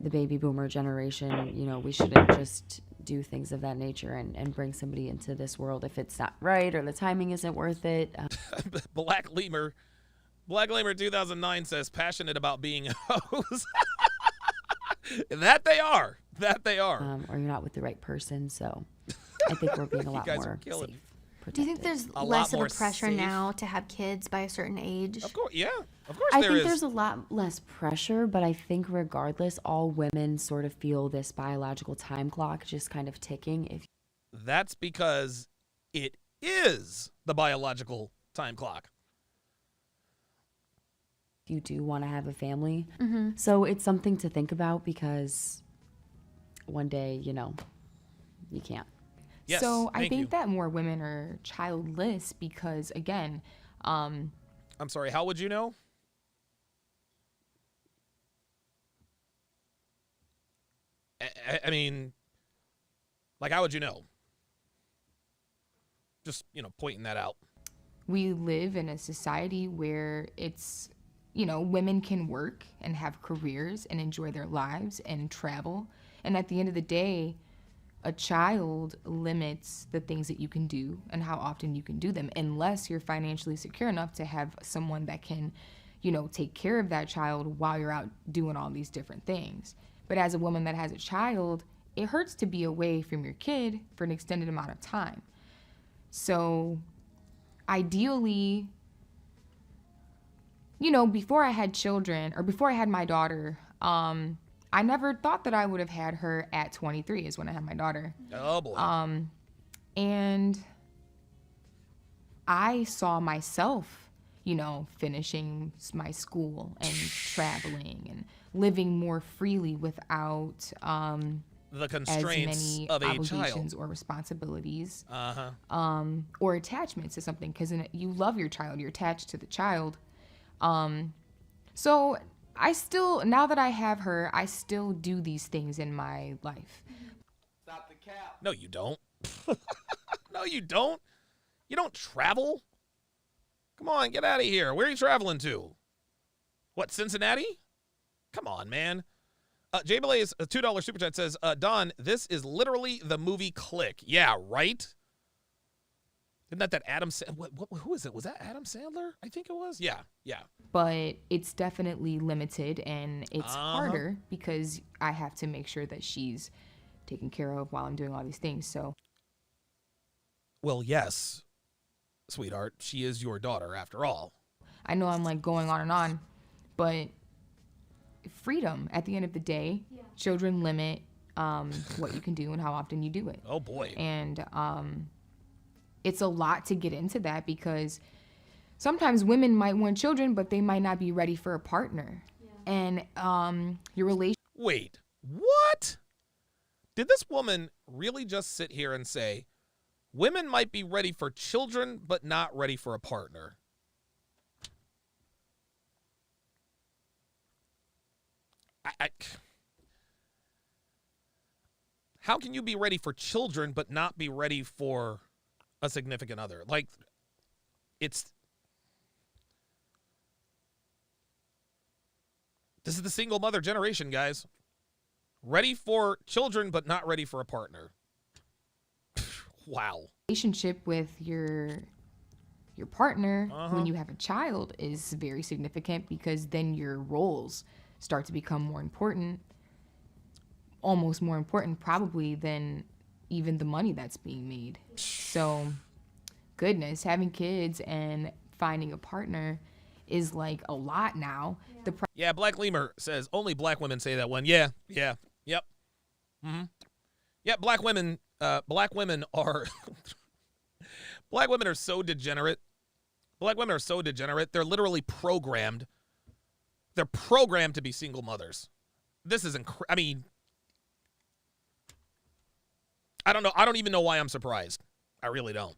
the baby boomer generation, you know, we shouldn't just do things of that nature and bring somebody into this world if it's not right or the timing isn't worth it. Black Lemur 2009 says, passionate about being hoes. That they are. Or you're not with the right person, so I think we're being a lot more safe. Do you think there's less of a pressure now to have kids by a certain age? Of course, yeah. Of course I think there's a lot less pressure, but I think regardless, all women sort of feel this biological time clock just kind of ticking. That's because it is the biological time clock. You do want to have a family. Mm-hmm. So it's something to think about because one day, you know, you can't. Yes, so I think that more women are childless because, again, I'm sorry, how would you know? I mean, like, how would you know? Just, you know, pointing that out. We live in a society where it's, you know, women can work and have careers and enjoy their lives and travel. And at the end of the day, a child limits the things that you can do and how often you can do them, unless you're financially secure enough to have someone that can, you know, take care of that child while you're out doing all these different things. But as a woman that has a child, it hurts to be away from your kid for an extended amount of time. So ideally, you know, before I had children or before I had my daughter, I never thought that I would have had her at 23 is when I had my daughter. Oh, boy. And I saw myself, you know, finishing my school and traveling and living more freely without the constraints as many of a obligations child or responsibilities, or attachments to something, because you love your child, you're attached to the child. So I still, now that I have her, I still do these things in my life. Stop the cap. No, you don't. No, you don't. You don't travel. Come on, get out of here. Where are you traveling to? What, Cincinnati? Come on, man. Jay Belay's $2 super chat says, Don, this is literally the movie Click. Yeah, right? Isn't that Adam Sandler? Who is it? Was that Adam Sandler? I think it was. Yeah. But it's definitely limited, and it's harder because I have to make sure that she's taken care of while I'm doing all these things. So, well, yes, sweetheart. She is your daughter after all. I know I'm like going on and on, but freedom at the end of the day, children limit what you can do and how often you do it. Oh boy. And it's a lot to get into that because sometimes women might want children, but they might not be ready for a partner. And your relationship. Wait, what? Did this woman really just sit here and say, women might be ready for children, but not ready for a partner? How can you be ready for children, but not be ready for a significant other? Like, this is the single mother generation, guys. Ready for children, but not ready for a partner. Wow. Relationship with your partner when you have a child is very significant because then your roles start to become more important, almost more important probably than even the money that's being made. So, goodness, having kids and finding a partner is like a lot now. Yeah, Black Lemur says only black women say that one. Yeah, yep. Mm-hmm. Yeah, black women are black women are so degenerate. Black women are so degenerate. They're literally programmed. They're programmed to be single mothers. This is I mean, I don't know. I don't even know why I'm surprised. I really don't.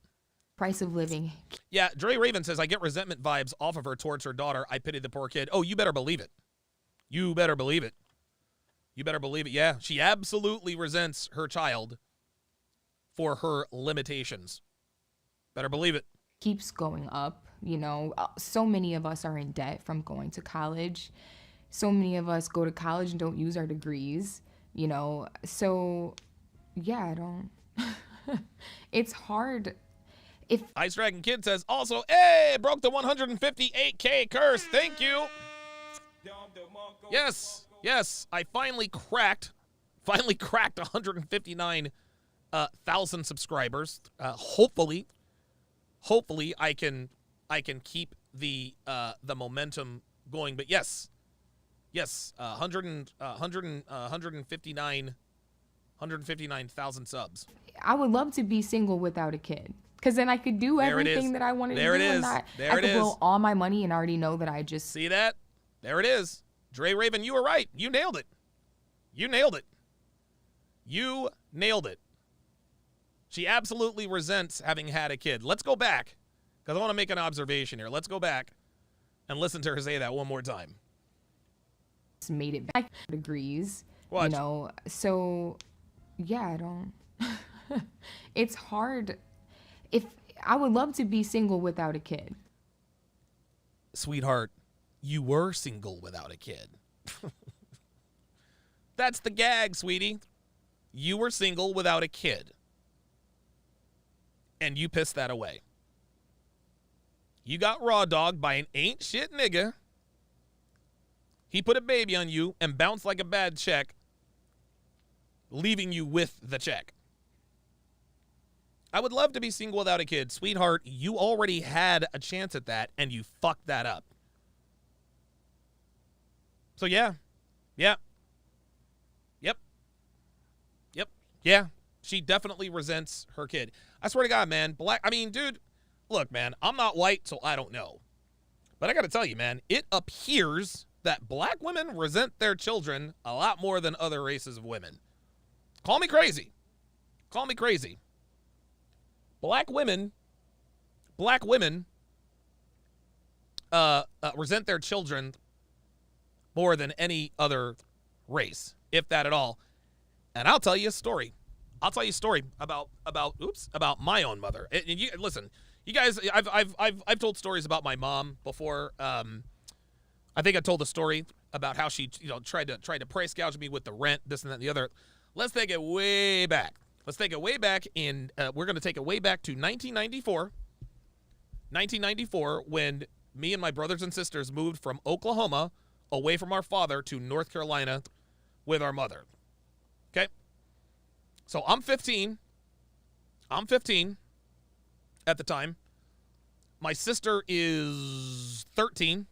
Price of living. Yeah, Dre Raven says, I get resentment vibes off of her towards her daughter. I pity the poor kid. Oh, you better believe it. You better believe it. You better believe it. Yeah, she absolutely resents her child for her limitations. Better believe it. Keeps going up. You know, so many of us are in debt from going to college. So many of us go to college and don't use our degrees, you know. So, yeah, I don't. It's hard. If Ice Dragon Kid says, also, hey, broke the 158K curse. Thank you. Yes, I finally cracked 159,000 subscribers. Hopefully I can keep the momentum going. But yes, 159,000 subs. I would love to be single without a kid. Because then I could do everything that I wanted to do. I could blow all my money and already know that I just... See that? There it is. Dre Raven, you were right. You nailed it. You nailed it. She absolutely resents having had a kid. Let's go back, because I want to make an observation here. Let's go back and listen to her say that one more time. Made it back degrees. What? You know, so, yeah, I don't... It's hard... If I would love to be single without a kid. Sweetheart, you were single without a kid. That's the gag, sweetie. You were single without a kid. And you pissed that away. You got raw dogged by an ain't shit nigga. He put a baby on you and bounced like a bad check, leaving you with the check. I would love to be single without a kid. Sweetheart, you already had a chance at that, and you fucked that up. So, yeah. She definitely resents her kid. I swear to God, man. Dude, look, man, I'm not white, so I don't know. But I got to tell you, man, it appears that black women resent their children a lot more than other races of women. Call me crazy. Black women resent their children more than any other race, if that at all. And I'll tell you a story. about my own mother. And you listen, you guys, I've told stories about my mom before. I think I told a story about how she, tried to price gouge me with the rent, this and that and the other. Let's take it way back. We're going to take it way back to 1994. 1994, when me and my brothers and sisters moved from Oklahoma away from our father to North Carolina with our mother. Okay? So I'm 15 at the time. My sister is 13.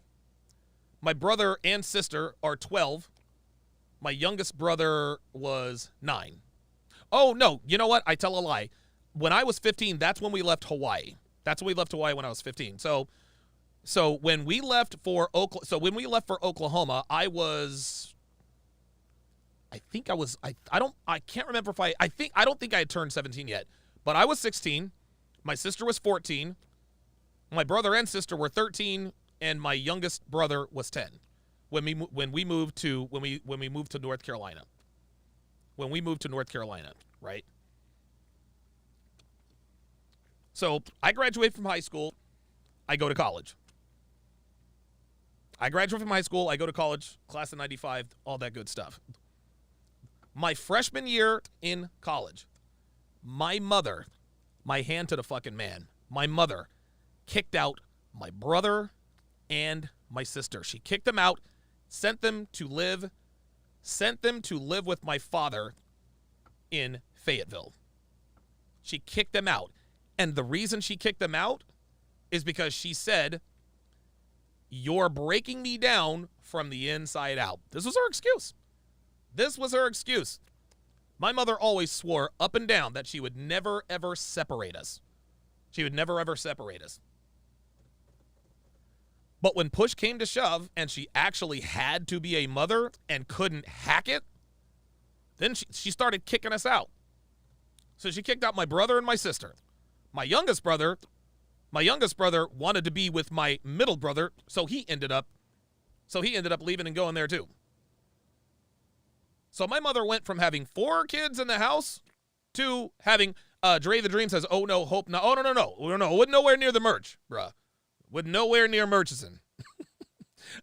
My brother and sister are 12. My youngest brother was 9. Oh, no. You know what? I tell a lie. When I was 15, that's when we left Hawaii. That's when we left Hawaii when I was 15. So when we left for Oklahoma, I can't remember if I don't think I had turned 17 yet, but I was 16. My sister was 14. My brother and sister were 13, and my youngest brother was 10 when we moved to North Carolina. When we moved to North Carolina, right? So I graduate from high school. I go to college. I graduate from high school. I go to college, class of 95, all that good stuff. My freshman year in college, my mother, my hand to the fucking man, my mother kicked out my brother and my sister. She kicked them out, sent them to live with my father in Fayetteville. She kicked them out. And the reason she kicked them out is because she said, "You're breaking me down from the inside out." This was her excuse. My mother always swore up and down that she would never, ever separate us. But when push came to shove and she actually had to be a mother and couldn't hack it, then she started kicking us out. So she kicked out my brother and my sister. My youngest brother wanted to be with my middle brother, so he ended up leaving and going there too. So my mother went from having 4 kids in the house to having Dre the Dream says, "Oh no, hope no." Oh no. Wasn't nowhere near the merch, bruh. Wasn't nowhere near Murchison.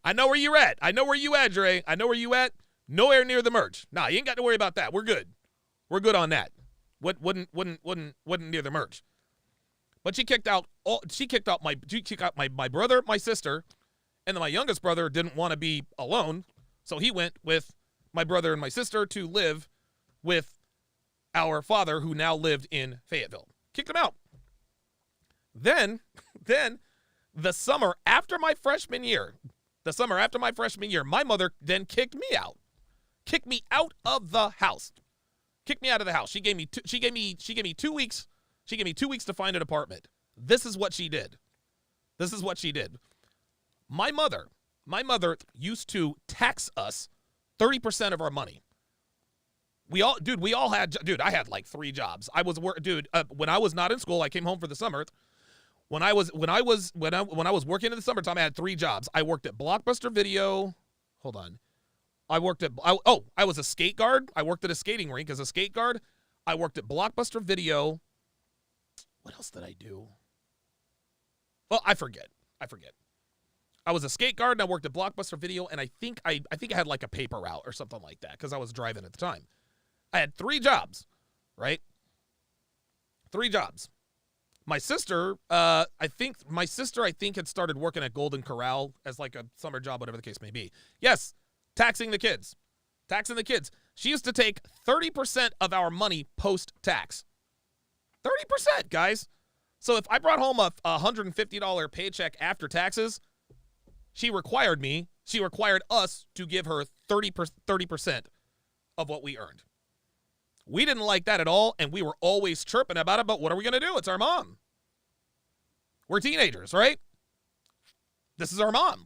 I know where you're at. Dre. I know where you at. Nowhere near the merch. Nah, you ain't got to worry about that. We're good. We're good on that. Wasn't near the merch. But she kicked out my brother, my sister, and then my youngest brother didn't want to be alone, so he went with my brother and my sister to live with our father, who now lived in Fayetteville. Kicked him out. Then the summer after my freshman year, my mother then kicked me out. Kicked me out of the house. She gave me 2 weeks. She gave me 2 weeks to find an apartment. This is what she did. My mother used to tax us 30% of our money. I had like 3 jobs. When I was not in school, I came home for the summer. When I was working in the summertime, I had 3 jobs. I worked at Blockbuster Video. Hold on. I was a skate guard. I worked at a skating rink as a skate guard. I worked at Blockbuster Video. What else did I do? Well, I forget. I was a skate guard and I worked at Blockbuster Video, and I think I had like a paper route or something like that because I was driving at the time. I had 3 jobs, right? 3 jobs. My sister, I think had started working at Golden Corral as like a summer job, whatever the case may be. Yes, taxing the kids. She used to take 30% of our money post-tax. 30%, guys. So if I brought home a $150 paycheck after taxes, she required us to give her 30% of what we earned. We didn't like that at all, and we were always chirping about it, but what are we going to do? It's our mom. We're teenagers, right? This is our mom.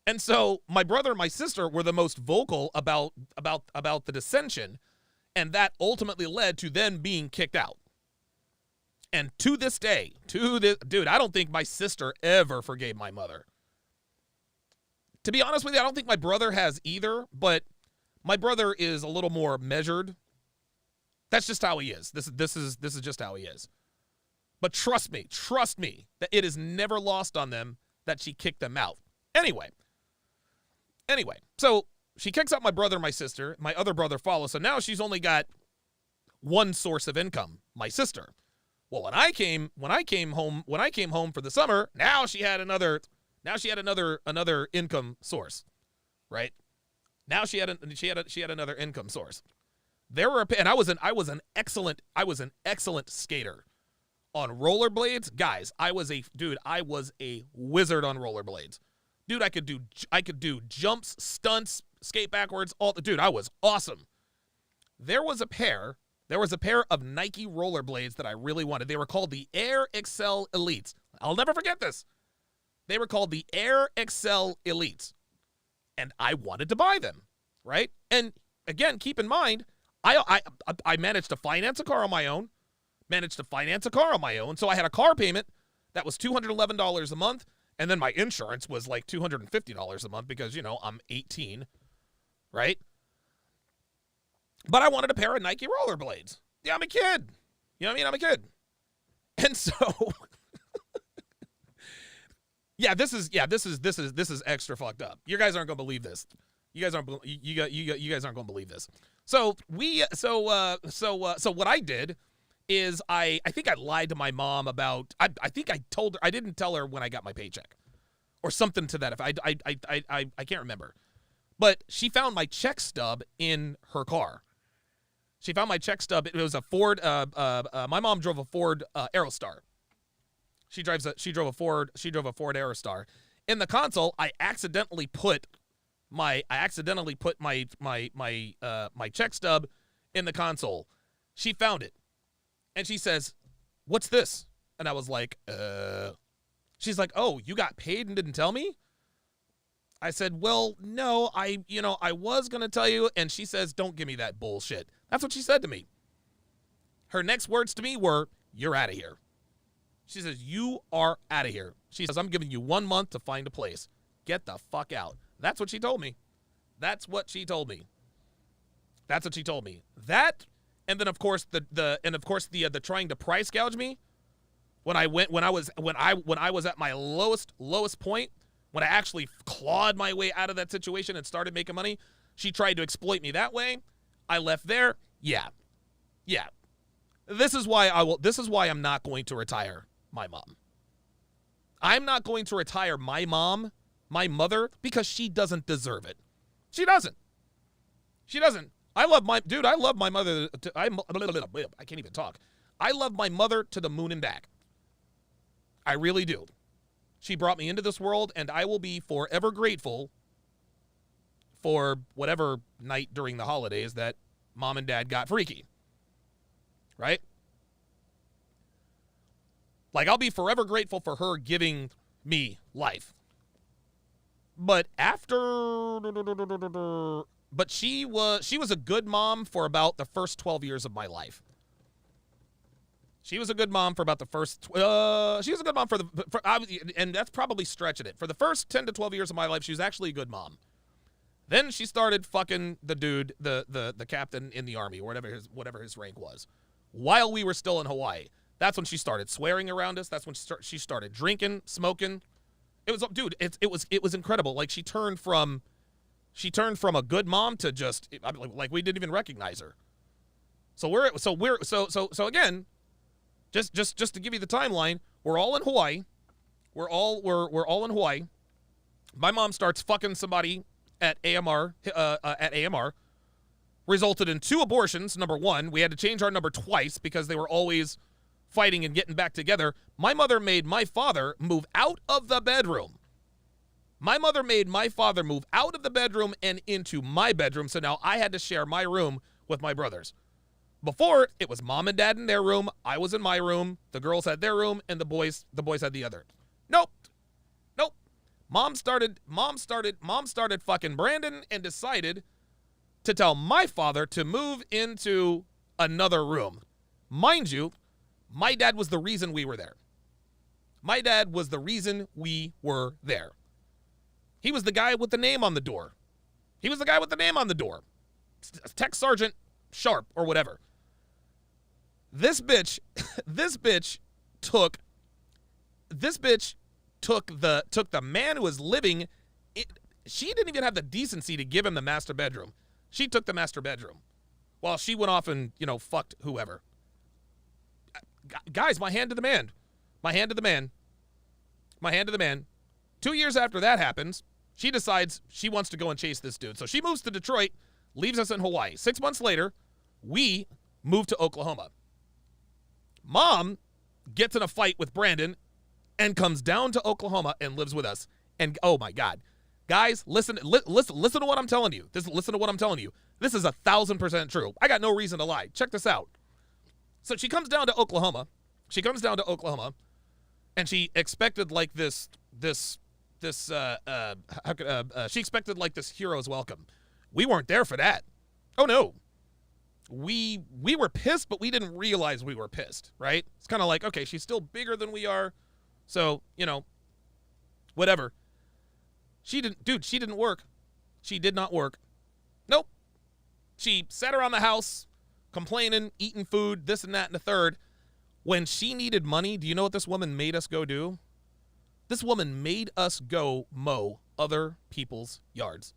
And so my brother and my sister were the most vocal about the dissension, and that ultimately led to them being kicked out. And to this day, dude, I don't think my sister ever forgave my mother. To be honest with you, I don't think my brother has either, but my brother is a little more measured. That's just how he is. This is just how he is. But trust me, that it is never lost on them that she kicked them out. Anyway, so she kicks out my brother and my sister. My other brother follows. So now she's only got one source of income, my sister. Well, when I came home for the summer, now she had another income source, right? Now she had another income source. I was an excellent skater. on rollerblades, guys, I was a wizard on rollerblades. Dude, I could do jumps, stunts, skate backwards, dude, I was awesome. There was a pair of Nike rollerblades that I really wanted. They were called the Air Excel Elites. I'll never forget this. They were called the Air Excel Elites. And I wanted to buy them, right? And again, keep in mind, I managed to finance a car on my own. So I had a car payment that was $211 a month. And then my insurance was like $250 a month because, you know, I'm 18, right? But I wanted a pair of Nike rollerblades. Yeah, I'm a kid. You know what I mean? I'm a kid. And so, this is extra fucked up. You guys aren't gonna believe this. You guys aren't gonna believe this. So what I did is I think I lied to my mom about, I think I told her, I didn't tell her when I got my paycheck or something to that effect. I can't remember. But she found my check stub in her car. She found my check stub. It was a Ford. My mom drove a Ford Aerostar. She drove a Ford Aerostar. In the console, I accidentally put my check stub in the console. She found it, and she says, "What's this?" And I was like, She's like, "Oh, you got paid and didn't tell me?" I said, "Well, no, I was going to tell you." And she says, "Don't give me that bullshit." That's what she said to me. Her next words to me were, "You're out of here." She says, "You are out of here." She says, "I'm giving you 1 month to find a place. Get the fuck out." That's what she told me. That, and then of course the trying to price gouge me when I was at my lowest point, when I actually clawed my way out of that situation and started making money. She tried to exploit me that way. I left there. Yeah. This is why I'm not going to retire my mom. I'm not going to retire my mother, because she doesn't deserve it. She doesn't. I love my mother. I can't even talk. I love my mother to the moon and back. I really do. She brought me into this world, and I will be forever grateful for whatever night during the holidays that mom and dad got freaky. Right? Like, I'll be forever grateful for her giving me life. But she was a good mom for about the first 12 years of my life. She was a good mom for about the first, and that's probably stretching it. For the first 10 to 12 years of my life, she was actually a good mom. Then she started fucking the dude, the captain in the army, or whatever his rank was, while we were still in Hawaii. That's when she started swearing around us. That's when she started drinking, smoking. It was incredible. Like, she turned from a good mom to just, like, we didn't even recognize her. So again, just to give you the timeline, we're all in Hawaii. We're all in Hawaii. My mom starts fucking somebody at AMR, resulted in 2 abortions. Number 1, we had to change our number twice because they were always fighting and getting back together. My mother made my father move out of the bedroom. My mother made my father move out of the bedroom and into my bedroom, so now I had to share my room with my brothers. Before, it was mom and dad in their room, I was in my room, the girls had their room, and the boys had the other. Nope. Mom started fucking Brandon and decided to tell my father to move into another room. Mind you, my dad was the reason we were there. He was the guy with the name on the door. Tech Sergeant Sharpe or whatever. This bitch took the man who was living. She didn't even have the decency to give him the master bedroom. She took the master bedroom while she went off and, fucked whoever. Guys, my hand to the man. 2 years after that happens, she decides she wants to go and chase this dude. So she moves to Detroit, leaves us in Hawaii. 6 months later, we move to Oklahoma. Mom gets in a fight with Brandon, and comes down to Oklahoma and lives with us. And oh my God, guys, listen to what I'm telling you. Listen to what I'm telling you. This is 1,000% true. I got no reason to lie. Check this out. So she comes down to Oklahoma. And she expected like this hero's welcome. We weren't there for that. Oh no. We were pissed, but we didn't realize we were pissed, right? It's kind of like, okay, she's still bigger than we are. So, whatever. She didn't work. She did not work. Nope. She sat around the house complaining, eating food, this and that and the third. When she needed money, do you know what this woman made us go do? This woman made us go mow other people's yards.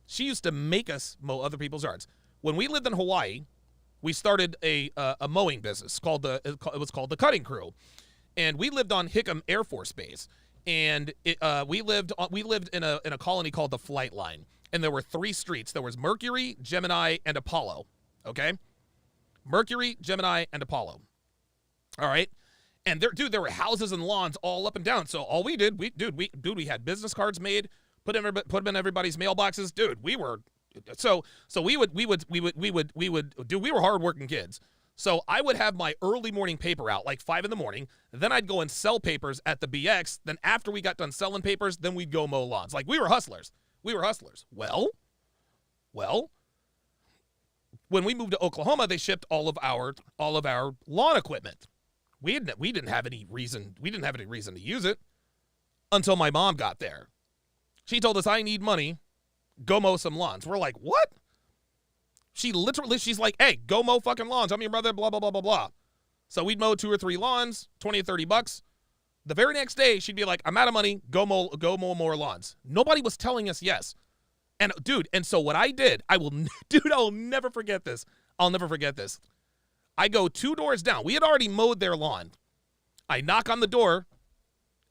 She used to make us mow other people's yards. When we lived in Hawaii, we started a mowing business it was called the Cutting Crew, and we lived on Hickam Air Force Base, and we lived in a colony called the Flight Line, and there were 3 streets. There was Mercury, Gemini, and Apollo. Okay, Mercury, Gemini, and Apollo. All right, and there were houses and lawns all up and down. So all we did, we had business cards made. Put them in everybody's mailboxes, dude. We were hardworking kids. So I would have my early morning paper out, like 5 a.m. Then I'd go and sell papers at the BX. Then after we got done selling papers, then we'd go mow lawns. Like we were hustlers. Well, when we moved to Oklahoma, they shipped all of our lawn equipment. We didn't have any reason to use it until my mom got there. She told us, I need money, go mow some lawns. We're like, what? She's like, hey, go mow fucking lawns. I'm your brother, blah, blah, blah, blah, blah. So we'd mow 2 or 3 lawns, 20 or 30 bucks. The very next day, she'd be like, I'm out of money, go mow more lawns. Nobody was telling us yes. And so what I did, I'll never forget this. I'll never forget this. I go 2 doors down. We had already mowed their lawn. I knock on the door.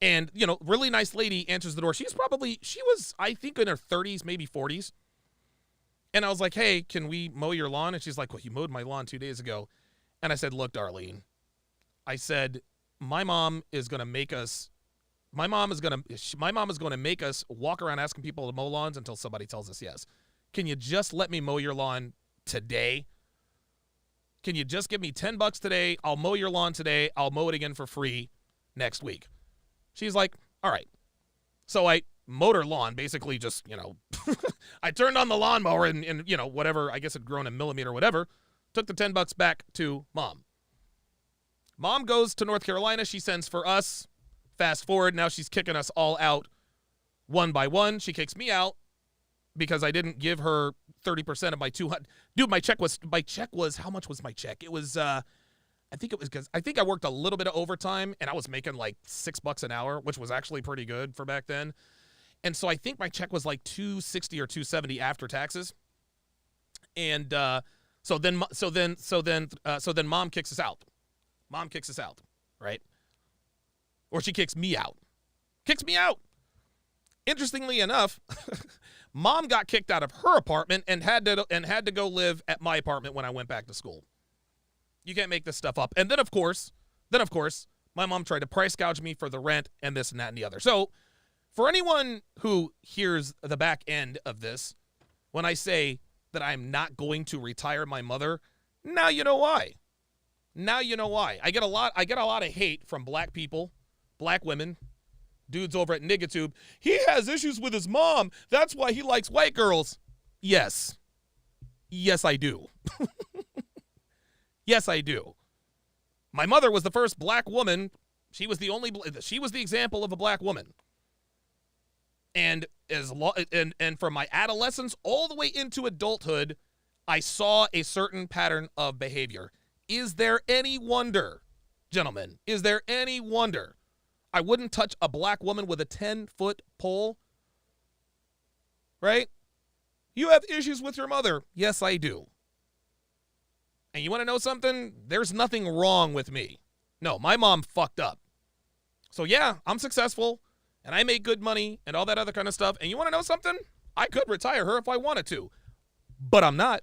And, really nice lady answers the door. She was, I think, in her 30s, maybe 40s. And I was like, hey, can we mow your lawn? And she's like, well, you mowed my lawn 2 days ago. And I said, look, Darlene, I said, my mom is going to make us walk around asking people to mow lawns until somebody tells us yes. Can you just let me mow your lawn today? Can you just give me $10 today? I'll mow your lawn today. I'll mow it again for free next week. She's like, all right. So I mowed her lawn, basically just, I turned on the lawnmower and whatever, I guess it had grown a millimeter or whatever, took the $10 back to Mom. Mom goes to North Carolina. She sends for us. Fast forward, now she's kicking us all out one by one. She kicks me out because I didn't give her 30% of my 200. Dude, my check was, how much was my check? It was, I think I worked a little bit of overtime, and I was making like $6 an hour, which was actually pretty good for back then. And so I think my check was like $260 or $270 after taxes. And so then Mom kicks us out. Mom kicks us out, right? Or she kicks me out. Interestingly enough, Mom got kicked out of her apartment and had to go live at my apartment when I went back to school. You can't make this stuff up. And then, of course, my mom tried to price gouge me for the rent and this and that and the other. So for anyone who hears the back end of this, when I say that I'm not going to retire my mother, now you know why. I get a lot of hate from black people, black women, dudes over at Nigatube. He has issues with his mom. That's why he likes white girls. Yes, I do. Yes, I do. My mother was the first black woman. She was the example of a black woman. And from my adolescence all the way into adulthood, I saw a certain pattern of behavior. Is there any wonder, gentlemen, I wouldn't touch a black woman with a 10-foot pole? Right? You have issues with your mother. Yes, I do. And you want to know something? There's nothing wrong with me. No, my mom fucked up. So yeah, I'm successful, and I make good money, and all that other kind of stuff. And you want to know something? I could retire her if I wanted to. But I'm not.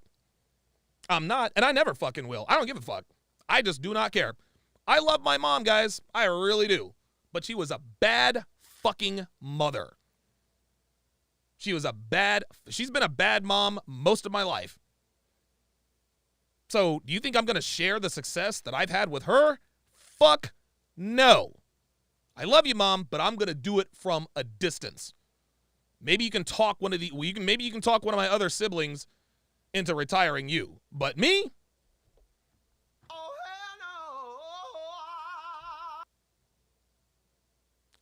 And I never fucking will. I don't give a fuck. I just do not care. I love my mom, guys. I really do. But she was a bad fucking mother. She's been a bad mom most of my life. So, do you think I'm going to share the success that I've had with her? Fuck no. I love you, Mom, but I'm going to do it from a distance. Maybe you can talk one of my other siblings into retiring you. But me?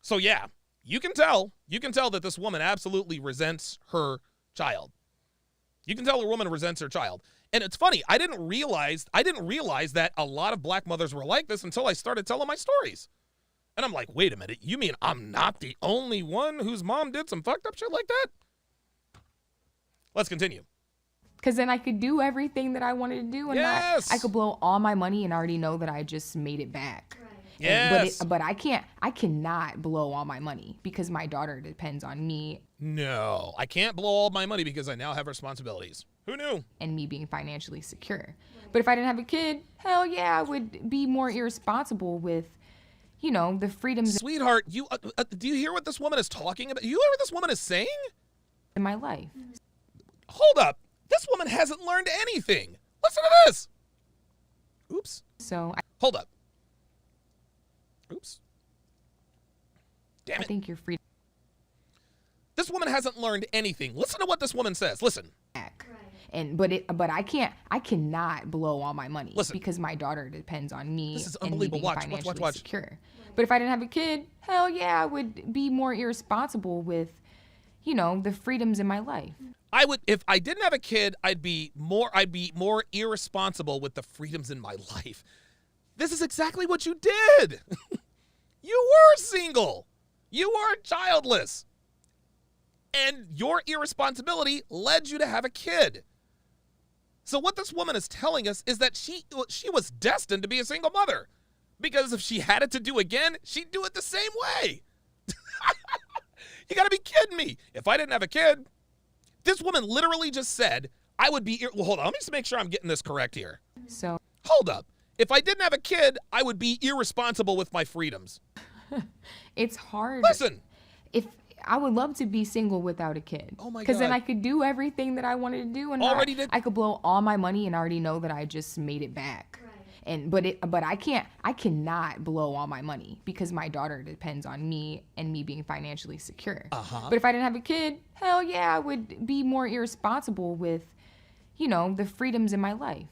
So yeah, you can tell that this woman absolutely resents her child. You can tell a woman resents her child. And it's funny, I didn't realize that a lot of black mothers were like this until I started telling my stories. And I'm like, wait a minute, you mean I'm not the only one whose mom did some fucked up shit like that? Let's continue. Because then I could do everything that I wanted to do, and I could blow all my money and already know that I just made it back. Yes. But I cannot blow all my money because my daughter depends on me. No, I can't blow all my money because I now have responsibilities. Who knew? And me being financially secure. But if I didn't have a kid, hell yeah, I would be more irresponsible with, the freedoms. Sweetheart, do you hear what this woman is talking about? You hear what this woman is saying? In my life. Hold up. This woman hasn't learned anything. Listen to this. Oops. Hold up. Oops. Damn it. I think you're free. This woman hasn't learned anything. Listen to what this woman says. Listen. But I cannot blow all my money because my daughter depends on me. This is unbelievable. And me being financially secure. But if I didn't have a kid, hell yeah, I would be more irresponsible with, the freedoms in my life. If I didn't have a kid, I'd be more irresponsible with the freedoms in my life. This is exactly what you did. You were single. You were childless. And your irresponsibility led you to have a kid. So what this woman is telling us is that she was destined to be a single mother. Because if she had it to do again, she'd do it the same way. You gotta be kidding me. If I didn't have a kid, this woman literally just said, I would be, hold on, let me just make sure I'm getting this correct here. Hold up. If I didn't have a kid, I would be irresponsible with my freedoms. It's hard. Listen. If I would love to be single without a kid. Oh my God. Because then I could do everything that I wanted to do, and I could blow all my money and already know that I just made it back. But I cannot blow all my money because my daughter depends on me and me being financially secure. But if I didn't have a kid, hell yeah, I would be more irresponsible with, the freedoms in my life.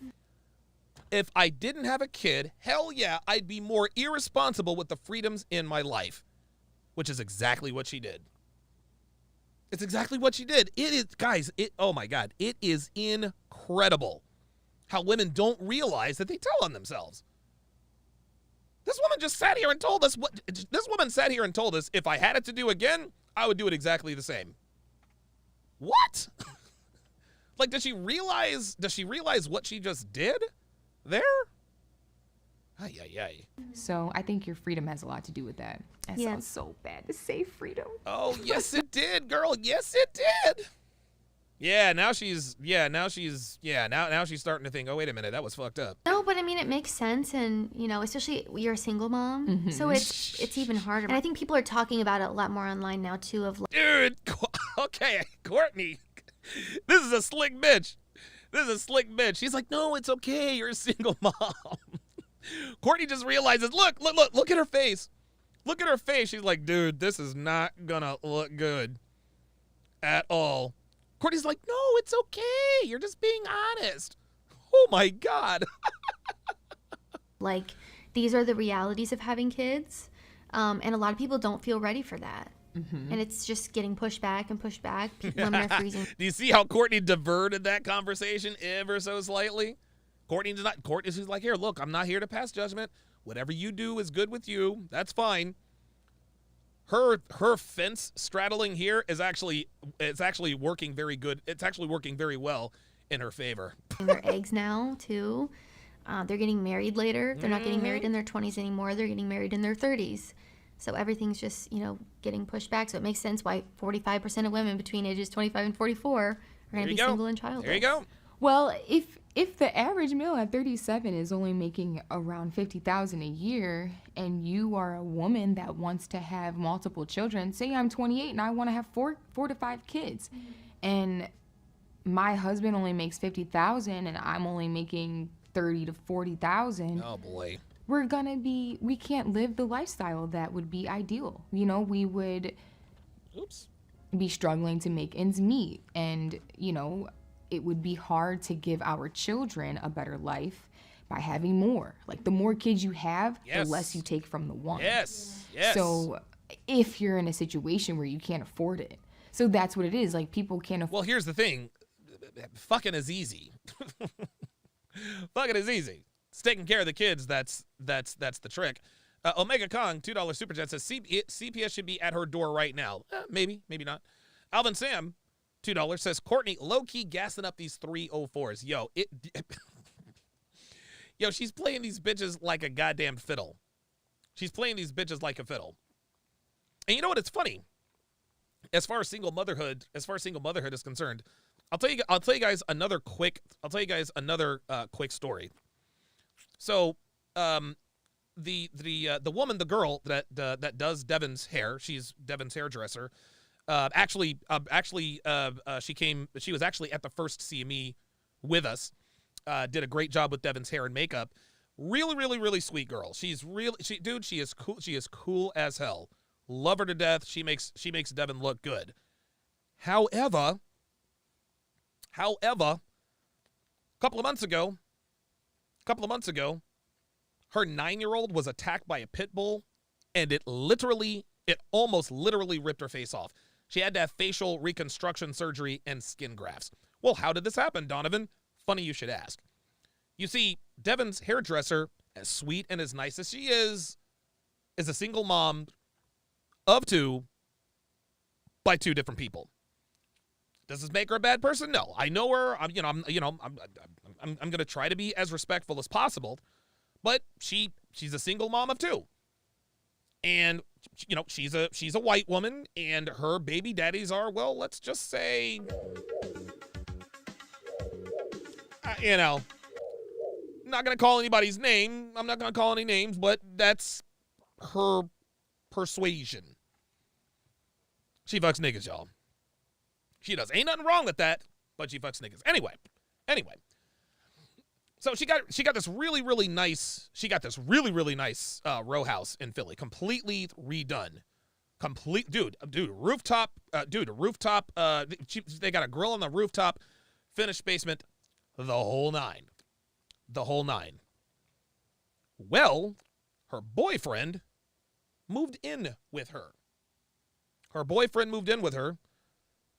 If I didn't have a kid, hell yeah, I'd be more irresponsible with the freedoms in my life. Which is exactly what she did. It's exactly what she did. It is, guys, oh my God, it is incredible how women don't realize that they tell on themselves. This woman just sat here and told us if I had it to do again, I would do it exactly the same. What? Like, does she realize what she just did there? Ay, ay, ay. So I think your freedom has a lot to do with that. That sounds so bad to say freedom. Oh, yes it did, girl. Yes it did. Now she's starting to think, oh, wait a minute, that was fucked up. No, but I mean, it makes sense. And, especially you're a single mom. So it's even harder. And I think people are talking about it a lot more online now, too. Dude, okay, Courtney, this is a slick bitch. She's like, no, it's okay. You're a single mom. Courtney just realizes, look at her face. Look at her face. She's like, dude, this is not gonna look good at all. Courtney's like, no, it's okay. You're just being honest. Oh my God. Like, these are the realities of having kids. And a lot of people don't feel ready for that. And it's just getting pushed back and pushed back. Women are freezing. Do you see how Courtney diverted that conversation ever so slightly? Courtney's like, here, look, I'm not here to pass judgment. Whatever you do is good with you. That's fine. Her fence straddling here is actually working very good. It's actually working very well in her favor. Their eggs now too. They're getting married later. They're not getting married in their 20s anymore. They're getting married in their 30s. So everything's just, getting pushed back. So it makes sense why 45% of women between ages 25 and 44 are going to be single and childless. There you go. Well, if if the average male at 37 is only making around 50,000 a year, and you are a woman that wants to have multiple children, say I'm 28 and I want to have four to five kids, and my husband only makes 50,000 and I'm only making 30 to 40,000. Oh boy. We can't live the lifestyle that would be ideal. You know, we would be struggling to make ends meet, and, you know, it would be hard to give our children a better life by having more. Like, the more kids you have, the less you take from the one. Yes. So if you're in a situation where you can't afford it. So that's what it is. Like, people can't afford. Well, here's the thing. Fucking is easy. Fucking is easy. It's taking care of the kids. That's the trick. Omega Kong, $2 super chat, says CPS should be at her door right now. Maybe not. Alvin Sam, $2 says Courtney low-key gassing up these 304s. Yo, she's playing these bitches like a goddamn fiddle. She's playing these bitches like a fiddle. And you know what? It's funny. As far as single motherhood is concerned, I'll tell you guys another quick quick story. So, the woman, the girl that does Devin's hair, she's Devin's hairdresser. She was actually at the first CME with us. Did a great job with Devin's hair and makeup. Really, really, really sweet girl. She is cool. She is cool as hell. Love her to death. She makes Devin look good. However, a couple of months ago, her 9-year-old was attacked by a pit bull, and it almost literally ripped her face off. She had to have facial reconstruction surgery and skin grafts. Well, how did this happen, Donovan? Funny you should ask. You see, Devin's hairdresser, as sweet and as nice as she is a single mom of two by two different people. Does this make her a bad person? No. I know her. I'm going to try to be as respectful as possible, but she's a single mom of two. And she's a white woman, and her baby daddies are, well, let's just say, not going to call anybody's name. I'm not going to call any names, but that's her persuasion. She fucks niggas, y'all. She does. Ain't nothing wrong with that, but she fucks niggas. Anyway. So she got this really, really nice row house in Philly, completely redone. Rooftop. They got a grill on the rooftop, finished basement, the whole nine. Well, her boyfriend moved in with her.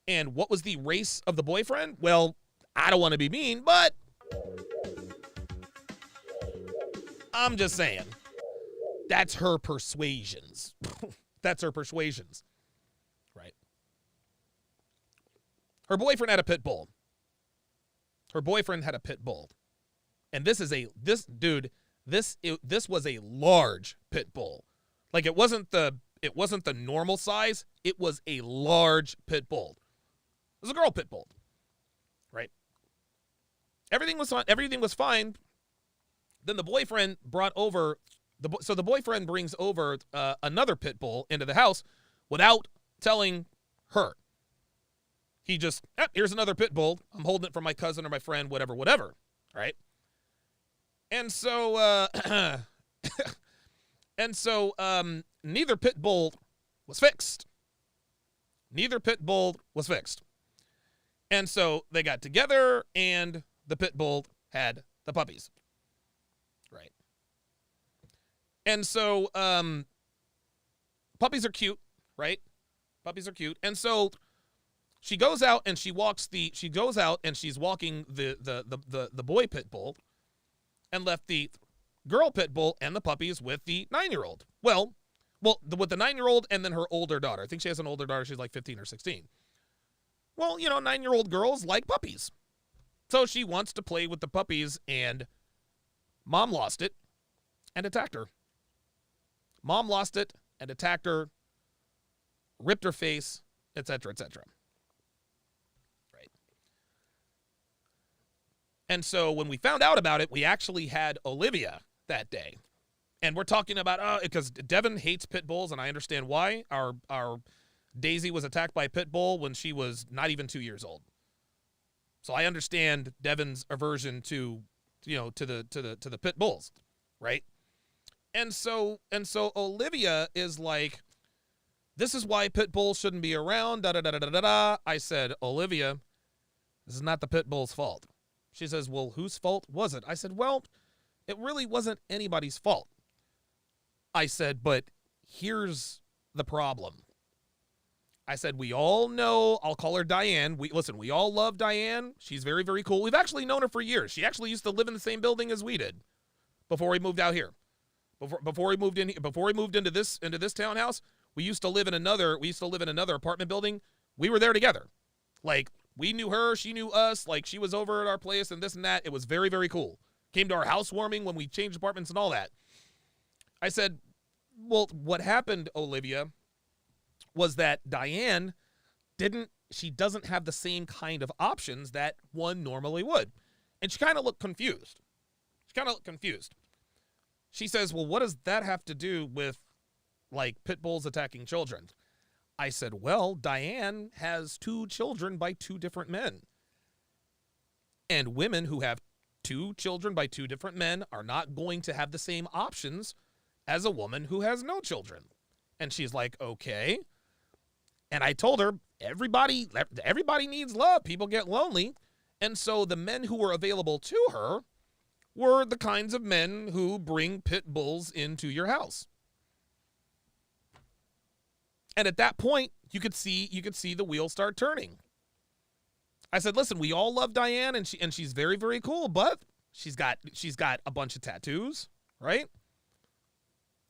And what was the race of the boyfriend? Well, I don't want to be mean, but I'm just saying. That's her persuasions. Right? Her boyfriend had a pit bull. And this was a large pit bull. Like, it wasn't the normal size. It was a large pit bull. It was a girl pit bull, right? Everything was fine. Then the boyfriend brings over another pit bull into the house without telling her. He just, here's another pit bull. I'm holding it for my cousin or my friend, whatever, right? And so, neither pit bull was fixed. And so they got together, and the pit bull had the puppies. Right. And so puppies are cute, right? And so she goes out and she's walking the boy pit bull, and left the girl pit bull and the puppies with the 9-year-old. Well, with the 9-year-old and then her older daughter. I think she has an older daughter. She's like 15 or 16. Well, 9-year-old girls like puppies. So she wants to play with the puppies, and mom lost it and attacked her. Ripped her face, etc., etc. Right. And so when we found out about it, we actually had Olivia that day. And we're talking about, because Devin hates pit bulls, and I understand why. Our Daisy was attacked by a pit bull when she was not even 2 years old. So I understand Devin's aversion to the pit bulls, right? And so Olivia is like, this is why pit bulls shouldn't be around, da-da-da-da-da-da. I said, Olivia, this is not the pit bull's fault. She says, well, whose fault was it? I said, well, it really wasn't anybody's fault. I said, but here's the problem. I said, we all know, I'll call her Diane. We all love Diane. She's very, very cool. We've actually known her for years. She actually used to live in the same building as we did before we moved out here. Before we moved into this townhouse, we used to live in another apartment building. We were there together. Like, we knew her, she knew us, like she was over at our place and this and that. It was very, very cool. Came to our housewarming when we changed apartments and all that. I said, well, what happened, Olivia, was that Diane doesn't have the same kind of options that one normally would. And she kind of looked confused. She says, well, what does that have to do with, like, pit bulls attacking children? I said, well, Diane has 2 children by 2 different men. And women who have 2 children by 2 different men are not going to have the same options as a woman who has no children. And she's like, okay. And I told her, everybody needs love. People get lonely. And so the men who were available to her were the kinds of men who bring pit bulls into your house. And at that point, you could see the wheels start turning. I said, listen, we all love Diane, and she's very, very cool, but she's got a bunch of tattoos, right?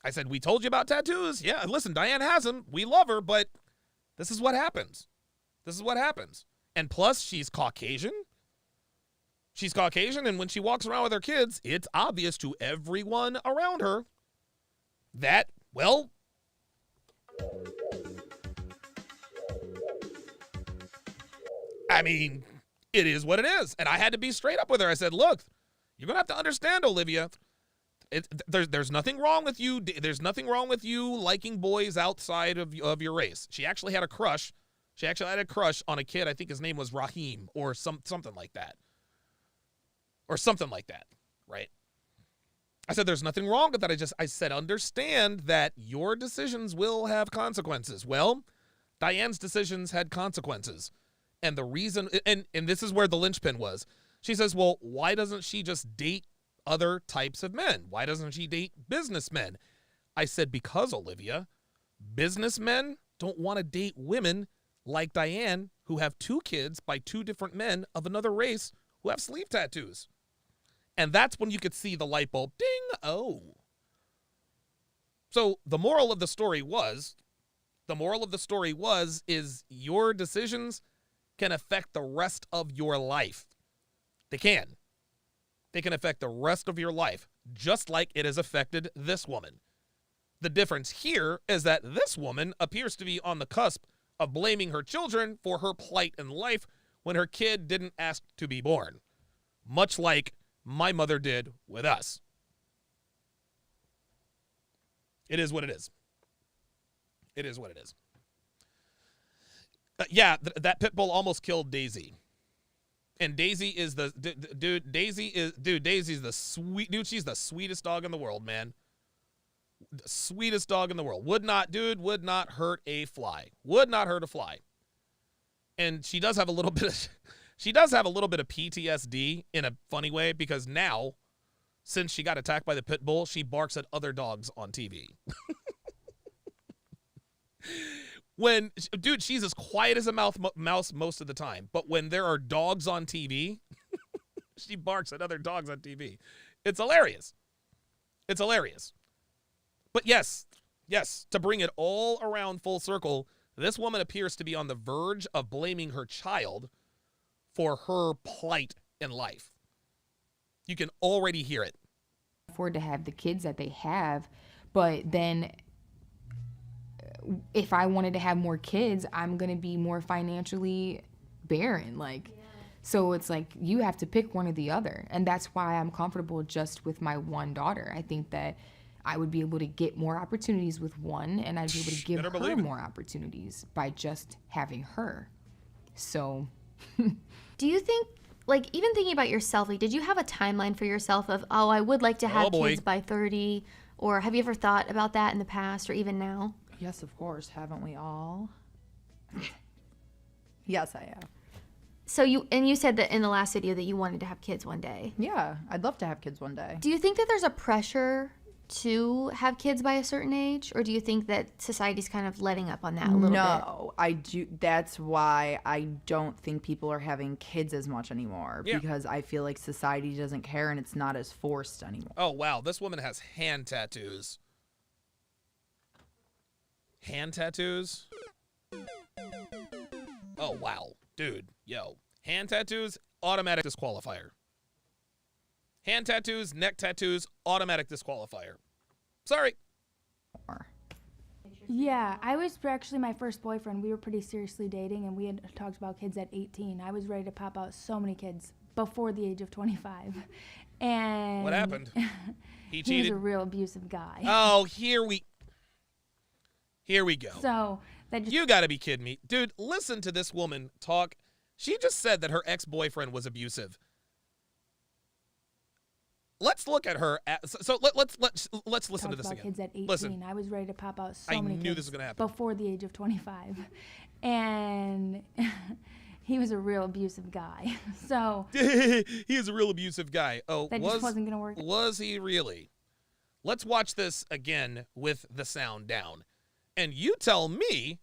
I said, we told you about tattoos. Yeah, listen, Diane has them. We love her, but this is what happens. And plus, she's Caucasian. And when she walks around with her kids, it's obvious to everyone around her that, well, I mean, it is what it is. And I had to be straight up with her. I said, look, you're going to have to understand, Olivia. There's nothing wrong with you. There's nothing wrong with you liking boys outside of your race. She actually had a crush. On a kid. I think his name was Raheem or something like that. Right? I said, there's nothing wrong with that. I said, understand that your decisions will have consequences. Well, Diane's decisions had consequences. And the reason, and this is where the linchpin was. She says, well, why doesn't she just date other types of men? Why doesn't she date businessmen? I said, because, Olivia, businessmen don't want to date women like Diane who have 2 kids by 2 different men of another race who have sleeve tattoos. And that's when you could see the light bulb, ding, oh. So the moral of the story was is your decisions can affect the rest of your life. They can. They can affect the rest of your life, just like it has affected this woman. The difference here is that this woman appears to be on the cusp of blaming her children for her plight in life when her kid didn't ask to be born, much like my mother did with us. It is what it is. That pit bull almost killed Daisy. And Daisy is Daisy's the she's the sweetest dog in the world, man. The sweetest dog in the world. Would not hurt a fly. And she does have a little bit of PTSD in a funny way, because now, since she got attacked by the pit bull, she barks at other dogs on TV. She's as quiet as a mouse most of the time, but when there are dogs on TV, she barks at other dogs on TV. It's hilarious. But yes, to bring it all around full circle, this woman appears to be on the verge of blaming her child for her plight in life. You can already hear it. Afford to have the kids that they have, but then if I wanted to have more kids, I'm going to be more financially barren. So it's like you have to pick one or the other. And that's why I'm comfortable just with my one daughter. I think that I would be able to get more opportunities with one, and I'd be able to give her more opportunities by just having her. So do you think, like, even thinking about yourself, like, did you have a timeline for yourself of, oh, I would like to have kids by 30? Or have you ever thought about that in the past or even now? Yes, of course. Haven't we all? Yes, I have. So you said that in the last video that you wanted to have kids one day. Yeah, I'd love to have kids one day. Do you think that there's a pressure to have kids by a certain age, or do you think that society's kind of letting up on that a little bit? No, I do. That's why I don't think people are having kids as much anymore, because I feel like society doesn't care and it's not as forced anymore. Oh, wow. This woman has hand tattoos. Hand tattoos? Oh, wow. Dude, yo. Hand tattoos, automatic disqualifier. Hand tattoos, neck tattoos, automatic disqualifier. Sorry. Yeah, I was actually my first boyfriend. We were pretty seriously dating, and we had talked about kids at 18. I was ready to pop out so many kids before the age of 25. And what happened? He cheated? He was a real abusive guy. Oh, here we go. So that just, you got to be kidding me. Dude, listen to this woman talk. She just said that her ex-boyfriend was abusive. Let's look at her. Let's listen to this again. Kids at 18. Listen. I was ready to pop out so many kids. I knew this was gonna happen before the age of 25, and he was a real abusive guy. So he is a real abusive guy. Oh, that just wasn't gonna work. Was he really? Let's watch this again with the sound down, and you tell me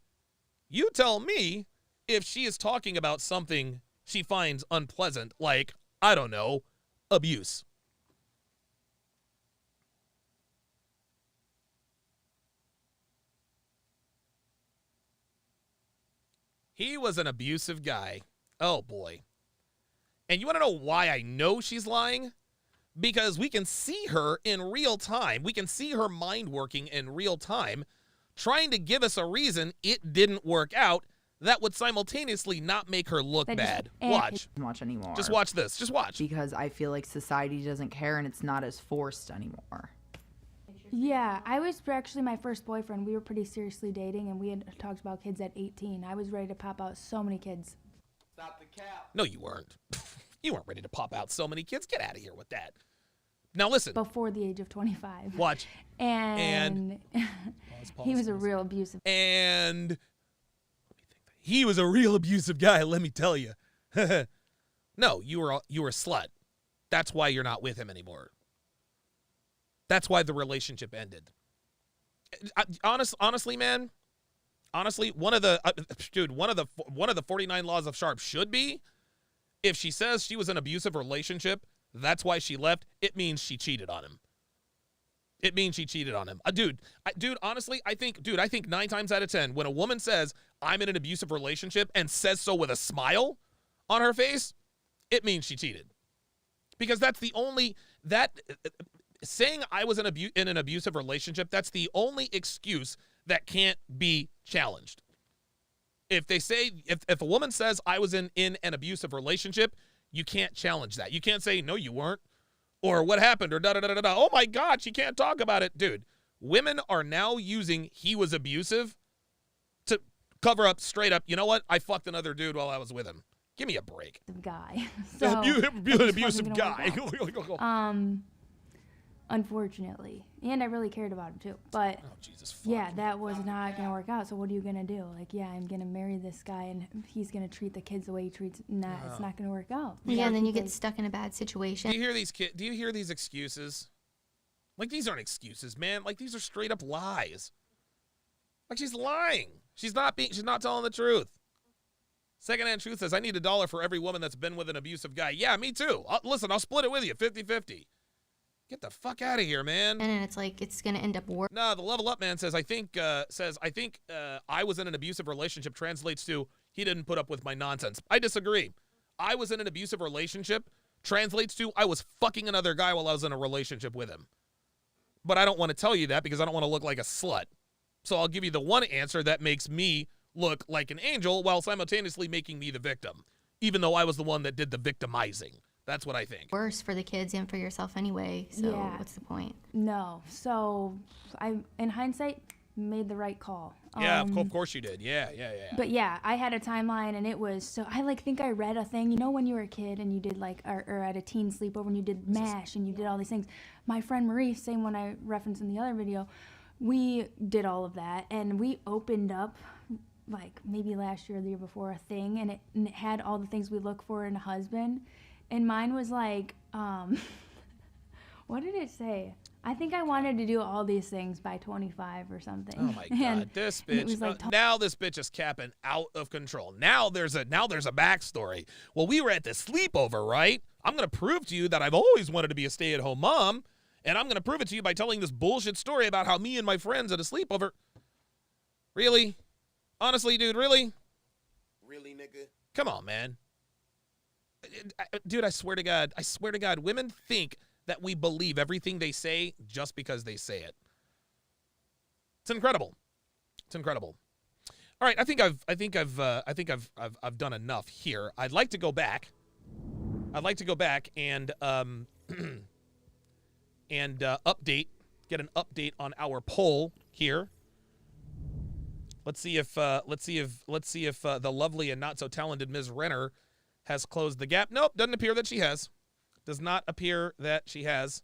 if she is talking about something she finds unpleasant, like, I don't know, abuse. He was an abusive guy. Oh, boy. And you want to know why I know she's lying? Because we can see her in real time. We can see her mind working in real time, trying to give us a reason it didn't work out that would simultaneously not make her look bad. Watch. Watch anymore. Just watch this. Just watch. Because I feel like society doesn't care and it's not as forced anymore. Yeah, I was actually my first boyfriend. We were pretty seriously dating, and we had talked about kids at 18. I was ready to pop out so many kids. Stop the cap. No, you weren't. You weren't ready to pop out so many kids. Get out of here with that. Now listen. Before the age of 25. Watch. And he was a real abusive. And he was a real abusive guy, let me tell you. No, you were a slut. That's why you're not with him anymore. That's why the relationship ended. Honestly, man. Honestly, one of the 49 laws of Sharpe should be, if she says she was in an abusive relationship, that's why she left. It means she cheated on him. It means she cheated on him. Honestly, I think 9 times out of 10, when a woman says, I'm in an abusive relationship, and says so with a smile on her face, it means she cheated. Because that's the only, saying I was in an abusive relationship, that's the only excuse that can't be challenged. If they say, if a woman says I was in an abusive relationship, you can't challenge that. You can't say, no, you weren't. Or what happened, or da-da-da-da-da. Oh my God, she can't talk about it. Dude, women are now using he was abusive to cover up straight up, you know what? I fucked another dude while I was with him. Give me a break. Guy. So an abusive guy. Unfortunately. And I really cared about him too. But yeah, that was not going to work out. So what are you going to do? Like, yeah, I'm going to marry this guy and he's going to treat the kids the way he treats. Nah, it's not going to work out. Yeah, and then you get stuck in a bad situation. Do you hear these excuses? Like, these aren't excuses, man. Like, these are straight up lies. Like, she's lying. She's not telling the truth. Secondhand truth says, I need $1 for every woman that's been with an abusive guy. Yeah, me too. Listen, I'll split it with you, 50-50. Get the fuck out of here, man. And then it's like, it's going to end up worse. No, the level up man says, I think I was in an abusive relationship translates to, he didn't put up with my nonsense. I disagree. I was in an abusive relationship translates to, I was fucking another guy while I was in a relationship with him. But I don't want to tell you that because I don't want to look like a slut. So I'll give you the one answer that makes me look like an angel while simultaneously making me the victim. even though I was the one that did the victimizing. That's what I think. Worse for the kids and for yourself anyway. So Yeah. what's the point? No. So I, in hindsight, made the right call. Yeah, of course you did. Yeah. But yeah, I had a timeline, and it was so. I think I read a thing. You know, when you were a kid and you did or at a teen sleepover and you did MASH and you did all these things. My friend Marie, same one I referenced in the other video, we did all of that, and we opened up like maybe last year or the year before a thing, and it had all the things we look for in a husband, and mine was like, what did it say? I think I wanted to do all these things by 25 or something. Oh my God, this bitch! Now this bitch is capping out of control. Now there's a backstory. Well, we were at the sleepover, right? I'm gonna prove to you that I've always wanted to be a stay-at-home mom, and I'm gonna prove it to you by telling this bullshit story about how me and my friends at a sleepover. Really? Honestly, dude, really? Really, nigga? Come on, man. Dude, I swear to God, women think that we believe everything they say just because they say it. It's incredible. All right, I think I've done enough here. I'd like to go back and get an update on our poll here. Let's see if the lovely and not so talented Ms. Renner has closed the gap. Nope, doesn't appear that she has. Does not appear that she has.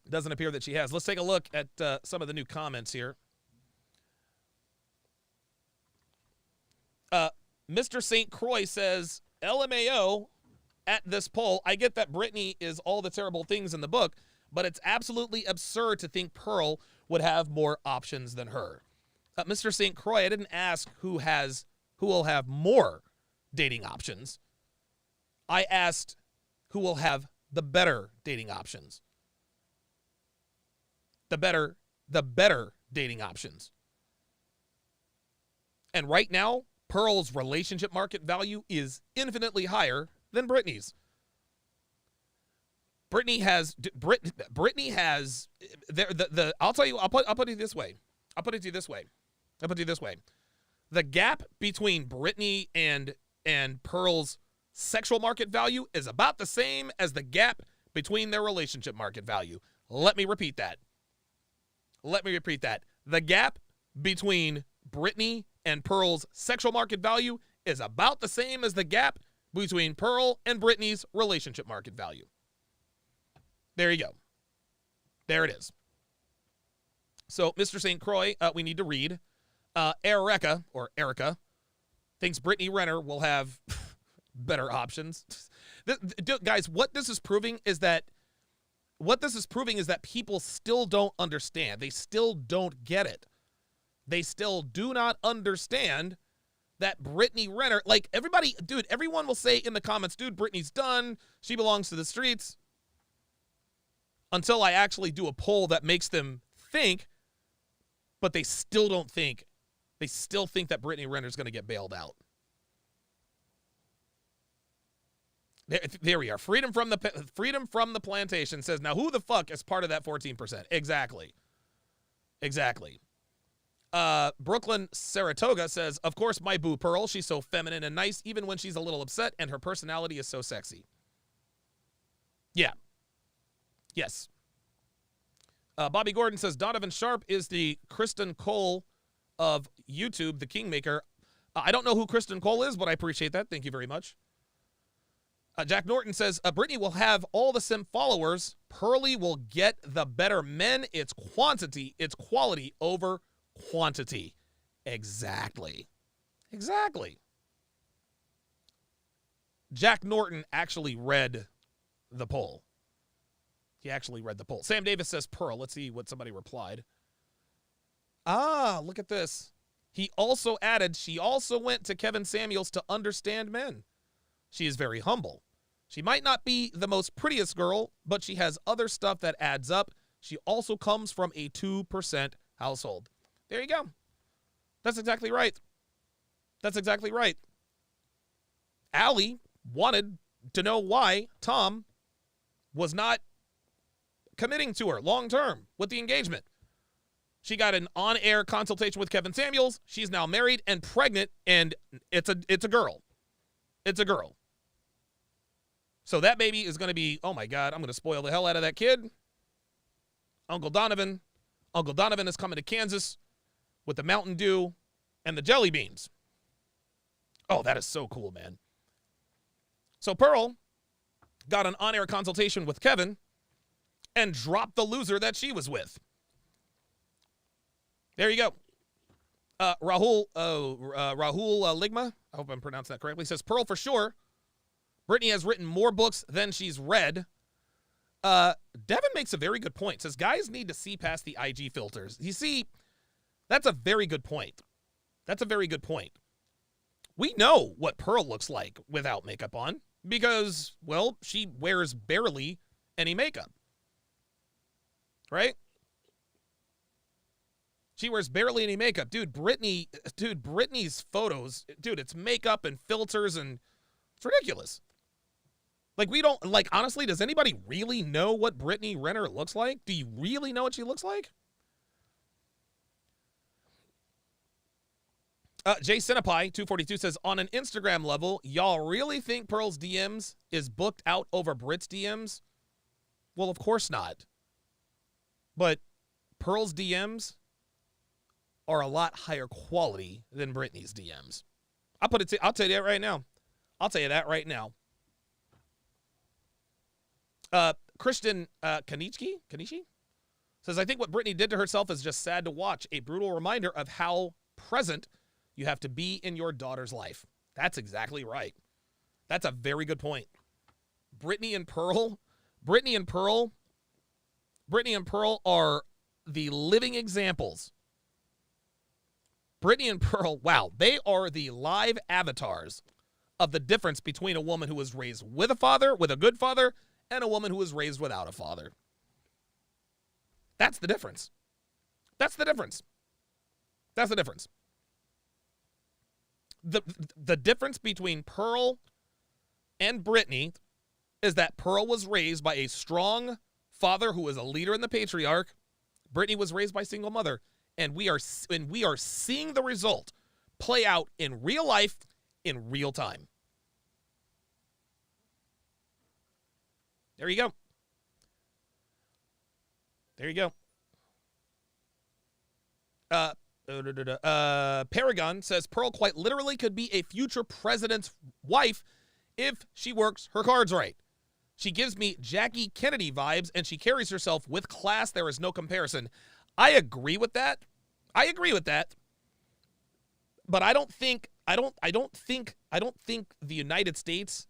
Doesn't appear that she has. Let's take a look at some of the new comments here. Mr. St. Croix says, LMAO at this poll. I get that Brittany is all the terrible things in the book, but it's absolutely absurd to think Pearl would have more options than her. Mr. St. Croix, I didn't ask who will have more dating options. I asked who will have the better dating options. The better dating options. And right now, Pearl's relationship market value is infinitely higher than Brittany's. Brittany has I'll tell you, I'll put it this way. The gap between Brittany and Pearl's sexual market value is about the same as the gap between their relationship market value. Let me repeat that. The gap between Brittany and Pearl's sexual market value is about the same as the gap between Pearl and Brittany's relationship market value. There you go. There it is. So, Mr. St. Croix, we need to read. Erica thinks Brittany Renner will have better options. Guys, what this is proving is that people still don't understand. They still don't get it. They still do not understand that Brittany Renner, like everybody, dude, everyone will say in the comments, dude, Brittany's done. She belongs to the streets. Until I actually do a poll that makes them think, but they still don't think. They still think that Brittany Renner's going to get bailed out. There we are. Freedom from the plantation says, now who the fuck is part of that 14%? Exactly. Brooklyn Saratoga says, of course, my boo Pearl. She's so feminine and nice, even when she's a little upset, and her personality is so sexy. Yeah. Yes. Bobby Gordon says, Donovan Sharpe is the Kristen Cole of YouTube, the Kingmaker. I don't know who Kristen Cole is, but I appreciate that. Thank you very much. Jack Norton says, Brittany will have all the simp followers. Pearly will get the better men. It's quantity. It's quality over quantity. Exactly. Jack Norton actually read the poll. Sam Davis says Pearl. Let's see what somebody replied. Look at this. He also added, she also went to Kevin Samuels to understand men. She is very humble. She might not be the most prettiest girl, but she has other stuff that adds up. She also comes from a 2% household. There you go. That's exactly right. Allie wanted to know why Tom was not committing to her long-term with the engagement. She got an on-air consultation with Kevin Samuels. She's now married and pregnant, and it's a girl. It's a girl. So that baby is going to be, oh my God, I'm going to spoil the hell out of that kid. Uncle Donovan is coming to Kansas with the Mountain Dew and the jelly beans. Oh, that is so cool, man. So Pearl got an on-air consultation with Kevin and dropped the loser that she was with. There you go. Rahul Ligma, I hope I'm pronouncing that correctly, says, Pearl for sure. Brittany has written more books than she's read. Devin makes a very good point. Says, guys need to see past the IG filters. You see, that's a very good point. That's a very good point. We know what Pearl looks like without makeup on because, well, she wears barely any makeup. Right? She wears barely any makeup. Brittany's photos, it's makeup and filters and it's ridiculous. Like, we don't, like, honestly, does anybody really know what Brittany Renner looks like? Do you really know what she looks like? Jay Cinepi, 242, says, on an Instagram level, y'all really think Pearl's DMs is booked out over Brit's DMs? Well, of course not. But Pearl's DMs are a lot higher quality than Brittany's DMs. I'll tell you that right now. I'll tell you that right now. Christian Kanichi says, I think what Brittany did to herself is just sad to watch. A brutal reminder of how present you have to be in your daughter's life. That's exactly right. That's a very good point. Brittany and Pearl are the living examples. Brittany and Pearl, wow, they are the live avatars of the difference between a woman who was raised with a father, with a good father, and a woman who was raised without a father. That's the difference. That's the difference. That's the difference. The difference between Pearl and Brittany is that Pearl was raised by a strong father who was a leader in the patriarch. Brittany was raised by a single mother. And we are seeing the result play out in real life in real time. There you go. There you go. Paragon says Pearl quite literally could be a future president's wife if she works her cards right. She gives me Jackie Kennedy vibes and she carries herself with class. There is no comparison. I agree with that. But I don't think the United States.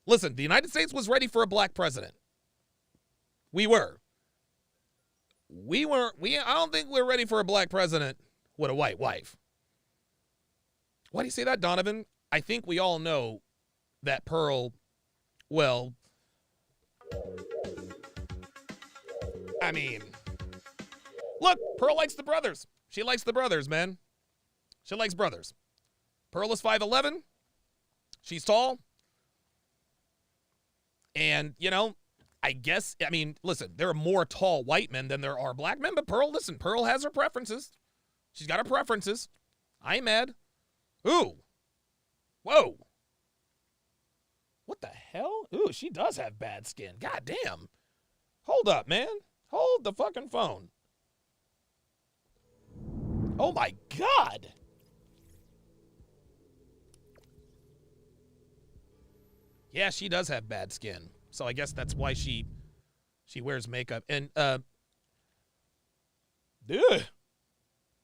Listen, the United States was ready for a black president. I don't think we're ready for a black president with a white wife. Why do you say that, Donovan? I think we all know that Pearl, well, I mean, look, Pearl likes the brothers. She likes the brothers, man. She likes brothers. Pearl is 5'11". She's tall. And, listen, there are more tall white men than there are black men, but Pearl has her preferences. She's got her preferences. I ain't mad. Ooh. Whoa. What the hell? Ooh, she does have bad skin. God damn. Hold up, man. Hold the fucking phone. Oh my God. Yeah, she does have bad skin. So I guess that's why she wears makeup. And I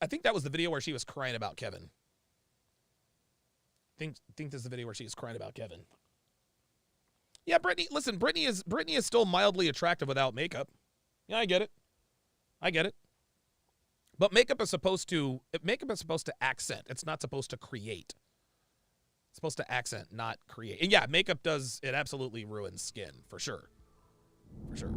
think that was the video where she was crying about Kevin. Think this is the video where she was crying about Kevin. Yeah, Brittany is still mildly attractive without makeup. Yeah, I get it. But makeup is supposed to accent. It's not supposed to create. It's supposed to accent, not create. And yeah, makeup it absolutely ruins skin, for sure. For sure.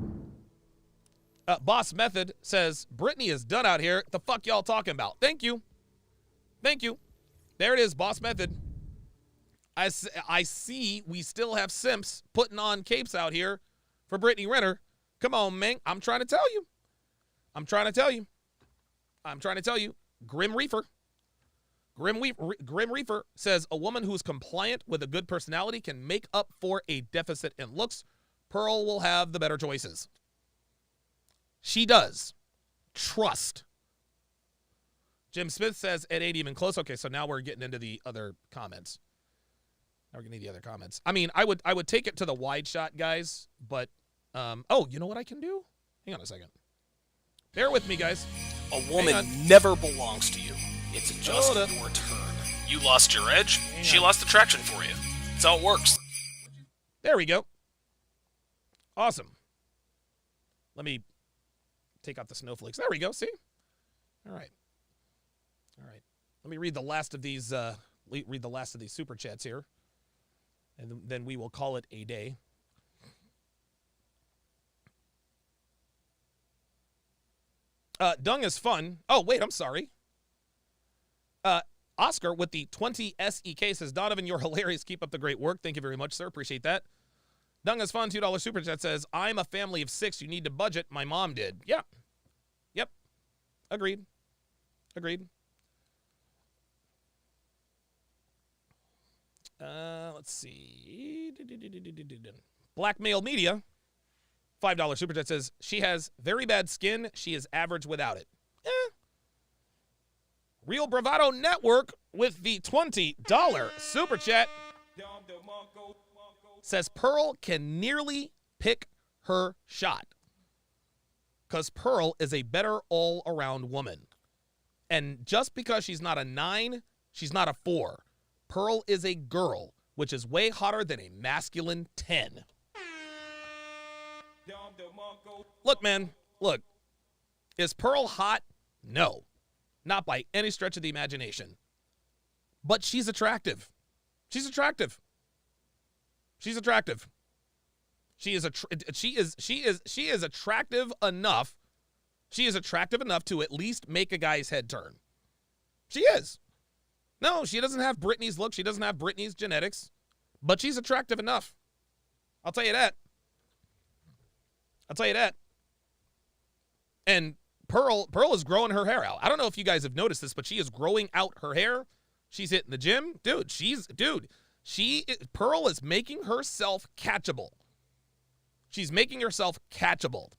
Boss Method says, Brittany is done out here. The fuck y'all talking about? Thank you. There it is, Boss Method. I see we still have simps putting on capes out here for Brittany Renner. Come on, man. I'm trying to tell you. Grim Reaper. Grim Reaper says a woman who's compliant with a good personality can make up for a deficit in looks. Pearl will have the better choices. She does. Trust. Jim Smith says it ain't even close. Okay, so now we're getting into the other comments. Now we're getting to the other comments. I mean, I would take it to the wide shot, guys, but oh, you know what I can do? Hang on a second. Bear with me, guys. A woman never belongs to you. It's just your turn. You lost your edge. She lost attraction for you. That's how it works. There we go. Awesome. Let me take out the snowflakes. There we go. See? All right. All right. Let me read the last of these. Read the last of these super chats here, and then we will call it a day. Dung is fun. Oh wait, I'm sorry. Oscar with the 20 SEK says, Donovan, you're hilarious. Keep up the great work. Thank you very much, sir. Appreciate that. Dung is fun. $2 super chat says, I'm a family of 6. You need to budget. My mom did. Yeah. Yep. Agreed. Agreed. Let's see. Blackmail Media, $5 super chat says, she has very bad skin. She is average without it. Real Bravado Network with the $20 super chat says Pearl can nearly pick her shot because Pearl is a better all-around woman. And just because she's not a 9, she's not a 4. Pearl is a girl, which is way hotter than a masculine 10. Look, man, look. Is Pearl hot? No. Not by any stretch of the imagination. But she's attractive. She's attractive. She's attractive. She is attractive enough. She is attractive enough to at least make a guy's head turn. She is. No, she doesn't have Britney's look. She doesn't have Britney's genetics. But she's attractive enough. I'll tell you that. I'll tell you that. And Pearl is growing her hair out. I don't know if you guys have noticed this, but she is growing out her hair. She's hitting the gym. Pearl is making herself catchable. She's making herself catchable.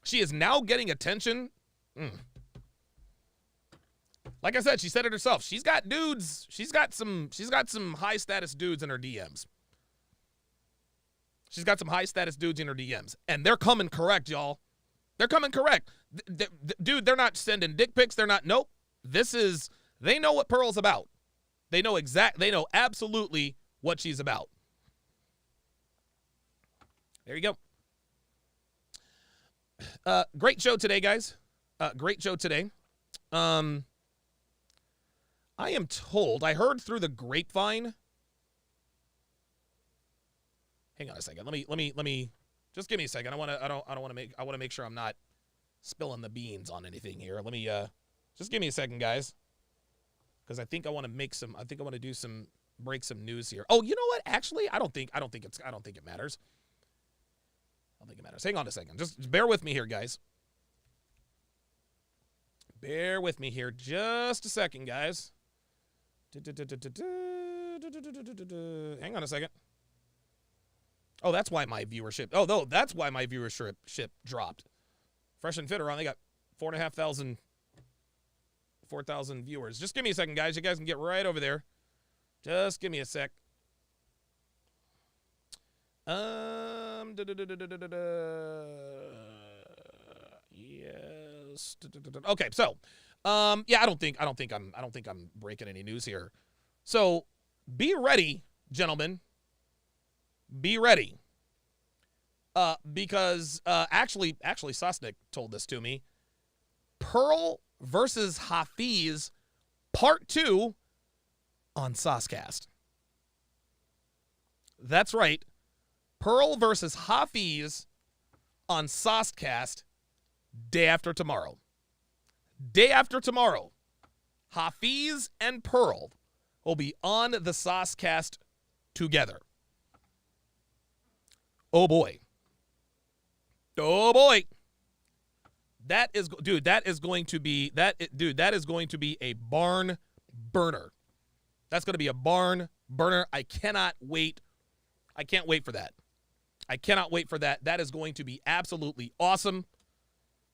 She is now getting attention. Like I said, she said it herself. She's got dudes. She's got some high status dudes in her DMs. She's got some high status dudes in her DMs. And they're coming correct, y'all. They're coming correct. Dude, they're not sending dick pics. They're not, nope. They know what Pearl's about. They know absolutely what she's about. There you go. Great show today, guys. Great show today. I am told, I heard through the grapevine. Hang on a second. Let me just give me a second. I want to make sure I'm not spilling the beans on anything here. Let me just give me a second, guys. Cuz I think I want to break some news here. Oh, you know what? Actually, I don't think it matters. I don't think it matters. Hang on a second. Just bear with me here, guys. Bear with me here just a second, guys. Hang on a second. Oh, that's why my viewership. Oh, no, that's why my viewership dropped. Fresh and Fit are on. They got 4,000 viewers. Just give me a second, guys. You guys can get right over there. Just give me a sec. Yes. Okay, so, yeah, I don't think I'm breaking any news here. So, be ready, gentlemen. Be ready. Because actually Sosnick told this to me. Pearl versus Hafiz Part 2 on Saucecast. That's right. Pearl versus Hafiz on Saucecast day after tomorrow. Day after tomorrow. Hafiz and Pearl will be on the Saucecast together. Oh boy. Oh boy. That is going to be a barn burner. That's going to be a barn burner. I cannot wait. I can't wait for that. I cannot wait for that. That is going to be absolutely awesome.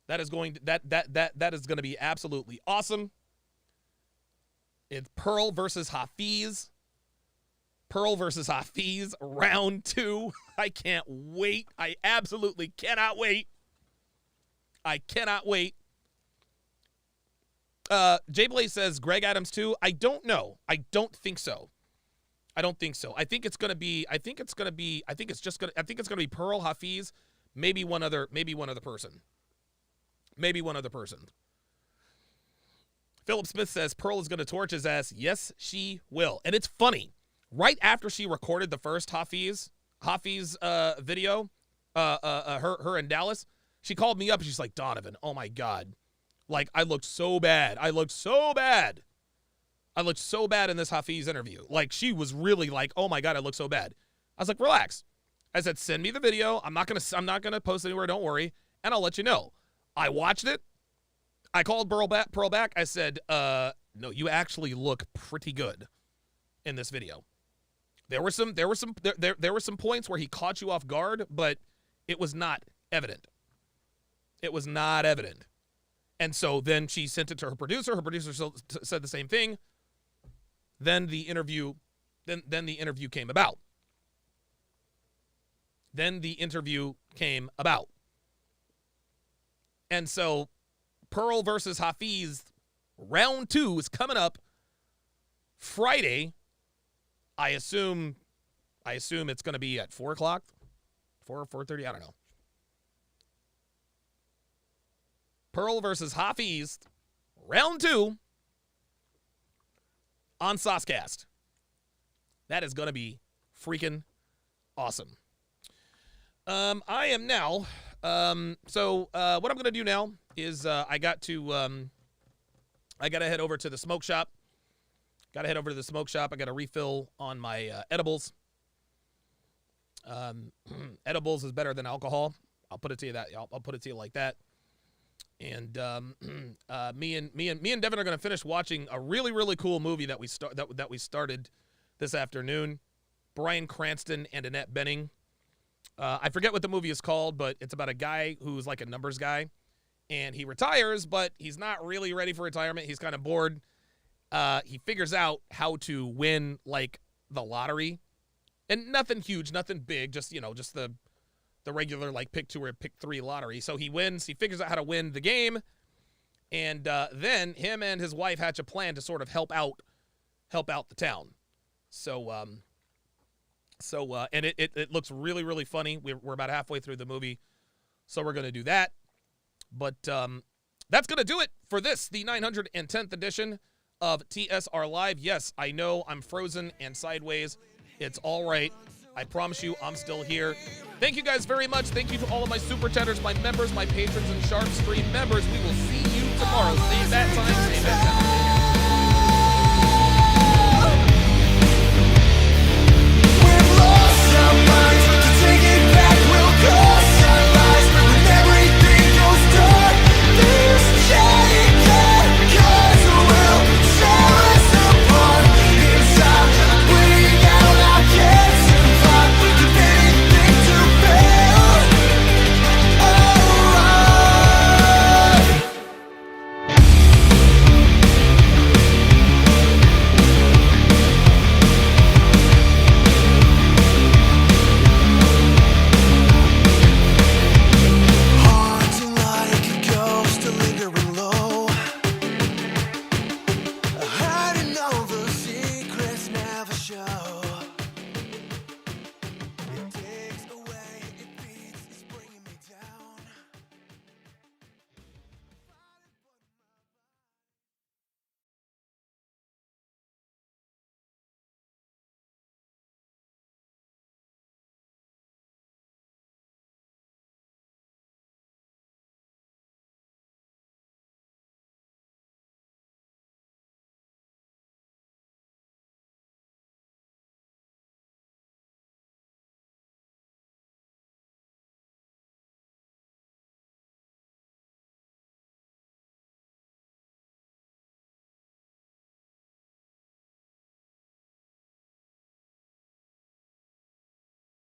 That is going to be absolutely awesome. It's Pearl versus Hafiz. Pearl versus Hafiz, round 2. I can't wait. I absolutely cannot wait. I cannot wait. Jay Blaze says Greg Adams too. I don't know. I don't think so. I think it's gonna be Pearl, Hafiz, maybe one other person. Philip Smith says Pearl is gonna torch his ass. Yes, she will. And it's funny. Right after she recorded the first Hafiz video, her in Dallas, she called me up and she's like, Donovan, oh my God. Like, I looked so bad in this Hafiz interview. Like, she was really like, oh my God, I look so bad. I was like, relax. I said, send me the video. I'm not gonna post anywhere, don't worry, and I'll let you know. I watched it. I called Pearl back. I said, no, you actually look pretty good in this video. There were some points where he caught you off guard, but it was not evident. And so then she sent it to her producer. Her producer said the same thing. Then the interview came about. And so Pearl versus Hafiz, round 2 is coming up Friday. I assume it's going to be at 4 o'clock, 4:30. I don't know. Pearl versus Hafiz, round 2 on Saucecast. That is going to be freaking awesome. I am now. So what I'm going to do now is I got to head over to the smoke shop. I got to refill on my edibles. Edibles is better than alcohol. I'll put it to you that. I'll put it to you like that. And me and Devin are going to finish watching a really, really cool movie that we started this afternoon. Bryan Cranston and Annette Bening. I forget what the movie is called, but it's about a guy who's like a numbers guy, and he retires, but he's not really ready for retirement. He's kind of bored. He figures out how to win like the lottery, and nothing huge, nothing big, just the regular like pick 2 or pick 3 lottery. So he wins. He figures out how to win the game, and then him and his wife hatch a plan to sort of help out the town. And it looks really, really funny. We're about halfway through the movie, so we're going to do that. But that's going to do it for this, the 910th edition of TSR Live. Yes, I know I'm frozen and sideways. It's all right. I promise you I'm still here. Thank you guys very much. Thank you to all of my super chatters, my members, my patrons, and Sharpe Stream members. We will see you tomorrow. Same bat time, same bat time.